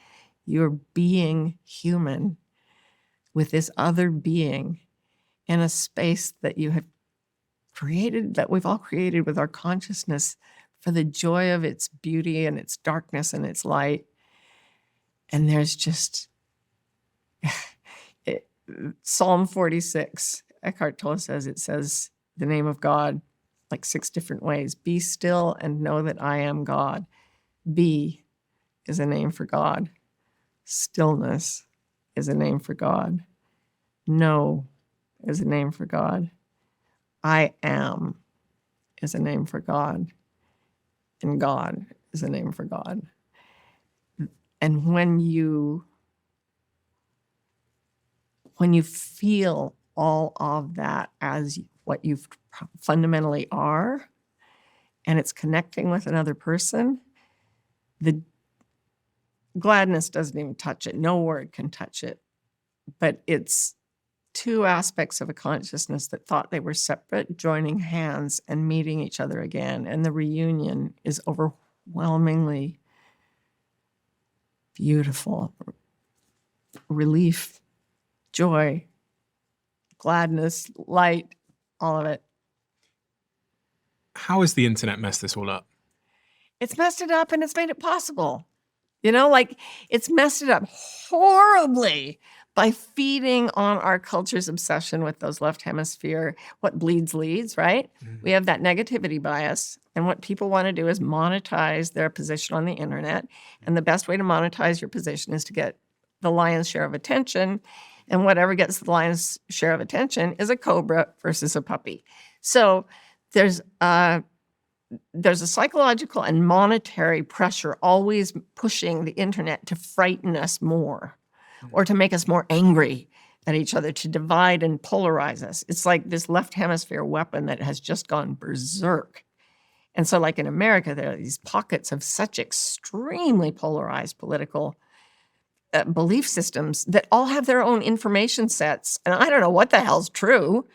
You're being human with this other being in a space that you have created, that we've all created with our consciousness for the joy of its beauty and its darkness and its light. And there's just Psalm 46, Eckhart Tolle says, it says the name of God like 6 different ways. Be still and know that I am God. Be is a name for God. Stillness is a name for God. Know is a name for God. I am is a name for God. And God is a name for God. And when you feel all of that as what you fundamentally are, and it's connecting with another person, the gladness doesn't even touch it. No word can touch it. But it's 2 aspects of a consciousness that thought they were separate, joining hands and meeting each other again. And the reunion is overwhelmingly beautiful. Relief, joy, gladness, light, all of it. How has the internet messed this all up? It's messed it up, and it's made it possible. It's messed it up horribly by feeding on our culture's obsession with those left hemisphere, what bleeds leads, right? Mm-hmm. We have that negativity bias, and what people want to do is monetize their position on the internet. And the best way to monetize your position is to get the lion's share of attention, and whatever gets the lion's share of attention is a cobra versus a puppy. So there's a psychological and monetary pressure always pushing the internet to frighten us more, or to make us more angry at each other, to divide and polarize us. It's like this left hemisphere weapon that has just gone berserk. And so like in America, there are these pockets of such extremely polarized political belief systems that all have their own information sets. And I don't know what the hell's true.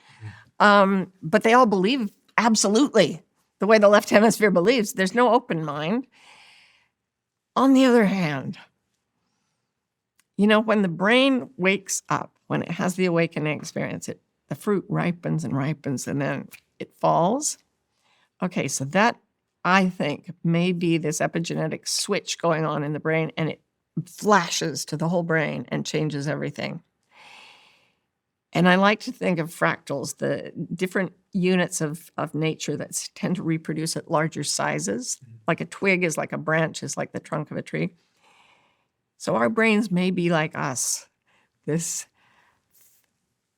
But they all believe absolutely the way the left hemisphere believes. There's no open mind. On the other hand, when the brain wakes up, when it has the awakening experience, the fruit ripens and ripens, and then it falls. Okay, so that, I think, may be this epigenetic switch going on in the brain, and it flashes to the whole brain and changes everything. And I like to think of fractals, the different units of nature that tend to reproduce at larger sizes. Like a twig is like a branch, is like the trunk of a tree. So our brains may be like us.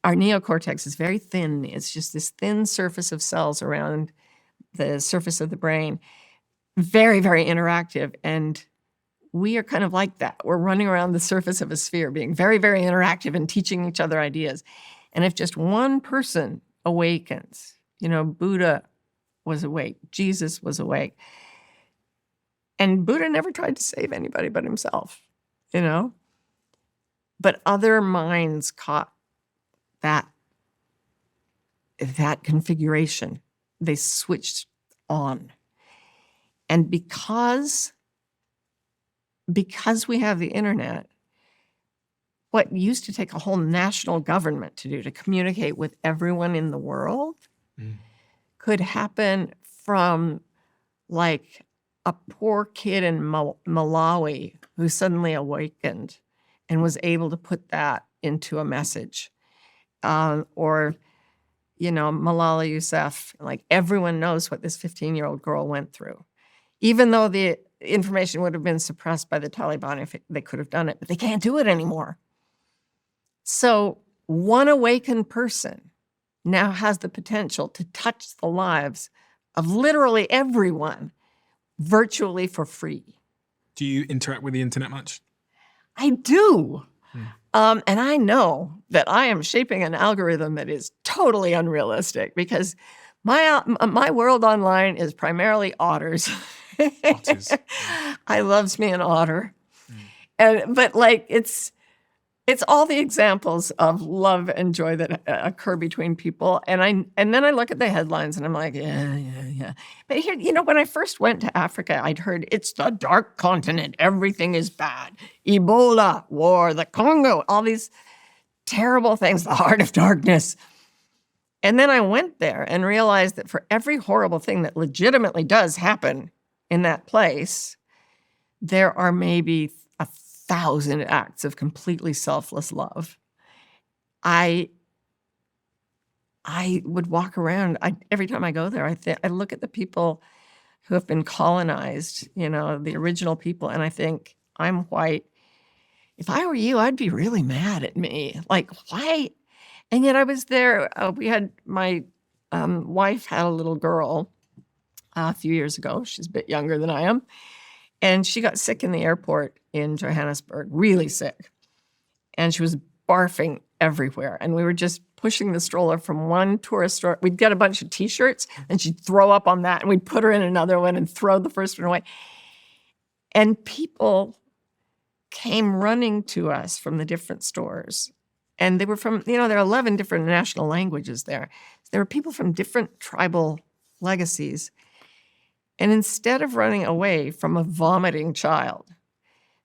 Our neocortex is very thin. It's just this thin surface of cells around the surface of the brain. Very, very interactive. And we are kind of like that. We're running around the surface of a sphere, being very, very interactive and teaching each other ideas. And if just one person awakens, Buddha was awake, Jesus was awake. And Buddha never tried to save anybody but himself, But other minds caught that configuration. They switched on. And because we have the internet, what used to take a whole national government to do, to communicate with everyone in the world, could happen from like a poor kid in Malawi who suddenly awakened and was able to put that into a message. Or Malala Yousafzai, like everyone knows what this 15-year-old girl went through. Even though the information would have been suppressed by the Taliban if they could have done it, but they can't do it anymore. So one awakened person now has the potential to touch the lives of literally everyone virtually for free. Do you interact with the internet much? I do. And I know that I am shaping an algorithm that is totally unrealistic because my world online is primarily otters. Otters. I loves me an otter. But it's all the examples of love and joy that occur between people. And then I look at the headlines and I'm like, yeah. But here, when I first went to Africa, I'd heard it's the dark continent. Everything is bad. Ebola, war, the Congo, all these terrible things, the heart of darkness. And then I went there and realized that for every horrible thing that legitimately does happen in that place, there are maybe 1,000 acts of completely selfless love. I would walk around. Every time I go there, I look at the people who have been colonized, the original people, and I think, I'm white. If I were you, I'd be really mad at me. Like, why? And yet I was there. We had my wife had a little girl a few years ago. She's a bit younger than I am. And she got sick in the airport in Johannesburg, really sick. And she was barfing everywhere. And we were just pushing the stroller from one tourist store. We'd get a bunch of T-shirts, and she'd throw up on that, and we'd put her in another one and throw the first one away. And people came running to us from the different stores. And they were from, there are 11 different national languages there. There were people from different tribal legacies. And instead of running away from a vomiting child,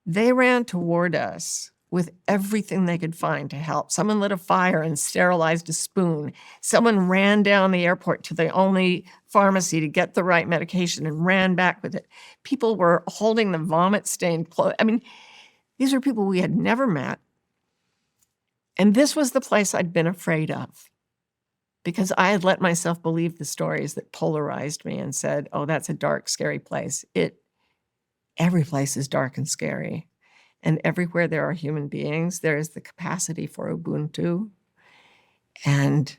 they ran toward us with everything they could find to help. Someone lit a fire and sterilized a spoon. Someone ran down the airport to the only pharmacy to get the right medication and ran back with it. People were holding the vomit-stained clothes. I mean, these are people we had never met. And this was the place I'd been afraid of, because I had let myself believe the stories that polarized me and said, oh, that's a dark, scary place. Every place is dark and scary. And everywhere there are human beings, there is the capacity for Ubuntu. And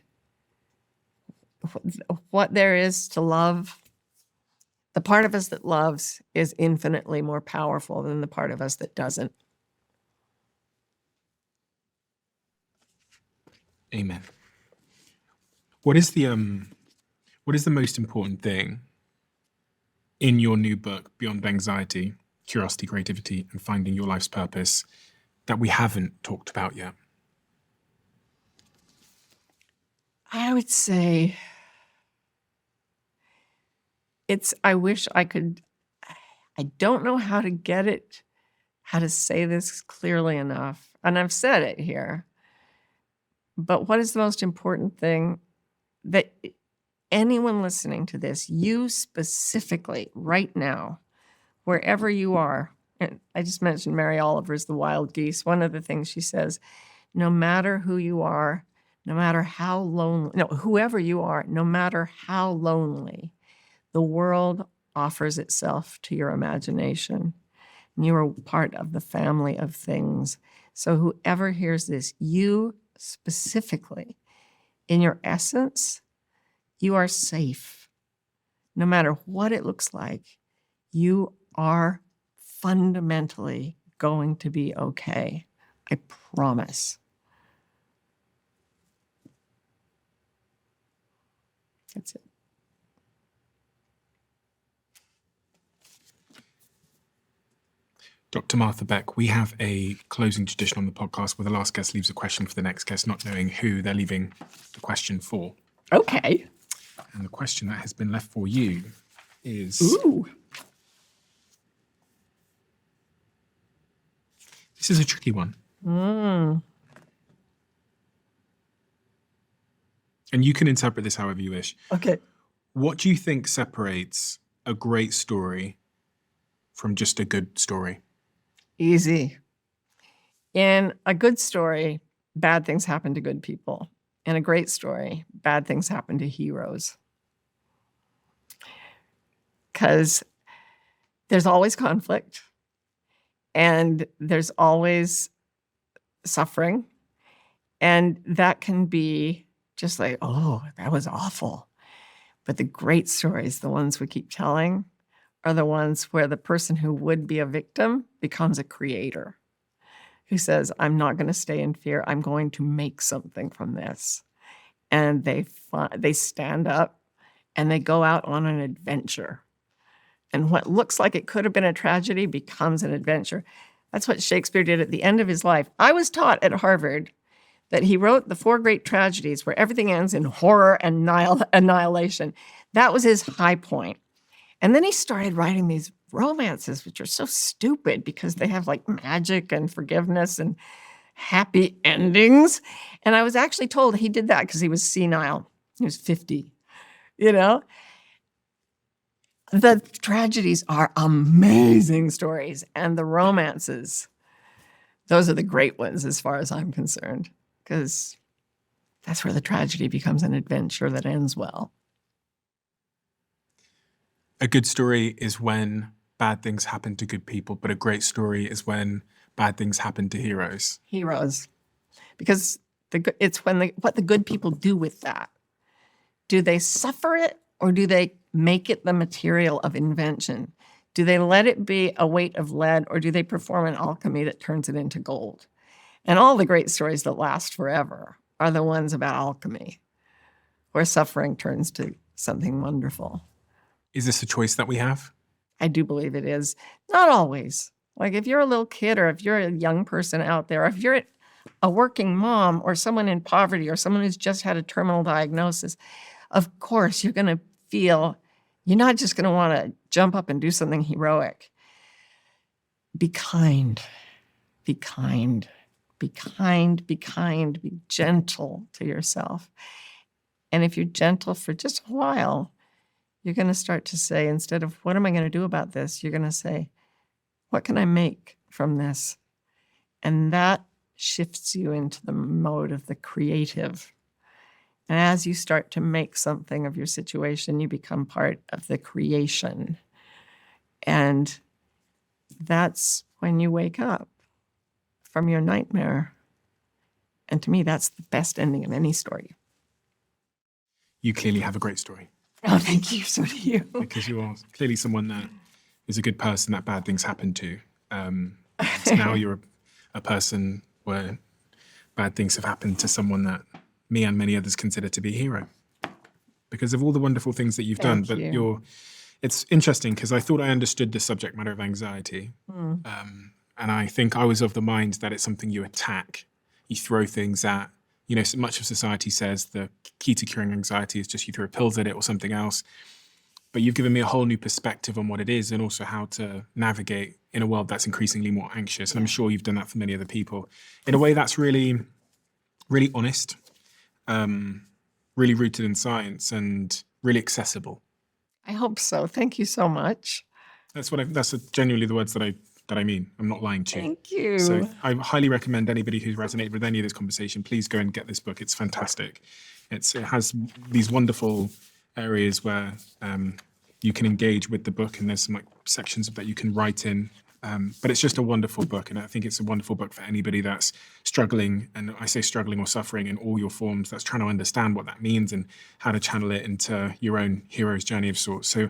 what there is to love, the part of us that loves is infinitely more powerful than the part of us that doesn't. Amen. What is the most important thing in your new book, Beyond Anxiety, Curiosity, Creativity, and Finding Your Life's Purpose, that we haven't talked about yet? I would say I wish I could, I don't know how to how to say this clearly enough. And I've said it here. But what is the most important thing that anyone listening to this, you specifically right now, wherever you are, and I just mentioned Mary Oliver's The Wild Geese. One of the things she says, no matter who you are, no matter how lonely, no, whoever you are, no matter how lonely, the world offers itself to your imagination. And you are part of the family of things. So whoever hears this, you specifically, in your essence, you are safe. No matter what it looks like, you are fundamentally going to be okay. I promise. That's it. Dr. Martha Beck, we have a closing tradition on the podcast where the last guest leaves a question for the next guest, not knowing who they're leaving the question for. Okay. And the question that has been left for you is... Ooh. This is a tricky one. Mm. And you can interpret this however you wish. Okay. What do you think separates a great story from just a good story? Easy. In a good story, bad things happen to good people. In a great story, bad things happen to heroes. Because there's always conflict, and there's always suffering, and that can be just like, oh, that was awful. But the great stories, the ones we keep telling, are the ones where the person who would be a victim becomes a creator, who says, I'm not going to stay in fear. I'm going to make something from this. And they stand up and they go out on an adventure. And what looks like it could have been a tragedy becomes an adventure. That's what Shakespeare did at the end of his life. I was taught at Harvard that he wrote the 4 great tragedies where everything ends in horror and annihilation. That was his high point. And then he started writing these romances, which are so stupid because they have like magic and forgiveness and happy endings. And I was actually told he did that because he was senile. He was 50, you know? The tragedies are amazing stories. And the romances, those are the great ones as far as I'm concerned, because that's where the tragedy becomes an adventure that ends well. A good story is when bad things happen to good people, but a great story is when bad things happen to heroes. Heroes. Because it's when what the good people do with that. Do they suffer it, or do they make it the material of invention? Do they let it be a weight of lead, or do they perform an alchemy that turns it into gold? And all the great stories that last forever are the ones about alchemy, where suffering turns to something wonderful. Is this a choice that we have? I do believe it is. Not always. Like if you're a little kid, or if you're a young person out there, or if you're a working mom or someone in poverty or someone who's just had a terminal diagnosis, of course you're going to feel, you're not just going to want to jump up and do something heroic. Be kind. Be kind. Be kind. Be kind. Be gentle to yourself. And if you're gentle for just a while, you're going to start to say, instead of, what am I going to do about this? You're going to say, what can I make from this? And that shifts you into the mode of the creative. And as you start to make something of your situation, you become part of the creation. And that's when you wake up from your nightmare. And to me, that's the best ending of any story. You clearly have a great story. Oh, thank you. So do you. Because you are clearly someone that is a good person that bad things happen to. And now you're a person where bad things have happened to someone that me and many others consider to be a hero. Because of all the wonderful things that you've done. But it's interesting because I thought I understood the subject matter of anxiety. And I think I was of the mind that it's something you attack. You throw things at, You know, so much of society says the key to curing anxiety is just you throw pills at it or something else. But you've given me a whole new perspective on what it is and also how to navigate in a world that's increasingly more anxious. And I'm sure you've done that for many other people in a way that's really, really honest, really rooted in science and really accessible. I hope so. Thank you so much. That's genuinely the words that I mean. I'm not lying to you. Thank you. So I highly recommend anybody who's resonated with any of this conversation, please go and get this book. It's fantastic. It has these wonderful areas where you can engage with the book, and there's some like sections that you can write in. But it's just a wonderful book, and I think it's a wonderful book for anybody that's struggling, and I say struggling or suffering in all your forms, that's trying to understand what that means and how to channel it into your own hero's journey of sorts. So,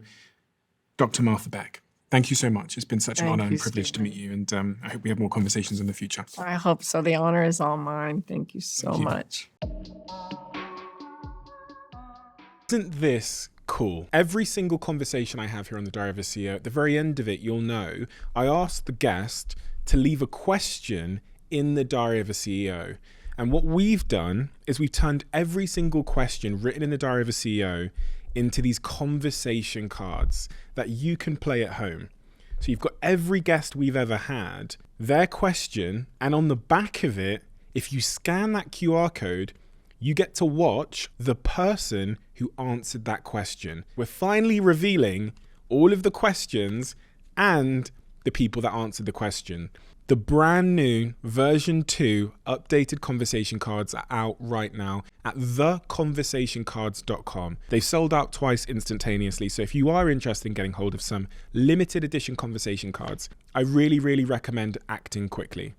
Dr. Martha Beck, thank you so much. It's been such an honor and privilege to meet you, and I hope we have more conversations in the future. I hope so. The honor is all mine. Thank you so much. Isn't this cool? Every single conversation I have here on the Diary of a CEO, at the very end of it, you'll know, I asked the guest to leave a question in the Diary of a CEO. And what we've done is we've turned every single question written in the Diary of a CEO into these conversation cards that you can play at home. So you've got every guest we've ever had, their question, and on the back of it, if you scan that QR code, you get to watch the person who answered that question. We're finally revealing all of the questions and the people that answered the question. The brand new version 2 updated conversation cards are out right now at theconversationcards.com. They've sold out twice instantaneously. So if you are interested in getting hold of some limited edition conversation cards, I really, really recommend acting quickly.